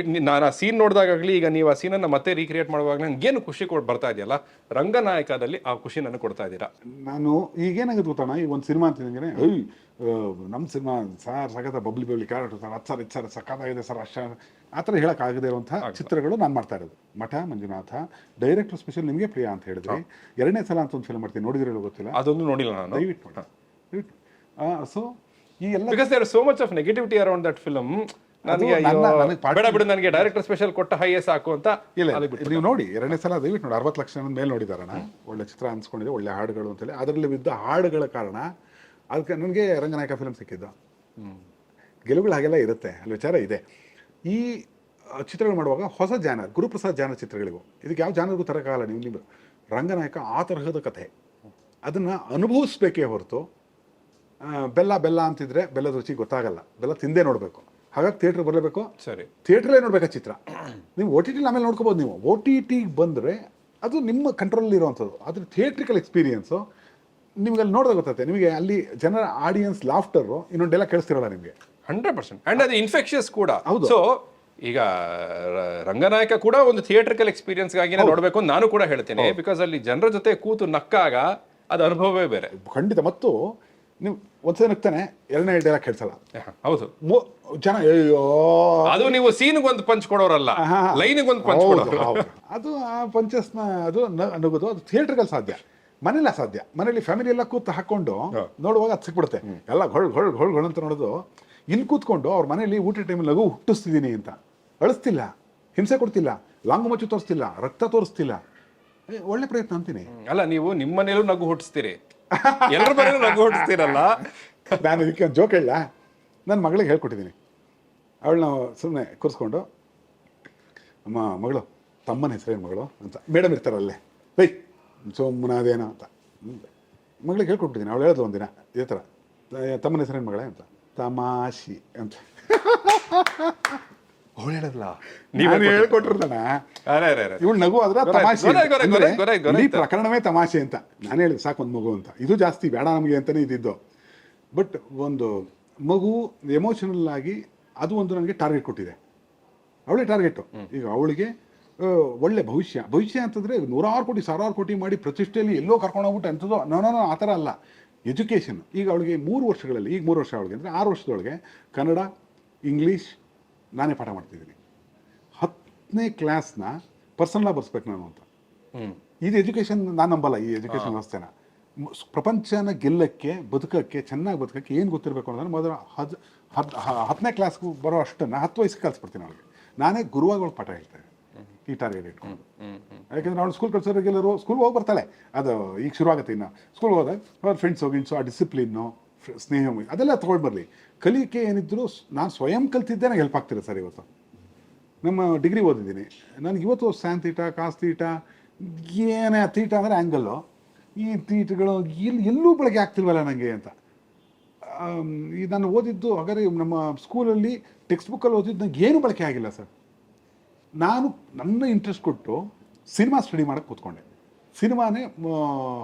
S3: ನಾನು ಆ ಸೀನ್ ನೋಡಿದಾಗಲಿ, ಈಗ ನೀವು ಆ ಸೀನನ್ನು ಮತ್ತೆ ರೀಕ್ರಿಯೇಟ್ ಮಾಡುವಾಗ ನನಗೇನು ಖುಷಿ ಬರ್ತಾ ಇದೆಯಲ್ಲ, ರಂಗನಾಯಕದಲ್ಲಿ ಆ ಖುಷಿ ನನಗೆ ಕೊಡ್ತಾ ಇದ್ದೀರಾ.
S4: ನಾನು ಈಗೇನಾಗುತ್ತೆ ಗೊತ್ತಾಣ, ಈಗ ಒಂದು ಸಿನಿಮಾ ಅಂತಿದಂಗೆ ನಮ್ಮ ಸಿನಿಮಾ ಸರ್ ಸಖತ್ತ ಬಬ್ಲಿ ಕ್ಯಾರೆಕ್ಟರ್ ಸರ್, ಅದು ಸರ್ ಇದು ಸರ್ ಸಖತ್ತಾಗಿದೆ ಸರ್, ಅಷ್ಟ ಆ ಥರ ಹೇಳೋಕ್ಕಾಗದೇ ಇರುವಂಥ ಚಿತ್ರಗಳು ನಾನು ಮಾಡ್ತಾ ಇರೋದು. ಮಠ ಮಂಜುನಾಥ, ಡೈರೆಕ್ಟರ್ ಸ್ಪೆಷಲ್ ನಿಮಗೆ ಪ್ರಿಯ ಅಂತ ಹೇಳಿದ್ರಿ. ಎರಡನೇ ಸಲ ಅಂತ ಒಂದು ಫಿಲ್ಮ್ ಮಾಡ್ತೀನಿ, ನೋಡಿದಿರೋ ಗೊತ್ತಿಲ್ಲ,
S3: ಅದೊಂದು ನೋಡಿಲ್ಲ ನಾನು.
S4: ದಯವಿಟ್ಟು ನೋಡಿ. ಸೊ ಈ ಎಲ್ಲ
S3: because there so much of negativity around that film. ಬೇಡ ಬಿಡು, ನನಗೆ ಡೈರೆಕ್ಟರ್ ಸ್ಪೆಷಲ್ ಕೊಟ್ಟ ಹೈಯೇ ಸಾಕು ಅಂತ.
S4: ಇಲ್ಲ, ನೀವು ನೋಡಿ ಎರಡನೇ ಸಲ ದಯವಿಟ್ಟು ನೋಡಿ. 60 ಲಕ್ಷ ಮೇಲೆ ನೋಡಿದಾರಣ, ಒಳ್ಳೆ ಚಿತ್ರ ಅನ್ಸ್ಕೊಂಡಿದೆ, ಒಳ್ಳೆ ಹಾಡುಗಳು ಅಂತೇಳಿ. ಅದರಲ್ಲಿ ಬಿದ್ದ ಹಾಡುಗಳ ಕಾರಣ ಅದಕ್ಕೆ ನನಗೆ ರಂಗನಾಯಕ ಫಿಲ್ಮ್ ಸಿಕ್ಕಿದ್ದು. ಗೆಲುವುಗಳು ಹಾಗೆಲ್ಲ ಇರುತ್ತೆ, ಅಲ್ಲಿ ವಿಚಾರ ಇದೆ. ಈ ಚಿತ್ರಗಳು ಮಾಡುವಾಗ ಹೊಸ ಜಾನರ್, ಗುರುಪ್ರಸಾದ್ ಜಾನರ್ ಚಿತ್ರಗಳಿಗೂ ಇದಕ್ಕೆ ಯಾವ ಜಾನರ್ಗೂ ತರಕಾಗಲ್ಲ. ನೀವು ರಂಗನಾಯಕ ಆ ತರಹದ ಕಥೆ, ಅದನ್ನು ಅನುಭವಿಸ್ಬೇಕೇ ಹೊರತು ಬೆಲ್ಲ ಅಂತಿದ್ರೆ ಬೆಲ್ಲದ ರುಚಿ ಗೊತ್ತಾಗಲ್ಲ, ಬೆಲ್ಲ ತಿಂದೇ ನೋಡಬೇಕು. ಹಾಗಾಗಿ ಥಿಯೇಟ್ರ್ ಬರಲೇಬೇಕು,
S3: ಸರಿ,
S4: ಥಿಯೇಟ್ರಲ್ಲೇ ನೋಡ್ಬೇಕಾ ಚಿತ್ರ. ನೀವು ಓ ಟಿ ಟಿಲಿ ಆಮೇಲೆ ನೋಡ್ಕೋಬೋದು. ನೀವು ಓ ಟಿ ಟಿಗೆ ಬಂದರೆ ಅದು ನಿಮ್ಮ ಕಂಟ್ರೋಲಲ್ಲಿ ಇರುವಂಥದ್ದು. ಅದ್ರ ಥಿಯೇಟ್ರಿಕಲ್ ಎಕ್ಸ್ಪೀರಿಯನ್ಸು ನಿಮ್ಗೆ ಅಲ್ಲಿ ನೋಡಿದಾಗ ಗೊತ್ತಾಗುತ್ತೆ. ನಿಮಗೆ ಅಲ್ಲಿ ಜನರ ಆಡಿಯನ್ಸ್ ಲಾಫ್ಟರು ಇನ್ನೊಂದೆಲ್ಲ ಕೇಳಿಸ್ತಿರಲ್ಲ ನಿಮಗೆ.
S3: 100%. ಅಂಡ್ ಅದು ಇನ್ಫೆಕ್ಷಿಯಸ್ ಕೂಡ.
S4: ಹೌದು.
S3: ಸೊ ಈಗ ರಂಗನಾಯಕ ಕೂಡ ಒಂದು ಥಿಯೇಟ್ರಿಕಲ್ ಎಕ್ಸ್ಪೀರಿಯನ್ಸ್ಗಾಗಿ ನೋಡಬೇಕು ಅಂತ ನಾನು ಕೂಡ ಹೇಳ್ತೇನೆ. ಬಿಕಾಸ್ ಅಲ್ಲಿ ಜನರ ಜೊತೆ ಕೂತು ನಕ್ಕಾಗ ಅದು ಅನುಭವವೇ ಬೇರೆ.
S4: ಖಂಡಿತ. ಮತ್ತು ನೀವು ಒಂದ್ಸಲ ನಗ್ತಾನೆ, ಎರಡನೇ ಡೈಲಾಗ್ ಕೇಳಿಸಲ್ಲ.
S3: ಹೌದು,
S4: ಜನ ಅಯ್ಯೋ,
S3: ಅದು ನೀವು ಸೀನ್ಗೆ ಒಂದು ಪಂಚ್ ಕೊಡೋರಲ್ಲ, ಲೈನಿಗೆ ಒಂದು ಪಂಚ್ ಕೊಡೋರು.
S4: ಅದು ಆ ಪಂಚಸ್ನ ಅದು ನಗೋದು, ಅದು ಥಿಯೇಟ್ರಿಕಲ್ ಸಾಧ್ಯ, ಮನೇಲಿ ಅಸಾಧ್ಯ. ಮನೇಲಿ ಫ್ಯಾಮಿಲಿ ಎಲ್ಲ ಕೂತು ಹಾಕೊಂಡು ನೋಡುವಾಗ ಅದು ಸಿಕ್ಬಿಡುತ್ತೆ. ಎಲ್ಲ ಗೊಳ್ ಅಂತ ನೋಡೋದು. ಇಲ್ಲಿ ಕೂತ್ಕೊಂಡು ಅವ್ರ ಮನೇಲಿ ಊಟ ಟೈಮಲ್ಲಿ ನಗು ಹುಟ್ಟಿಸ್ತಿದ್ದೀನಿ ಅಂತ ಅಳಿಸ್ತಿಲ್ಲ, ಹಿಂಸೆ ಕೊಡ್ತಿಲ್ಲ, ಲಾಂಗು ಮಚ್ಚು ತೋರಿಸ್ತಿಲ್ಲ, ರಕ್ತ ತೋರಿಸ್ತಿಲ್ಲ. ಒಳ್ಳೆ ಪ್ರಯತ್ನ ಅಂತೀನಿ.
S3: ಅಲ್ಲ, ನೀವು ನಿಮ್ಮ ಮನೇಲೂ ನಗು ಹುಟ್ಟಿಸ್ತೀರಿ, ಎಲ್ಲರ ಮನೇಲೂ ನಗು ಹುಟ್ಟಿಸ್ತೀರಲ್ಲ.
S4: ನಾನು ಇದಕ್ಕೆ ಒಂದು ಜೋಕ್ ಹೇಳ, ನನ್ನ ಮಗಳಿಗೆ ಹೇಳ್ಕೊಟ್ಟಿದ್ದೀನಿ. ಅವಳನ್ನ ಸುಮ್ಮನೆ ಕೂರಿಸ್ಕೊಂಡು, ಅಮ್ಮ ಮಗಳು ತಮ್ಮನ ಹೆಸರೇನು ಮಗಳು ಅಂತ ಮೇಡಮ್ ಇರ್ತಾರಲ್ಲೇ, ಬೈ ಸೋಮನಾದೇನೋ ಅಂತ ಮಗಳಿಗೆ ಹೇಳ್ಕೊಟ್ಟಿದ್ದೀನಿ. ಅವಳು ಹೇಳೋದು ಒಂದಿನ ಇದೇ ಥರ, ತಮ್ಮನ ಹೆಸರೇನು ಮಗಳೇ ಅಂತ, ತಮಾಷಿ ಅಂತ. ಅವಳು ಹೇಳಲ್ಲ, ನೀವು ಹೇಳ್ಕೊಟ್ಟಿರ್ತಾನ. ಇವಳು ನಗು ಆದ್ರೆ ತಮಾಷೆ, ಈ ಪ್ರಕರಣವೇ ತಮಾಷೆ ಅಂತ ನಾನು ಹೇಳಿದೆ. ಸಾಕು ಒಂದು ಮಗು ಅಂತ, ಇದು ಜಾಸ್ತಿ ಬೇಡ ನಮಗೆ ಅಂತಲೇ ಇದ್ದಿದ್ದು. ಬಟ್ ಒಂದು ಮಗು ಎಮೋಷನಲ್ ಆಗಿ ಅದು ಒಂದು ನನಗೆ ಟಾರ್ಗೆಟ್ ಕೊಟ್ಟಿದೆ. ಅವಳೇ ಟಾರ್ಗೆಟು. ಈಗ ಅವಳಿಗೆ ಒಳ್ಳೆ ಭವಿಷ್ಯ ಅಂತಂದರೆ 100 ಕೋಟಿ 1000 ಕೋಟಿ ಮಾಡಿ ಪ್ರತಿಷ್ಠೆಯಲ್ಲಿ ಎಲ್ಲೋ ಕರ್ಕೊಂಡು ಹೋಗ್ಬಿಟ್ಟು ಅಂಥದ್ದು ನೋ ಆ ಥರ ಅಲ್ಲ. ಎಜುಕೇಷನ್. ಈಗ ಅವಳಿಗೆ 3 ವರ್ಷಗಳಲ್ಲಿ, ಈಗ 3 ವರ್ಷ ಅವಳಿಗೆ ಅಂದರೆ 6 ವರ್ಷದೊಳಗೆ ಕನ್ನಡ, ಇಂಗ್ಲೀಷ್ ನಾನೇ ಪಾಠ ಮಾಡ್ತಿದ್ದೀನಿ. 10ನೇ ಕ್ಲಾಸ್ನ ಪರ್ಸನಲ್ ಬರ್ಸ್ಬೇಕು ನಾನು ಅಂತ. ಇದು ಎಜುಕೇಷನ್ ನಾನು ನಂಬಲ್ಲ, ಈ ಎಜುಕೇಷನ್ ವ್ಯವಸ್ಥೆನ. ಪ್ರಪಂಚನ ಗೆಲ್ಲಕ್ಕೆ, ಬದುಕಕ್ಕೆ, ಚೆನ್ನಾಗಿ ಬದುಕಕ್ಕೆ ಏನು ಗೊತ್ತಿರಬೇಕು ಅನ್ನೋದನ್ನು ಮೊದಲು 10ನೇ ಕ್ಲಾಸ್ಗೂ ಬರೋ ಅಷ್ಟನ್ನು 10 ವಯಸ್ಸಿಗೆ ಕಲಿಸ್ಬಿಡ್ತೀನಿ ಅವಳಿಗೆ. ನಾನೇ ಗುರುವಾಗಳು ಪಾಠ ಹೇಳ್ತೇನೆ ಈ ಟಾರ್ಗೆಟ್ ಇಟ್ಕೊಂಡು. ಯಾಕೆಂದರೆ ಅವಳು ಸ್ಕೂಲ್ ಕಳ್ಸೋರಿಗೆಲ್ಲರೂ ಸ್ಕೂಲ್ಗೆ ಹೋಗಿ ಬರ್ತಾಳೆ. ಅದು ಈಗ ಶುರುವಾಗುತ್ತೆ. ಇನ್ನು ಸ್ಕೂಲ್ಗೆ ಹೋದಾಗ ಅವ್ರ ಫ್ರೆಂಡ್ಸು ಆ ಡಿಸಿಪ್ಲಿನ್ನು, ಸ್ನೇಹ ಅದೆಲ್ಲ ತೊಗೊಂಡು ಬರಲಿ. ಕಲಿಕೆ ಏನಿದ್ರು ನಾನು ಸ್ವಯಂ ಕಲ್ತಿದ್ದೇ ನನಗೆ ಹೆಲ್ಪ್ ಆಗ್ತಿದೆ ಸರ್. ಇವತ್ತು ನಮ್ಮ ಡಿಗ್ರಿ ಓದಿದ್ದೀನಿ ನನಗೆ. ಇವತ್ತು ಸ್ಯಾನ್ ತೀಟ, ಕಾಸ್ ತೀಟ, ಏನೇ ತೀಟ ಅಂದರೆ ಆ್ಯಂಗಲ್ಲು, ಈ ತೀಟಗಳು ಎಲ್ಲೂ ಬಳಕೆ ಆಗ್ತಿಲ್ವಲ್ಲ ನನಗೆ ಅಂತ. ಈ ನಾನು ಓದಿದ್ದು ಹಾಗಾದ್ರೆ ನಮ್ಮ ಸ್ಕೂಲಲ್ಲಿ ಟೆಕ್ಸ್ಟ್ ಬುಕ್ಕಲ್ಲಿ ಓದಿದ್ದು ನನಗೆ ಏನೂ ಬಳಕೆ ಆಗಿಲ್ಲ ಸರ್. ನಾನು ನನ್ನ ಇಂಟ್ರೆಸ್ಟ್ ಕೊಟ್ಟು ಸಿನಿಮಾ ಸ್ಟಡಿ ಮಾಡೋಕ್ಕೆ ಕೂತ್ಕೊಂಡೆ. ಸಿನಿಮಾನೇ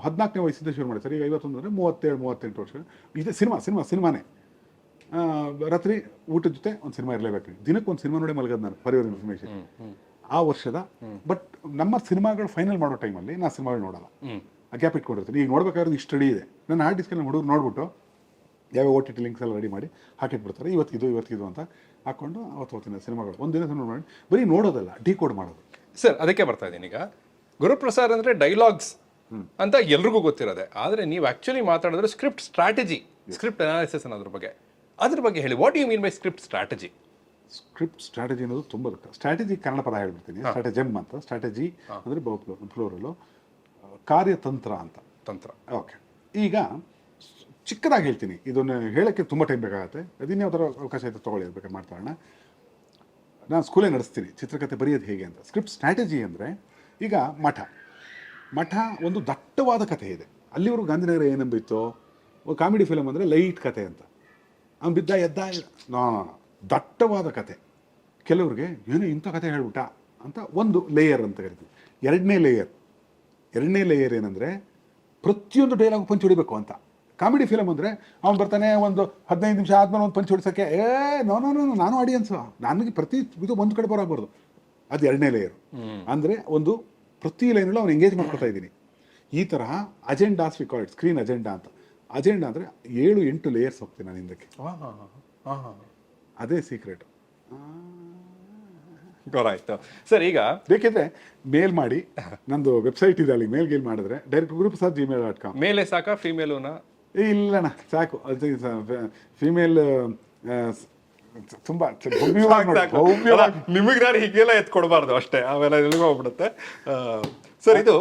S4: 14ನೇ ವಯಸ್ಸಿಂದ ಶುರು ಮಾಡಿ ಸರ್. ಈಗ 51 ಅಂದರೆ 37-38 ವರ್ಷ ಇದೆ. ಸಿನಿಮಾನೇ ರಾತ್ರಿ ಊಟದ ಜೊತೆ ಒಂದು ಸಿನಿಮಾ ಇರಲೇಬೇಕು. ದಿನಕ್ಕೆ ಒಂದು ಸಿನಿಮಾ ನೋಡಿ ಮಲಗೋದು ನಾನು, ಫಾರ್ ಯುವರ್ ಇನ್ಫಾರ್ಮೇಷನ್. ಆ ವರ್ಷದ. ಬಟ್ ನಮ್ಮ ಸಿನಿಮಾಗಳು ಫೈನಲ್ ಮಾಡೋ ಟೈಮಲ್ಲಿ ನಾನು ಸಿನಿಮಾಗಳು ನೋಡಲ್ಲ, ಆ ಗ್ಯಾಪ್ ಇಟ್ಕೊಂಡಿರ್ತೀನಿ. ಈಗ ನೋಡ್ಬೇಕಾದ್ರೆ ಇಷ್ಟು ಸ್ಟಡಿ ಇದೆ. ನನ್ನ ಹಾರ್ಡ್ ಡಿಸ್ಕಲ್ಲಿ ಹುಡುಗರು ನೋಡ್ಬಿಟ್ಟು ಯಾವ OTT ಲಿಂಕ್ಸ್ ಎಲ್ಲ ರೆಡಿ ಮಾಡಿ ಹಾಕಿಟ್ಬಿಡ್ತಾರೆ. ಇವತ್ತಿದು ಅಂತ ಹಾಕ್ಕೊಂಡು ಅವತ್ತು ಓದ್ತೀನಿ ಸಿನಿಮಾಗಳು. ಒಂದಿನ ಸಿನಿಮಾ ಮಾಡಿ ಬರೀ ನೋಡೋದಲ್ಲ, ಡಿಕೋಡ್ ಮಾಡೋದು.
S3: ಸರ್ ಅದಕ್ಕೆ ಬರ್ತಾ ಇದ್ದೀನಿ. ಈಗ ಗುರುಪ್ರಸಾದ್ ಅಂದರೆ ಡೈಲಾಗ್ಸ್ ಅಂತ ಎಲ್ರಿಗೂ ಗೊತ್ತಿರೋದೆ. ಆದರೆ ನೀವು ಆ್ಯಕ್ಚುಲಿ ಮಾತಾಡಿದ್ರೆ ಸ್ಕ್ರಿಪ್ಟ್ ಸ್ಟ್ರಾಟಜಿ, ಸ್ಕ್ರಿಪ್ಟ್ ಅನಾಲಿಸಿಸ್ ಅನ್ನೋದ್ರ ಬಗ್ಗೆ ಹೇಳಿ. What you mean by script strategy?
S4: Script strategy ಅನ್ನೋದು ತುಂಬ ಸ್ಟ್ರಾಟಜಿ ಕನ್ನಡ ಪದ ಹೇಳ್ಬಿಡ್ತೀನಿ. ಸ್ಟ್ರಾಟಜಮ್ ಅಂತ. ಸ್ಟ್ರಾಟಜಿ ಅಂದರೆ ಫ್ಲೋರಲ್ಲು, ಕಾರ್ಯತಂತ್ರ ಅಂತ.
S3: ತಂತ್ರ.
S4: ಓಕೆ. ಈಗ ಚಿಕ್ಕದಾಗಿ ಹೇಳ್ತೀನಿ, ಇದನ್ನು ಹೇಳೋಕ್ಕೆ ತುಂಬ ಟೈಮ್ ಬೇಕಾಗುತ್ತೆ. ಅದಿನ್ನೇ ಥರ ಅವಕಾಶ ಆಯ್ತು ತೊಗೊಳ್ಳಿ, ಬೇಕಾದ್ರೆ ಮಾಡ್ತಾರೋಣ. ನಾನು ಸ್ಕೂಲೇ ನಡೆಸ್ತೀನಿ ಚಿತ್ರಕಥೆ ಬರೆಯೋದು ಹೇಗೆ ಅಂತ. ಸ್ಕ್ರಿಪ್ಟ್ ಸ್ಟ್ರಾಟಜಿ ಅಂದರೆ ಈಗ ಮಠ ಒಂದು ದಟ್ಟವಾದ ಕಥೆ ಇದೆ. ಅಲ್ಲಿವರು ಗಾಂಧಿನಗರ ಏನಂಬಿತ್ತು, ಕಾಮಿಡಿ ಫಿಲಮ್ ಅಂದರೆ ಲೈಟ್ ಕತೆ ಅಂತ. ಅವ್ನು ಬಿದ್ದ ಎದ್ದ ನೋ ದಟ್ಟವಾದ ಕತೆ. ಕೆಲವ್ರಿಗೆ ಏನೋ ಇಂಥ ಕತೆ ಹೇಳ್ಬಿಟ್ಟ ಅಂತ ಒಂದು ಲೇಯರ್ ಅಂತ ಕರಿತೀವಿ. ಎರಡನೇ ಲೇಯರ್ ಏನಂದರೆ ಪ್ರತಿಯೊಂದು ಡೈಲಾಗ್ ಪಂಚ್ ಹೊಡಿಬೇಕು ಅಂತ. ಕಾಮಿಡಿ ಫಿಲಮ್ ಅಂದರೆ ಅವ್ನು ಬರ್ತಾನೆ ಒಂದು 15 ನಿಮಿಷ ಆದ್ಮೇಲೆ ಒಂದು ಪಂಚ್ ಹೊಡಿಸೋಕ್ಕೆ ನೋ ನಾನು ಆಡಿಯನ್ಸು, ನನಗೆ ಪ್ರತಿ ಇದು ಒಂದು ಕಡೆ ಬರೋಗ್ಬಾರ್ದು. ಅದು ಎರಡನೇ ಲೇಯರು. ಅಂದರೆ ಒಂದು ಪ್ರತಿ ಲೈನಲ್ಲೂ ಅವ್ನು ಎಂಗೇಜ್ ಮಾಡ್ಕೊತಾ ಇದ್ದೀನಿ. ಈ ತರಹ ಅಜೆಂಡಾಸ್ ರಿಕಾರ್ಡ್, ಸ್ಕ್ರೀನ್ ಅಜೆಂಡಾ ಅಂತ. ಅಜೆಂಡಾ ಅಂದರೆ 7-8 ಲೇಯರ್ಸ್ ಹೋಗ್ತೀನಿ ನಾನು ಹಿಂದಕ್ಕೆ. ಅದೇ ಸೀಕ್ರೆಟ್.
S3: ಗೊತ್ತಾಯ್ತು ಸರ್. ಈಗ
S4: ಬೇಕಿದ್ರೆ ಮೇಲ್ ಮಾಡಿ, ನಂದು ವೆಬ್ಸೈಟ್ ಇದೆ, ಅಲ್ಲಿ ಮೇಲ್ ಮಾಡಿದ್ರೆ ಡೈರೆಕ್ಟ್ guruprasad@gmail.com.
S3: ಮೇಲೆ ಸಾಕಾ ಫಿಮೇಲುನಾ?
S4: ಇಲ್ಲಣ್ಣ ಸಾಕು, ಅದು ಫಿಮೇಲ್ ತುಂಬಾ
S3: ನಿಮಗೆ ನಾನು ಹೀಗೆಲ್ಲ ಎತ್ಕೊಡ್ಬಾರ್ದು ಅಷ್ಟೇ, ಆಮೇಲೆ ಎಲ್ಲಿಗೆ ಹೋಗ್ಬಿಡುತ್ತೆ. ಸರ್ ಇದು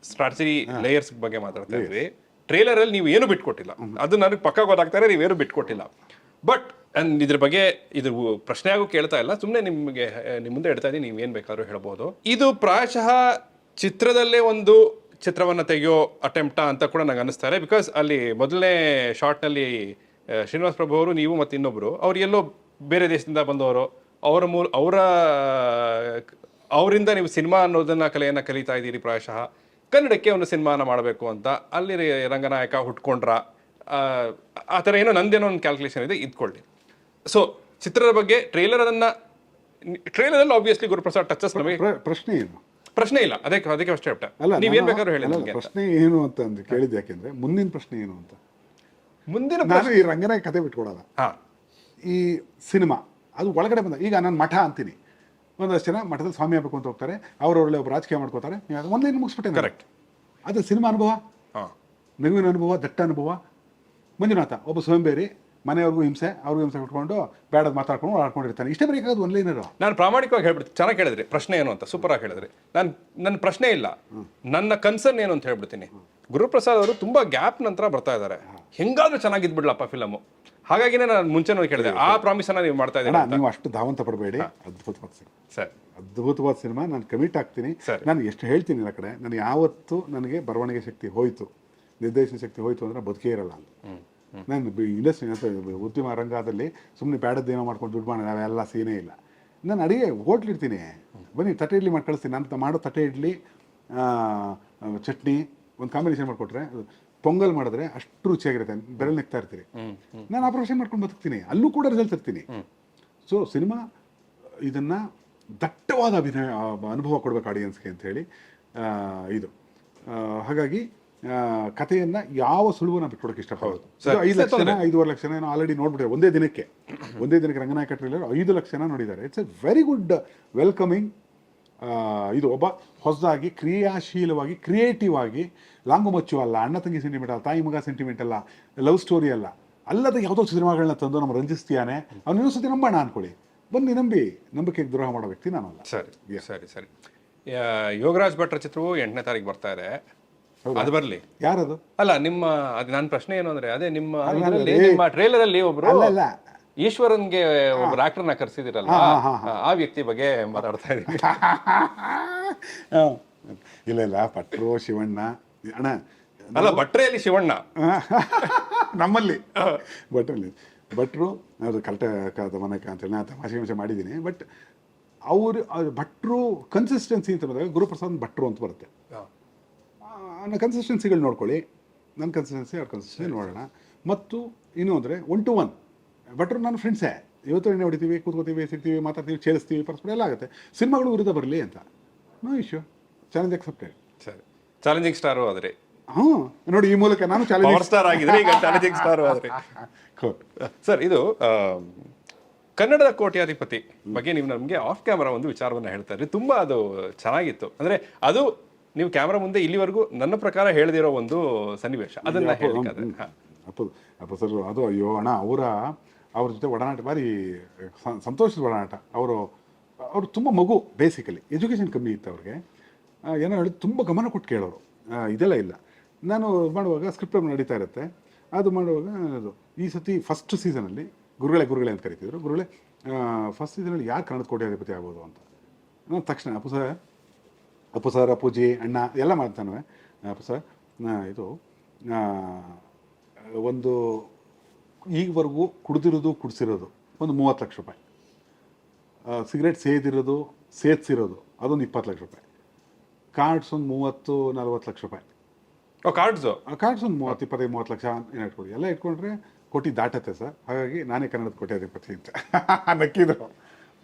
S3: ಸ್ಟ್ರಾಟಜಿ ಲೇಯರ್ಸ್ ಬಗ್ಗೆ ಮಾತಾಡ್ತಾ ಇದ್ವಿ. ಟ್ರೇಲರ್ ಅಲ್ಲಿ ನೀವು ಏನು ಬಿಟ್ಕೊಟ್ಟಿಲ್ಲ, ಅದು ನನಗೆ ಪಕ್ಕ ಗೊತ್ತಾಗ್ತಾರೆ, ನೀವೇನು ಬಿಟ್ಕೊಟ್ಟಿಲ್ಲ. ಬಟ್ ಇದ್ರ ಬಗ್ಗೆ ಇದು ಪ್ರಶ್ನೆ ಆಗೋ ಕೇಳ್ತಾ ಇಲ್ಲ, ಸುಮ್ಮನೆ ನಿಮಗೆ ನಿಮ್ಮ ಮುಂದೆ ಇಡ್ತಾ ಇದ್ದೀನಿ, ನೀವು ಏನು ಬೇಕಾದ್ರೂ ಹೇಳ್ಬೋದು. ಇದು ಪ್ರಾಯಶಃ ಚಿತ್ರದಲ್ಲೇ ಒಂದು ಚಿತ್ರವನ್ನು ತೆಗೆಯೋ ಅಟೆಂಪ್ಟಾ ಅಂತ ಕೂಡ ನಂಗೆ ಅನ್ನಿಸ್ತಾರೆ. ಬಿಕಾಸ್ ಅಲ್ಲಿ ಮೊದಲನೇ ಶಾರ್ಟ್ನಲ್ಲಿ ಶ್ರೀನಿವಾಸ್ ಪ್ರಭು ಅವರು, ನೀವು ಮತ್ತು ಇನ್ನೊಬ್ಬರು, ಅವ್ರು ಎಲ್ಲೋ ಬೇರೆ ದೇಶದಿಂದ ಬಂದವರು, ಅವರಿಂದ ನೀವು ಸಿನಿಮಾ ಅನ್ನೋದನ್ನ ಕಲೆಯನ್ನು ಕಲಿತಾ ಇದ್ದೀರಿ. ಪ್ರಾಯಶಃ ಕನ್ನಡಕ್ಕೆ ಒಂದು ಸಿನಿಮಾನ ಮಾಡಬೇಕು ಅಂತ ಅಲ್ಲಿ ರಂಗನಾಯಕ ಹುಟ್ಕೊಂಡ್ರ ಆ ಥರ ಏನೋ ನಂದೇನೋ ಒಂದು ಕ್ಯಾಲ್ಕುಲೇಷನ್ ಇದೆ, ಇದ್ಕೊಳ್ಳಿ. ಸೊ ಚಿತ್ರದ ಬಗ್ಗೆ ಟ್ರೇಲರಲ್ಲಿ ಆಬ್ವಿಯಸ್ಲಿ ಗುರುಪ್ರಸಾದ್ ಟಚಸ್ ನಮಗೆ ಪ್ರಶ್ನೆ ಇಲ್ಲ, ಅದಕ್ಕೆ ಅಷ್ಟೇ
S4: ಅಲ್ಲ,
S3: ನೀವೇನ್ ಬೇಕಾದ್ರೂ ಹೇಳಿ.
S4: ಪ್ರಶ್ನೆ ಏನು ಅಂತ ಅಂದ್ರೆ ಕೇಳಿದ್ ಯಾಕೆಂದ್ರೆ ಮುಂದಿನ ಪ್ರಶ್ನೆ ಏನು ಅಂತ, ನಾನು ಈ ರಂಗನಾಯಕ ಕತೆ ಬಿಟ್ಕೊಡಲ್ಲ. ಈ ಸಿನಿಮಾ ಅದು ಒಳಗಡೆ ಬಂದ, ಈಗ ನಾನು ಮಠ ಅಂತೀನಿ, ಒಂದಷ್ಟು ಜನ ಮಠದಲ್ಲಿ ಸ್ವಾಮಿ ಆಗ್ಬೇಕು ಅಂತ ಹೋಗ್ತಾರೆ, ಅವ್ರೊಳ್ಳೆ ಒಬ್ಬ ರಾಜಕೀಯ ಮಾಡ್ಕೋತಾರೆ, ಒಂದೇನು ಮುಗಿಸ್ಬಿಟ್ಟೆ. ಕರೆಕ್ಟ್. ಅದು ಸಿನಿಮಾ ಅನುಭವ, ನಗುವಿನ ಅನುಭವ, ದಟ್ಟ ಅನುಭವ. ಮಂಜುನಾಥ ಒಬ್ಬ ಸೋಂಬೇರಿ, ಮನೆಯವ್ರಿಗೂ ಹಿಂಸೆ, ಅವ್ರಿಗೂ ಹಿಂಸೆ ಬಿಟ್ಕೊಂಡು ಬೇಡದ್ ಮಾತಾಡ್ಕೊಂಡು ಆಡ್ಕೊಂಡಿರ್ತಾನೆ. ಇಷ್ಟೇ ಬೇಕಾಗೋದು ಒಂದು ಲೈನರು. ನಾನು
S3: ಪ್ರಾಮಾಣಿಕವಾಗಿ ಹೇಳ್ಬಿಡ್ತೀನಿ, ಚೆನ್ನಾಗಿ ಹೇಳಿದ್ರಿ. ಪ್ರಶ್ನೆ ಏನು ಅಂತ ಸೂಪರ್ ಆಗಿ ಹೇಳಿದ್ರಿ. ನನ್ನ ಪ್ರಶ್ನೆ ಇಲ್ಲ, ನನ್ನ ಕನ್ಸರ್ನ್ ಏನು ಅಂತ ಹೇಳ್ಬಿಡ್ತೀನಿ. ಗುರುಪ್ರಸಾದ್ ಅವರು ತುಂಬಾ ಗ್ಯಾಪ್ ನಂತರ ಬರ್ತಾ ಇದ್ದಾರೆ, ಹೆಂಗಾದ್ರೂ ಚೆನ್ನಾಗಿದ್ಬಿಡ್ಲಪ್ಪ ಫಿಲಮು. ಹಾಗಾಗಿನೇ ನಾನು ಮುಂಚೆನೂ ಕೇಳಿದೆ, ಆ ಪ್ರಾಮಿಸನ್ನ ನೀವು ಮಾಡ್ತಾ ಇದ್ದೀರಾ.
S4: ನೀವು ಅಷ್ಟು ಧಾವಂತ ಪಡಬೇಡಿ. ಅದ್ಭುತವಾದ ಸಿನಿಮಾ ಸರ್, ಅದ್ಭುತವಾದ ಸಿನಿಮಾ. ನಾನು ಕಮಿಟ್ ಆಗ್ತೀನಿ. ನಾನು ಎಷ್ಟು ಹೇಳ್ತೀನಿ ಆ ಕಡೆ, ನಾನು ಯಾವತ್ತು ನನಗೆ ಬರವಣಿಗೆ ಶಕ್ತಿ ಹೋಯ್ತು, ನಿರ್ದೇಶನ ಶಕ್ತಿ ಹೋಯ್ತು ಅಂದ್ರೆ ಬದುಕೇ ಇರಲ್ಲ ಅಂತ. ನಾನು ಇಂಡಸ್ಟ್ರಿ ಉದ್ಯಮ ರಂಗದಲ್ಲಿ ಸುಮ್ಮನೆ ಬ್ಯಾಡದ್ದೇನೋ ಮಾಡ್ಕೊಂಡು ದುಡ್ಡು ಮಾಡೋದು ಅವೆಲ್ಲ ಸೀನೇ ಇಲ್ಲ. ನಾನು ಅಡುಗೆ ಹೋಟ್ಲಿರ್ತೀನಿ, ಬನ್ನಿ ತಟ್ಟೆ ಇಡ್ಲಿ ಮಾಡಿ ಕಳಿಸ್ತೀನಿ. ನಾನು ಮಾಡೋ ತಟ್ಟೆ ಇಡ್ಲಿ, ಚಟ್ನಿ ಒಂದು ಕಾಂಬಿನೇಷನ್ ಮಾಡಿಕೊಟ್ರೆ, ಪೊಂಗಲ್ ಮಾಡಿದ್ರೆ ಅಷ್ಟು ರುಚಿಯಾಗಿರುತ್ತೆ, ಬೆರಳು ನೆಕ್ತಾ ಇರ್ತೀರಿ. ನಾನು ಆಪರೇಷನ್ ಮಾಡ್ಕೊಂಡು ಬದುಕ್ತೀನಿ, ಅಲ್ಲೂ ಕೂಡ ರಿಸಲ್ಟ್ ಇರ್ತೀನಿ. ಸೊ ಸಿನಿಮಾ ಇದನ್ನ ದಟ್ಟವಾದ ಅನುಭವ ಕೊಡ್ಬೇಕು ಆಡಿಯನ್ಸ್ಗೆ ಅಂತ ಹೇಳಿ ಇದು. ಹಾಗಾಗಿ ಕಥೆಯನ್ನ ಯಾವ ಸುಳುವನ್ನ ಬಿಟ್ಕೊಡಕ್ಕೆ ಇಷ್ಟಪಡೋದು. 5 ಲಕ್ಷ ಜನ, 5.5 ಲಕ್ಷ ಜನ ಆಲ್ರೆಡಿ ನೋಡ್ಬಿಟ್ಟಿದ್ದಾರೆ ಒಂದೇ ದಿನಕ್ಕೆ ರಂಗನಾಯಕ ಟ್ರೇಲರ್ 5 ಲಕ್ಷ ಜನ ನೋಡಿದ್ದಾರೆ. It's A very good welcoming. ಇದು ಒಬ್ಬ ಹೊಸದಾಗಿ ಕ್ರಿಯಾಶೀಲವಾಗಿ ಕ್ರಿಯೇಟಿವ್ ಆಗಿ ಲಾಂಗು ಮಚ್ಚು ಅಲ್ಲ, ಅಣ್ಣ ತಂಗಿ ಸೆಂಟಿಮೆಂಟ್ ಅಲ್ಲ, ತಾಯಿ ಮಗ ಸೆಂಟಿಮೆಂಟ್ ಅಲ್ಲ, ಲವ್ ಸ್ಟೋರಿ ಅಲ್ಲ, ಅಲ್ಲದ ಯಾವುದೋ ಸಿನಿಮಾಗಳನ್ನ ತಂದು ನಮ್ಮ ರಂಜಿಸ್ತೀಯಾನೆ. ಅವ್ನು ಇನ್ನೊಂದು ಸತಿ ನಂಬೋಣ ಅನ್ಕೊಳ್ಳಿ, ಬನ್ನಿ ನಂಬಿ, ನಂಬಿಕೆಗೆ ದ್ರೋಹ ಮಾಡೋ ವ್ಯಕ್ತಿ ನಾನಲ್ಲ.
S3: ಸರಿ. ಯೋಗರಾಜ್ ಭಟ್ರ ಚಿತ್ರವು 8ನೇ ತಾರೀಕು ಬರ್ತಾ ಇದೆ, ಅದು ಬರ್ಲಿ.
S4: ಯಾರದು?
S3: ಅಲ್ಲ ನಿಮ್ಮ, ಅದು ನನ್ನ ಪ್ರಶ್ನೆ ಏನು ಅಂದ್ರೆ, ಅದೇ ನಿಮ್ಮ ಟ್ರೇಲರ್ ಅಲ್ಲಿ ಒಬ್ರು ಈಶ್ವರನ್ಗೆ ಒಬ್ರು ಆಕ್ಟರ್ನ ಕರೆಸಿದಿರಲ್ಲ, ಆ ವ್ಯಕ್ತಿ ಬಗ್ಗೆ ಮಾತಾಡ್ತಾ ಇದ್ದೀನಿ.
S4: ಇಲ್ಲ ಭಟ್ರು ಶಿವಣ್ಣ ಅಣ್ಣ
S3: ಅಲ್ಲ, ಭಟ್ರೆಯಲ್ಲಿ ಶಿವಣ್ಣ
S4: ನಮ್ಮಲ್ಲಿ ಭಟ್ರು ಅದು ಕಲ್ಟ ಮನಕ ಅಂತೇಳಿ ನಾ ತಮಾಷೆ ಮಾಡಿದ್ದೀನಿ. ಬಟ್ ಅವರು ಭಟ್ರು ಕನ್ಸಿಸ್ಟೆನ್ಸಿ ಅಂತ ಬಂದಾಗ ಗುರುಪ್ರಸಾದ್ ಭಟ್ರು ಅಂತ ಬರುತ್ತೆ. ಕನ್ಸಿಸ್ಟೆನ್ಸಿಗಳು ನೋಡ್ಕೊಳ್ಳಿ, ನನ್ನ ಕನ್ಸಿಸ್ಟೆನ್ಸಿ ಅವ್ರ ಕನ್ಸಿಸ್ಟೆನ್ಸಿ ನೋಡೋಣ. ಮತ್ತು ಇನ್ನೂ ಅಂದರೆ 1 to 1 ಭಟ್ರು ನನ್ನ ಫ್ರೆಂಡ್ಸೇ, ಇವತ್ತು ಎಣ್ಣೆ ಹೊಡಿತೀವಿ, ಕೂತ್ಕೋತೀವಿ, ಸಿಗ್ತೀವಿ, ಮಾತಾಡ್ತೀವಿ, ಚೇರಿಸ್ತೀವಿ, ಪರಸ್ಪರ ಎಲ್ಲ ಆಗುತ್ತೆ. ಸಿನಿಮಾಗಳು ವಿರುದ್ಧ ಬರಲಿ ಅಂತ, ನೋ ಇಶ್ಯೂ, ಚಾಲೆಂಜ್ ಅಕ್ಸೆಪ್ಟೆಡ್.
S3: ಸರಿ, ಚಾಲೆಂಜಿಂಗ್ ಸ್ಟಾರು ಆದರೆ
S4: ನೋಡಿ, ಈ ಮೂಲಕ ನಾನು ಚಾಲೆಂಜಿಂಗ್
S3: ಸ್ಟಾರ್ ಆಗಿದ್ರೆ, ಈಗ ಚಾಲೆಂಜಿಂಗ್ ಸ್ಟಾರ್ ಆದರೆ. ಸರ್, ಇದು ಕನ್ನಡದ ಕೋಟ್ಯಾಧಿಪತಿ ಬಗ್ಗೆ ನೀವು ನಮಗೆ ಆಫ್ ಕ್ಯಾಮರಾ ಒಂದು ವಿಚಾರವನ್ನು ಹೇಳ್ತಾ ಇದ್ರಿ, ತುಂಬ ಅದು ಚೆನ್ನಾಗಿತ್ತು. ಅಂದರೆ ಅದು ನೀವು ಕ್ಯಾಮ್ರಾ ಮುಂದೆ ಇಲ್ಲಿವರೆಗೂ ನನ್ನ ಪ್ರಕಾರ ಹೇಳದಿರೋ ಒಂದು ಸನ್ನಿವೇಶ, ಅದನ್ನ ಹೇಳಲಿಕ್ಕಾದ್ರೆ.
S4: ಅಪ್ಪ ಸರ್, ಅದು ಅಯ್ಯೋ ಅಣ್ಣ, ಅವ್ರ ಜೊತೆ ಒಡನಾಟ ಭಾರಿ ಸಂತೋಷದ ಒಡನಾಟ. ಅವರು ತುಂಬ ಮಗು, ಬೇಸಿಕಲಿ ಎಜುಕೇಷನ್ ಕಮ್ಮಿ ಇತ್ತು ಅವ್ರಿಗೆ. ಏನೋ ಹೇಳಿ ತುಂಬ ಗಮನ ಕೊಟ್ಟು ಕೇಳೋರು, ಇದೆಲ್ಲ ಇಲ್ಲ. ನಾನು ಮಾಡುವಾಗ ಸ್ಕ್ರಿಪ್ಟ್ ನಡೀತಾ ಇರುತ್ತೆ, ಅದು ಮಾಡುವಾಗ ಅದು ಈ ಸತಿ ಫಸ್ಟ್ ಸೀಸನಲ್ಲಿ ಗುರುಗಳೇ ಅಂತ ಕರಿತಿದ್ರು. ಗುರುಗಳೇ ಫಸ್ಟ್ ಸೀಸನಲ್ಲಿ ಯಾರು ಕನ್ನಡದ ಕೋಟ್ಯಾಧಿಪತಿ ಆಗ್ಬೋದು ಅಂತ ನಾನು ತಕ್ಷಣ ಅಪ್ಪು ಸರ್ ಅಪ್ಪುಜಿ ಅಣ್ಣ ಎಲ್ಲ ಮಾಡ್ತಾನೆ. ಅಪ್ಪು ಸರ್ ಇದು ಒಂದು ಈಗವರೆಗೂ ಕುಡಿಸಿರೋದು ಒಂದು 30 ಲಕ್ಷ ರೂಪಾಯಿ, ಸಿಗರೇಟ್ ಸೇದಿರೋದು ಸೇದಿಸಿರೋದು ಅದೊಂದು 20 ಲಕ್ಷ ರೂಪಾಯಿ, ಕಾರ್ಡ್ಸ್ ಒಂದು 30-40 ಲಕ್ಷ ರೂಪಾಯಿ.
S3: ಕಾರ್ಡ್ಸು
S4: ಕಾರ್ಡ್ಸ್ ಒಂದು 25-30 ಲಕ್ಷ ಏನು ಇಟ್ಕೊಳ್ಳಿ, ಎಲ್ಲ ಇಟ್ಕೊಂಡ್ರೆ ಕೋಟಿ ದಾಟತ್ತೆ ಸರ್. ಹಾಗಾಗಿ ನಾನೇ ಕನ್ನಡದ ಕೋಟ್ಯಾಧಿಪತಿ ಅಂತ ನಕ್ಕಿದ್ರು.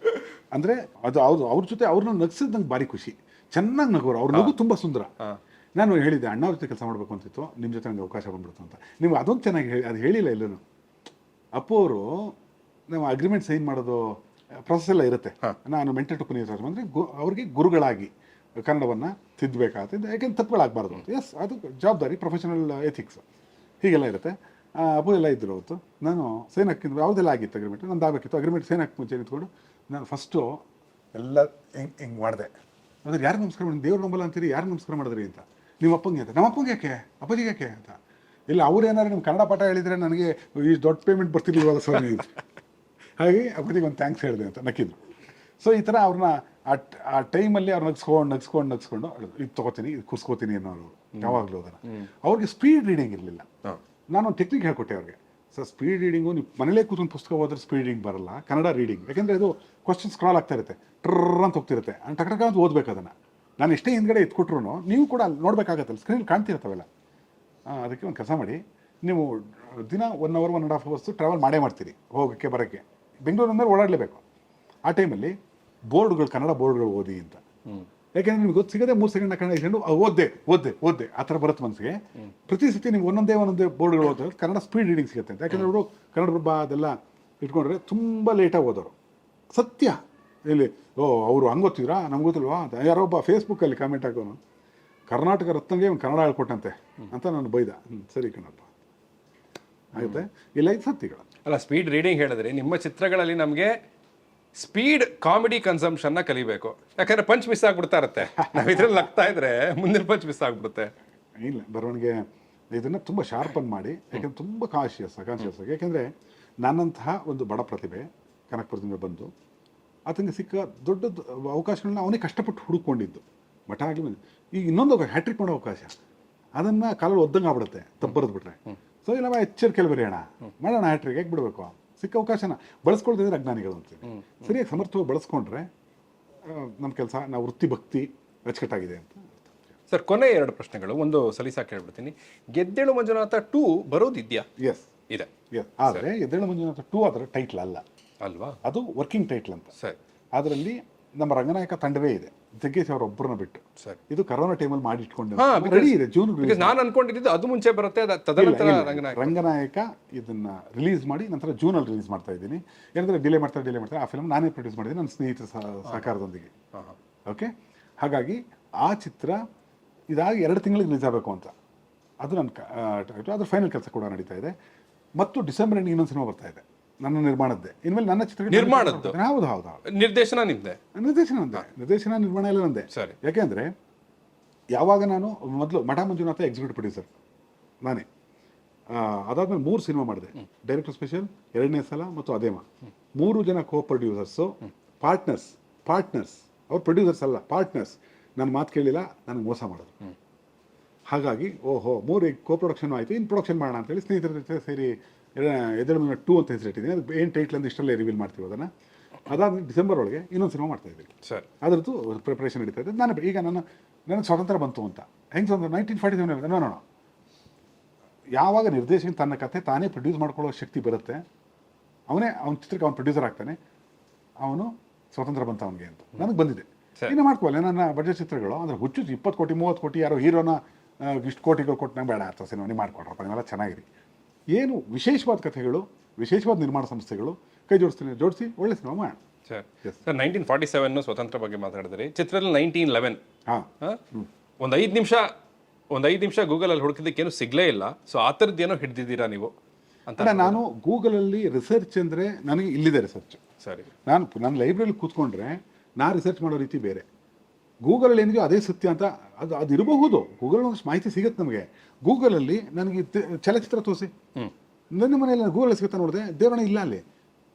S4: ಅಂದರೆ ಅದು ಅವ್ರ ಜೊತೆ ಅವ್ರನ್ನ ನಗ್ಸಿದ್ ನಂಗೆ ಭಾರಿ ಖುಷಿ. ಚೆನ್ನಾಗಿ ನಗೋರು, ಅವ್ರ ನಗು ತುಂಬ ಸುಂದರ. ನಾನು ಹೇಳಿದ್ದೆ ಅಣ್ಣ ಅವ್ರ ಜೊತೆ ಕೆಲಸ ಮಾಡಬೇಕು ಅಂತಿತ್ತು, ನಿಮ್ಮ ಜೊತೆ ನನಗೆ ಅವಕಾಶ ಬಂದ್ಬಿಡ್ತು ಅಂತ. ನೀವು ಅದೊಂದು ಚೆನ್ನಾಗಿ ಅದು ಹೇಳಿಲ್ಲ ಎಲ್ಲೂ. ಅಪ್ಪು ಅವರು ನಾವು ಅಗ್ರಿಮೆಂಟ್ ಸೈನ್ ಮಾಡೋದು ಪ್ರೊಸೆಸ್ ಎಲ್ಲ ಇರುತ್ತೆ. ನಾನು ಮೆಂಟಲ್ ಟು ಪುನೀತ್ ಅಂದರೆ ಅವ್ರಿಗೆ ಗುರುಗಳಾಗಿ ಕನ್ನಡವನ್ನು ತಿದ್ದಬೇಕಾಗ್ತದೆ, ಯಾಕೆಂದ್ರೆ ತಪ್ಪುಗಳಾಗಬಾರ್ದು ಅಂತ. ಎಸ್, ಅದು ಜವಾಬ್ದಾರಿ, ಪ್ರೊಫೆಷನಲ್ ಎಥಿಕ್ಸ್ ಹೀಗೆಲ್ಲ ಇರುತ್ತೆ. ಅಪ್ಪು ಎಲ್ಲ ಇದ್ದರು ಅವತ್ತು. ನಾನು ಸೈನ್ ಹಾಕಿದ್ದು ಯಾವುದೆಲ್ಲ ಆಗಿತ್ತು ಅಗ್ರಿಮೆಂಟ್, ನಂದು ಆಗಬೇಕಿತ್ತು. ಅಗ್ರಿಮೆಂಟ್ ಸೈನ್ ಹಾಕಿ ಮುಂಚೆ ನಿಂತ್ಕೊಂಡು ನಾನು ಫಸ್ಟು ಎಲ್ಲ ಹಿಂಗೆ ಮಾಡಿದೆ. ಅದ್ರ ಯಾರು ನಮಸ್ಕಾರ ಮಾಡಿ, ದೇವ್ರು ನಂಬಲ್ಲ ಅಂತೀರಿ, ಯಾರು ನಮಸ್ಕಾರ ಮಾಡಿದ್ರಿ ಅಂತ. ನಿಮ್ಮ ಅಪ್ಪಂಗೆ ಅಂತ. ನಮ್ಮ ಅಪ್ಪಂಗೆ ಯಾಕೆ, ಅಪ್ಪಾಜಿಗೆ ಯಾಕೆ ಅಂತ. ಇಲ್ಲ ಅವ್ರು ಏನಾದ್ರು ನಿಮ್ಮ ಕನ್ನಡ ಪಾಠ ಹೇಳಿದರೆ ನನಗೆ ಈ ದೊಡ್ಡ ಪೇಮೆಂಟ್ ಬರ್ತಿರ್ಲಿಲ್ವಲ್ಲ ಸ್ವಾಮಿ ಅಂತ. ಹಾಗೆ ಅಪ್ಪಾಜಿಗೆ ಒಂದು ಥ್ಯಾಂಕ್ಸ್ ಹೇಳಿದೆ ಅಂತ ನಕ್ಕಿದ್ರು. ಸೊ ಈ ಥರ ಅವ್ರನ್ನ ಆ ಟೈಮಲ್ಲಿ ಅವ್ರು ನಗ್ಸ್ಕೊಂಡು ಇದು ತೊಗೋತೀನಿ, ಇದು ಕುಸ್ಕೋತೀನಿ ಅನ್ನೋರು ಯಾವಾಗಲೂ ಅದನ್ನು. ಅವ್ರಿಗೆ ಸ್ಪೀಡ್ ರೀಡಿಂಗ್ ಇರಲಿಲ್ಲ. ನಾನು ಒಂದು ಟೆಕ್ನಿಕ್ ಹೇಳ್ಕೊಟ್ಟೆ ಅವ್ರಿಗೆ. ಸರ್, ಸ್ಪೀಡ್ ರೀಡಿಂಗು ನೀವು ಮನೇಲೇ ಕೂತ್ಕೊಂಡು ಪುಸ್ತಕ ಓದಿದ್ರೆ ಸ್ಪೀಡ್ ರೀಡಿಂಗ್ ಬರಲ್ಲ, ಕನ್ನಡ ರೀಡಿಂಗ್. ಯಾಕೆಂದರೆ ಅದು ಕ್ವಶನ್ ಸ್ಕ್ರಾಲ್ ಆಗ್ತಾ ಇರುತ್ತೆ, ಟ್ರರ್ ಅಂತ ಹೋಗ್ತಿರುತ್ತೆ, ಟಕ್ ಟಕ್ ಅಂತ ಓದಬೇಕು ಅದನ್ನು. ನಾನು ಎಷ್ಟೇ ಹಿಂದ್ಗಡೆ ಎತ್ಕೊಟ್ರು ನೀವು ಕೂಡ ಅಲ್ಲಿ ನೋಡಬೇಕಾಗತ್ತಲ್ಲ, ಸ್ಕ್ರೀನ್ ಕಾಣ್ತಿರ್ತವೆಲ್ಲ. ಅದಕ್ಕೆ ಒಂದು ಕೆಲಸ ಮಾಡಿ, ನೀವು ದಿನ 1 hour 1.5 hours ಟ್ರಾವೆಲ್ ಮಾಡೇ ಮಾಡ್ತೀರಿ, ಹೋಗೋಕ್ಕೆ ಬರೋಕ್ಕೆ. ಬೆಂಗಳೂರು ಅಂದರೆ ಓಡಾಡಲೇಬೇಕು. ಆ ಟೈಮಲ್ಲಿ ಬೋರ್ಡ್ಗಳು, ಕನ್ನಡ ಬೋರ್ಡ್ಗಳು ಓದಿ ಅಂತ. ಯಾಕೆಂದರೆ ನಿಮ್ಗೆ ಗೊತ್ತು ಸಿಗದೆ 3 ಸೆಕೆಂಡ್ ಕನ್ನಡ ಇಟ್ಕೊಂಡು ಓದ್ದೆ ಆ ಥರ ಬರುತ್ತೆ ಮನಸ್ಸಿಗೆ. ಪ್ರತಿ ಸತಿ ನೀವು ಒಂದೊಂದೇ ಬೋರ್ಡ್ಗಳು ಓದೋದು ಕನ್ನಡ ಸ್ಪೀಡ್ ರೀಡಿಂಗ್ ಸಿಗುತ್ತೆ ಅಂತ. ಯಾಕೆಂದರೆ ಅವರು ಕನ್ನಡ ಪ್ರಭ ಅದೆಲ್ಲ ಇಟ್ಕೊಂಡ್ರೆ ತುಂಬ ಲೇಟಾಗಿ ಓದೋರು. ಸತ್ಯ ಇಲ್ಲಿ ಅವರು ಹಂಗೆ ಗೊತ್ತಿದ್ರಾ, ನಮ್ಗೆ ಗೊತ್ತಿಲ್ವಾ ಅಂತ ಯಾರೊಬ್ಬ ಫೇಸ್ಬುಕ್ಕಲ್ಲಿ ಕಾಮೆಂಟ್ ಹಾಕೋನು, ಕರ್ನಾಟಕ ರತ್ನಗೆ ಒಂದು ಕನ್ನಡ ಹೇಳ್ಕೊಟ್ಟಂತೆ ಅಂತ ನಾನು ಬೈದ. ಸರಿ ಕಣಪ್ಪ, ಆಗುತ್ತೆ. ಇಲ್ಲ, ಇದು ಸತ್ಯಗಳು.
S3: ಅಲ್ಲ, ಸ್ಪೀಡ್ ರೀಡಿಂಗ್ ಹೇಳಿದ್ರೆ ನಿಮ್ಮ ಚಿತ್ರಗಳಲ್ಲಿ ನಮಗೆ ಸ್ಪೀಡ್ ಕಾಮಿಡಿ ಕನ್ಸಂಪ್ಷನ್ನ ಕಲಿಬೇಕು. ಯಾಕಂದ್ರೆ ಪಂಚ್ ಮಿಸ್ ಆಗ್ಬಿಡ್ತಾ ಇರುತ್ತೆ. ನಾವು ಇದ್ರಲ್ಲಿ ನಗ್ತಾ ಇದ್ರೆ ಮುಂದಿನ ಪಂಚ್ ಮಿಸ್ ಆಗ್ಬಿಡುತ್ತೆ.
S4: ಇಲ್ಲ, ಬರವಣಿಗೆ ಇದನ್ನು ತುಂಬ ಶಾರ್ಪನ್ ಮಾಡಿ, ಯಾಕೆಂದ್ರೆ ತುಂಬ ಕಾನ್ಶಿಯಸ್ ಆಗಿ. ಯಾಕೆಂದರೆ ನನ್ನಂತಹ ಒಂದು ಬಡ ಪ್ರತಿಭೆ ಕನಕಪುರದಿಂದ ಬಂದು ಆತನಿಗೆ ಸಿಕ್ಕ ದೊಡ್ಡದು ಅವಕಾಶಗಳನ್ನ ಅವನೇ ಕಷ್ಟಪಟ್ಟು ಹುಡುಕೊಂಡಿದ್ದು. ಮಠ ಆಗಲಿ ಬಂದು ಈಗ ಇನ್ನೊಂದು ಹ್ಯಾಟ್ರಿಕ್ ಮಾಡೋ ಅವಕಾಶ, ಅದನ್ನು ಕಾಲಲ್ಲಿ ಒದ್ದಂಗೆ ಆಗ್ಬಿಡುತ್ತೆ ತಪ್ಪು. ಸೊ ಇಲ್ಲ, ಎಚ್ಚರಿಕೆಯಲ್ಲಿ ಬರೆಯೋಣ, ಮಾಡೋಣ ಹ್ಯಾಟ್ರಿಕ್, ಹೇಗೆ ಬಿಡಬೇಕು ಸಿಕ್ಕ ಅವಕಾಶನ ಬಳಸ್ಕೊಳ್ತಿದ್ರೆ ಅಜ್ಞಾನಿಗಳು ಅಂತೀವಿ. ಸರಿಯಾಗಿ ಸಮರ್ಥವಾಗಿ ಬಳಸ್ಕೊಂಡ್ರೆ ನಮ್ಮ ಕೆಲಸ, ನಾವು ವೃತ್ತಿ ಭಕ್ತಿ ಅಚ್ಚುಕಟ್ಟಾಗಿದೆ ಅಂತ.
S3: ಸರ್, ಕೊನೆ 2 ಪ್ರಶ್ನೆಗಳು. ಒಂದು ಸಲೀಸಾ ಕೇಳ್ಬಿಡ್ತೀನಿ. ಗೆದ್ದೇಳು ಮಂಜುನಾಥ 2 ಬರೋದಿದೆಯಾ?
S4: ಎಸ್
S3: ಇದೆ.
S4: ಆದರೆ ಗೆದ್ದೇಳು ಮಂಜುನಾಥ 2 ಅದರ ಟೈಟ್ಲ್ ಅಲ್ವಾ, ಅದು ವರ್ಕಿಂಗ್ ಟೈಟ್ಲ್ ಅಂತ.
S3: ಸರಿ.
S4: ಅದರಲ್ಲಿ ನಮ್ಮ ರಂಗನಾಯಕ ತಂಡವೇ ಇದೆ, ಜಗ್ಗೇಶ್ ಅವರೊಬ್ಬರನ್ನ ಬಿಟ್ಟು. ಸರಿ. ಇದು ಕರೋನಾ ಟೈಮಲ್ಲಿ ಮಾಡಿ ಇಟ್ಕೊಂಡು ರೆಡಿ ಇದೆ. ಜೂನ್
S3: ನಾನು ಅನ್ಕೊಂಡಿದ್ದು ಅದು ಮುಂಚೆ ಬರುತ್ತೆ, ತದನಂತರ
S4: ರಂಗನಾಯಕ ಇದನ್ನ ರಿಲೀಸ್ ಮಾಡಿ ನಂತರ ಜೂನಲ್ಲಿ ರಿಲೀಸ್ ಮಾಡ್ತಾ ಇದ್ದೀನಿ. ಏನಂದ್ರೆ ಡಿಲೇ ಮಾಡ್ತಾರೆ. ಆ ಫಿಲ್ಮ್ ನಾನೇ ಪ್ರೊಡ್ಯೂಸ್ ಮಾಡಿದ್ದೀನಿ, ನನ್ನ ಸ್ನೇಹಿತರ ಸಹಕಾರದೊಂದಿಗೆ. ಓಕೆ, ಹಾಗಾಗಿ ಆ ಚಿತ್ರ ಇದಾಗಿ 2 ತಿಂಗಳಿಗೆ ರಿಲೀಸ್ ಆಗಬೇಕು ಅಂತ ಅದು ನನ್ನ ಅದ್ರ ಫೈನಲ್ ಕೆಲಸ ಕೂಡ ನಡೀತಾ ಇದೆ. ಮತ್ತು ಡಿಸೆಂಬರ್ ಎಂಡಿಗೆ ಇನ್ನೊಂದು ಸಿನಿಮಾ ಬರ್ತಾ ಇದೆ, ನನ್ನ ನಿರ್ಮಾಣದ್ದೇ. ಇನ್ಮೇಲೆ ನನ್ನ ಚಿತ್ರ
S3: ನಿರ್ಮಾಣದ್ದು.
S4: ಹೌದು.
S3: ನಿರ್ದೇಶನ ನಿಮ್ದೆ?
S4: ನಿರ್ದೇಶನ ನಿರ್ಮಾಣ ಎಲ್ಲ ನಂದೆ. ಯಾಕೆಂದ್ರೆ ಯಾವಾಗ ನಾನು ಮೊದಲು ಮಠ ಮಂಜುನಾಥ ಎಕ್ಸಿಕ್ಯೂಟಿವ್ ಪ್ರೊಡ್ಯೂಸರ್ ನಾನೇ. ಅದಾದ್ಮೇಲೆ 3 ಸಿನಿಮಾ ಮಾಡಿದೆ, ಡೈರೆಕ್ಟರ್ ಸ್ಪೆಷಲ್, 2ನೇ ಸಲ ಮತ್ತು ಅದೇಮ. 3 ಜನ ಕೋ ಪ್ರೊಡ್ಯೂಸರ್ಸು, ಪಾರ್ಟ್ನರ್ಸ್. ಅವ್ರು ಪ್ರೊಡ್ಯೂಸರ್ಸ್ ಅಲ್ಲ, ಪಾರ್ಟ್ನರ್ಸ್. ನನ್ನ ಮಾತು ಕೇಳಿಲ್ಲ, ನನಗೆ ಮೋಸ ಮಾಡೋದು. ಹಾಗಾಗಿ 3 ಕೋ ಪ್ರೊಡಕ್ಷನ್ ಆಯಿತು, ಇನ್ನು ಪ್ರೊಡಕ್ಷನ್ ಮಾಡೋಣ ಅಂತೇಳಿ ಸ್ನೇಹಿತರ ಜೊತೆ ಸೇರಿ ಎದ್ದೇಳು ಮಂಜುನಾಥ 2 ಅಂತ ಹೆಸರಿಟ್ಟಿದ್ದೀನಿ. ಅದು ಏನು ಟೈಟ್ಲ್ ಅಂತ ಇಷ್ಟಲ್ಲೇ ರಿವೀಲ್ ಮಾಡ್ತೀವಿ ಅದನ್ನು. ಅದಾದ ಡಿಸೆಂಬರ್ ಒಳಗೆ ಇನ್ನೊಂದು ಸಿನಿಮಾ ಮಾಡ್ತಾ ಇದ್ದೀವಿ.
S3: ಸರ್,
S4: ಅದರದ್ದು ಪ್ರಿಪ್ರೇಷನ್ ನಡೀತಾ ಇದೆ. ಈಗ ನನಗೆ ಸ್ವಾತಂತ್ರ್ಯ ಬಂತು ಅಂತ ಹೆಂಗೆ ಸ್ವಾತಂತ್ರ್ಯ 1947 ನೋಡೋಣ. ಯಾವಾಗ ನಿರ್ದೇಶಕ ತನ್ನ ಕಥೆ ತಾನೇ ಪ್ರೊಡ್ಯೂಸ್ ಮಾಡ್ಕೊಳ್ಳೋ ಶಕ್ತಿ ಬರುತ್ತೆ, ಅವನ ಚಿತ್ರಕ್ಕೆ ಅವನು ಪ್ರೊಡ್ಯೂಸರ್ ಆಗ್ತಾನೆ, ಅವನು ಸ್ವಾತಂತ್ರ್ಯ ಬಂತ ಅವನಿಗೆ ಅಂತ ನನಗೆ ಬಂದಿದೆ. ಇನ್ನು ಮಾಡ್ಕೊಳ್ಳಿ ನನ್ನ ಬಡ್ಜೆಟ್ ಚಿತ್ರಗಳು ಅಂದರೆ ಹುಚ್ಚು 20 ಕೋಟಿ 30 ಕೋಟಿ ಯಾರೋ ಹೀರೋನ ಇಷ್ಟು ಕೋಟಿಗಳು ಕೊಟ್ಟು ನಂಗೆ ಬೇಡ ಅಂತ ಸಿನಿಮಾ ನೀವು ಮಾಡ್ಕೊಡ್ರಪ್ಪ, ನೀವೆಲ್ಲ ಚೆನ್ನಾಗಿರಿ. ಏನು ವಿಶೇಷವಾದ ಕಥೆಗಳು, ವಿಶೇಷವಾದ ನಿರ್ಮಾಣ ಸಂಸ್ಥೆಗಳು ಕೈ ಜೋಡಿಸಿ ಒಳ್ಳೆ ಸಿನಿಮಾ ಮಾಡೋಣ.
S3: ಸರ್, 1947 ಸ್ವತಂತ್ರ ಬಗ್ಗೆ ಮಾತಾಡಿದ್ರಿ. ಚಿತ್ರದಲ್ಲಿ 1911 ಒಂದು 5 ನಿಮಿಷ ಗೂಗಲಲ್ಲಿ ಹುಡುಕಿದ್ದಕ್ಕೇನು ಸಿಗಲೇ ಇಲ್ಲ. ಸೊ ಆ ಥರದ್ದೇನೋ ಹಿಡಿದಿದ್ದೀರಾ ನೀವು ಅಂತ?
S4: ನಾನು ಗೂಗಲಲ್ಲಿ ರಿಸರ್ಚ್ ಅಂದರೆ ನನಗೆ ಇಲ್ಲಿದೆ ರಿಸರ್ಚ್.
S3: ಸರಿ.
S4: ನನ್ನ ಲೈಬ್ರರಿಲಿ ಕೂತ್ಕೊಂಡ್ರೆ ನಾ ರಿಸರ್ಚ್ ಮಾಡೋ ರೀತಿ ಬೇರೆ. ಗೂಗಲಲ್ಲಿ ಏನಿದೆಯೋ ಅದೇ ಸತ್ಯ ಅಂತ ಅದು ಇರಬಹುದು. ಗೂಗಲ್ ಒಂದಷ್ಟು ಮಾಹಿತಿ ಸಿಗುತ್ತೆ ನಮಗೆ. ಗೂಗಲಲ್ಲಿ ನನಗೆ ಚಲಚಿತ್ರ ತೋರಿಸಿ, ನನ್ನ ಮನೆಯಲ್ಲಿ ಗೂಗಲಲ್ಲಿ ಸಿಗುತ್ತೆ ನೋಡಿದೆ, ದೇವರಣ ಇಲ್ಲ ಅಲ್ಲಿ.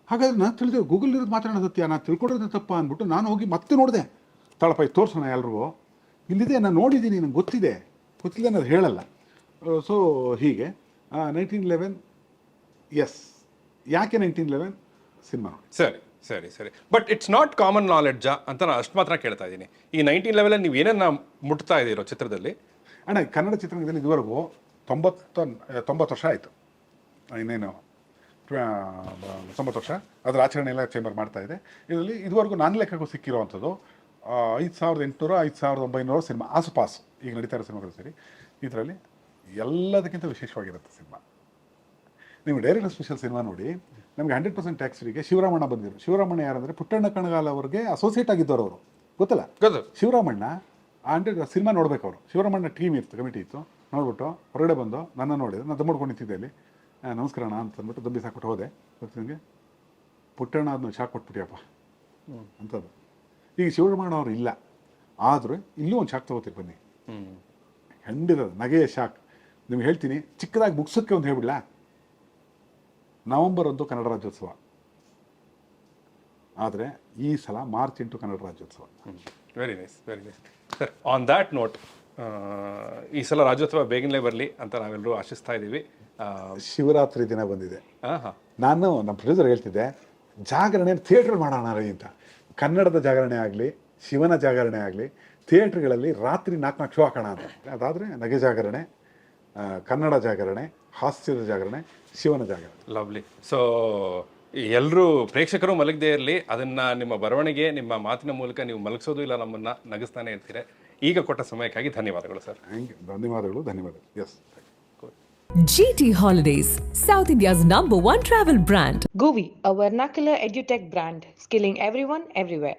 S4: ಹಾಗಾದ್ರೆ ನಾನು ತಿಳಿದೆ ಗೂಗಲ್ ಇರೋದು ಮಾತಾಡೋ ಸತ್ಯ, ನಾನು ತಿಳ್ಕೊಂಡಿರೋದು ತಪ್ಪ ಅಂದ್ಬಿಟ್ಟು ನಾನು ಹೋಗಿ ಮತ್ತೆ ನೋಡಿದೆ. ತಳಪ ತೋರಿಸೋಣ ಎಲ್ರಿಗೂ, ಇಲ್ಲಿದೆ, ನಾನು ನೋಡಿದ್ದೀನಿ, ನನಗೆ ಗೊತ್ತಿದೆ ಅನ್ನೋದು ಹೇಳಲ್ಲ. ಸೊ ಹೀಗೆ 1911 ಎಸ್. ಯಾಕೆ 1911 ಸಿನಿಮಾ ನೋಡಿ.
S3: ಸರಿ. ಸರಿ ಸರಿ. ಬಟ್ ಇಟ್ಸ್ ನಾಟ್ ಕಾಮನ್ ನಾಲೆಡ್ಜಾ ಅಂತ ನಾನು ಅಷ್ಟು ಮಾತ್ರ ಕೇಳ್ತಾ ಇದ್ದೀನಿ. ಈ 19 ಲೆವೆಲಲ್ಲಿ ನೀವು ಏನೇನು ಮುಟ್ತಾ ಇದ್ದೀರೋ ಚಿತ್ರದಲ್ಲಿ?
S4: ಅಣ್ಣ ಕನ್ನಡ ಚಿತ್ರರಂಗದಲ್ಲಿ ಇದುವರೆಗೂ 90 ವರ್ಷ ಆಯಿತು, ಇನ್ನೇನು 90 ವರ್ಷ ಅದರ ಆಚರಣೆ ಎಲ್ಲ ಚೇಂಬರ್ ಮಾಡ್ತಾ ಇದೆ. ಇದರಲ್ಲಿ ಇದುವರೆಗೂ ನಾನು ಲೆಕ್ಕಕ್ಕೂ ಸಿಕ್ಕಿರುವಂಥದ್ದು 5800 5900 ಸಿನಿಮಾ ಆಸುಪಾಸು ಈಗ ನಡೀತಾ ಇರೋ ಸಿನಿಮಾಗಳು ಸೇರಿ. ಇದರಲ್ಲಿ ಎಲ್ಲದಕ್ಕಿಂತ ವಿಶೇಷವಾಗಿರುತ್ತೆ ಸಿನಿಮಾ. ನೀವು ಡೈರೆಕ್ಟರ್ ಸ್ಪೆಷಲ್ ಸಿನಿಮಾ ನೋಡಿ, ನಮಗೆ 100% ಟ್ಯಾಕ್ಸ್ ಫ್ರೀಗೆ ಶಿವರಾಮಣ್ಣ ಬಂದಿದ್ರು. ಶಿವರಾಮಣ್ಣ ಯಾರಂದರೆ ಪುಟ್ಟಣ್ಣ ಕಣಗಾಲ್ ಅವ್ರಿಗೆ ಅಸೋಸಿಯೇಟ್ ಆಗಿದ್ದವರು ಅವರು, ಗೊತ್ತಲ್ಲ? ಶಿವರಾಮಣ್ಣ ಸಿನಿಮಾ ನೋಡ್ಬೇಕು ಅವರು. ಶಿವರಾಮಣ್ಣ ಟೀಮ್ ಇತ್ತು, ಕಮಿಟಿ ಇತ್ತು. ನೋಡ್ಬಿಟ್ಟು ಹೊರಗಡೆ ಬಂದು ನನ್ನ ನೋಡಿದ್ರು, ನಾನು ದಮ್ಮಿಡ್ಕೊಂಡು ನಿಂತಿದ್ದೆ ಅಲ್ಲಿ. ನಮಸ್ಕಾರ ಅಣ್ಣ ಅಂತ ಅಂದ್ಬಿಟ್ಟು ದಬ್ಬಿ ಸಾಕ್ಬಿಟ್ಟು ಹೋದೆ. ನನಗೆ ಪುಟ್ಟಣ್ಣ ಅದನ್ನ ಶಾಕ್ ಕೊಟ್ಬಿಟ್ಟಿಯಪ್ಪ ಅಂಥದ್ದು. ಈಗ ಶಿವರಾಮಣ್ಣ ಅವರು ಇಲ್ಲ, ಆದರೂ ಇಲ್ಲೂ ಒಂದು ಶಾಕ್ ತೊಗೋತೀರಿ ಬನ್ನಿ, ಖಂಡಿತ ನಗೆಯ ಶಾಕ್. ನಿಮ್ಗೆ ಹೇಳ್ತೀನಿ, ಚಿಕ್ಕದಾಗಿ ಮುಗಿಸೋಕ್ಕೆ ಒಂದು ಹೇಳ್ಬಿಡ್ಲಾ, ನವೆಂಬರ್ 1 ಕನ್ನಡ ರಾಜ್ಯೋತ್ಸವ, ಆದರೆ ಈ ಸಲ March 8 Kannada Rajyotsava.
S3: Very nice, very nice sir. On that note, ಈ ಸಲ ರಾಜ್ಯೋತ್ಸವ ಬೇಗನೆ ಬರಲಿ ಅಂತ ನಾವೆಲ್ಲರೂ ಆಶಿಸ್ತಾ ಇದ್ದೀವಿ.
S4: ಶಿವರಾತ್ರಿ ದಿನ ಬಂದಿದೆ. ನಾನು ನಮ್ಮ ಪ್ರೊಡ್ಯೂಸರ್ ಹೇಳ್ತಿದ್ದೆ, ಜಾಗರಣೆ ಥಿಯೇಟ್ರ್ ಮಾಡೋಣ ರೀ ಅಂತ. ಕನ್ನಡದ ಜಾಗರಣೆ ಆಗಲಿ, ಶಿವನ ಜಾಗರಣೆ ಆಗಲಿ, ಥಿಯೇಟ್ರ್ಗಳಲ್ಲಿ ರಾತ್ರಿ 4 ಶೋ ಹಾಕೋಣ ಅಂತ. ಅದಾದರೆ ನಗೆ ಜಾಗರಣೆ, ಕನ್ನಡ ಜಾಗರಣೆ, ಹಾಸ್ಯದ ಜಾಗರಣೆ, ಶಿವನ ಜಾಗರಣೆ.
S3: ಲವ್ಲಿ. ಸೊ ಎಲ್ಲರೂ ಪ್ರೇಕ್ಷಕರು ಮಲಗದೇ ಇರಲಿ, ಅದನ್ನು ನಿಮ್ಮ ಬರವಣಿಗೆ, ನಿಮ್ಮ ಮಾತಿನ ಮೂಲಕ ನೀವು ಮಲಗಿಸೋದು ಇಲ್ಲ, ನಮ್ಮನ್ನು ನಗಿಸ್ತಾನೆ ಇರ್ತೀರ. ಈಗ ಕೊಟ್ಟ ಸಮಯಕ್ಕಾಗಿ ಧನ್ಯವಾದಗಳು ಸರ್.
S4: ಧನ್ಯವಾದಗಳು. S.
S1: GT Holidays, South India's #1 travel brand.
S2: GUVI, a vernacular edutech brand, skilling everyone, everywhere.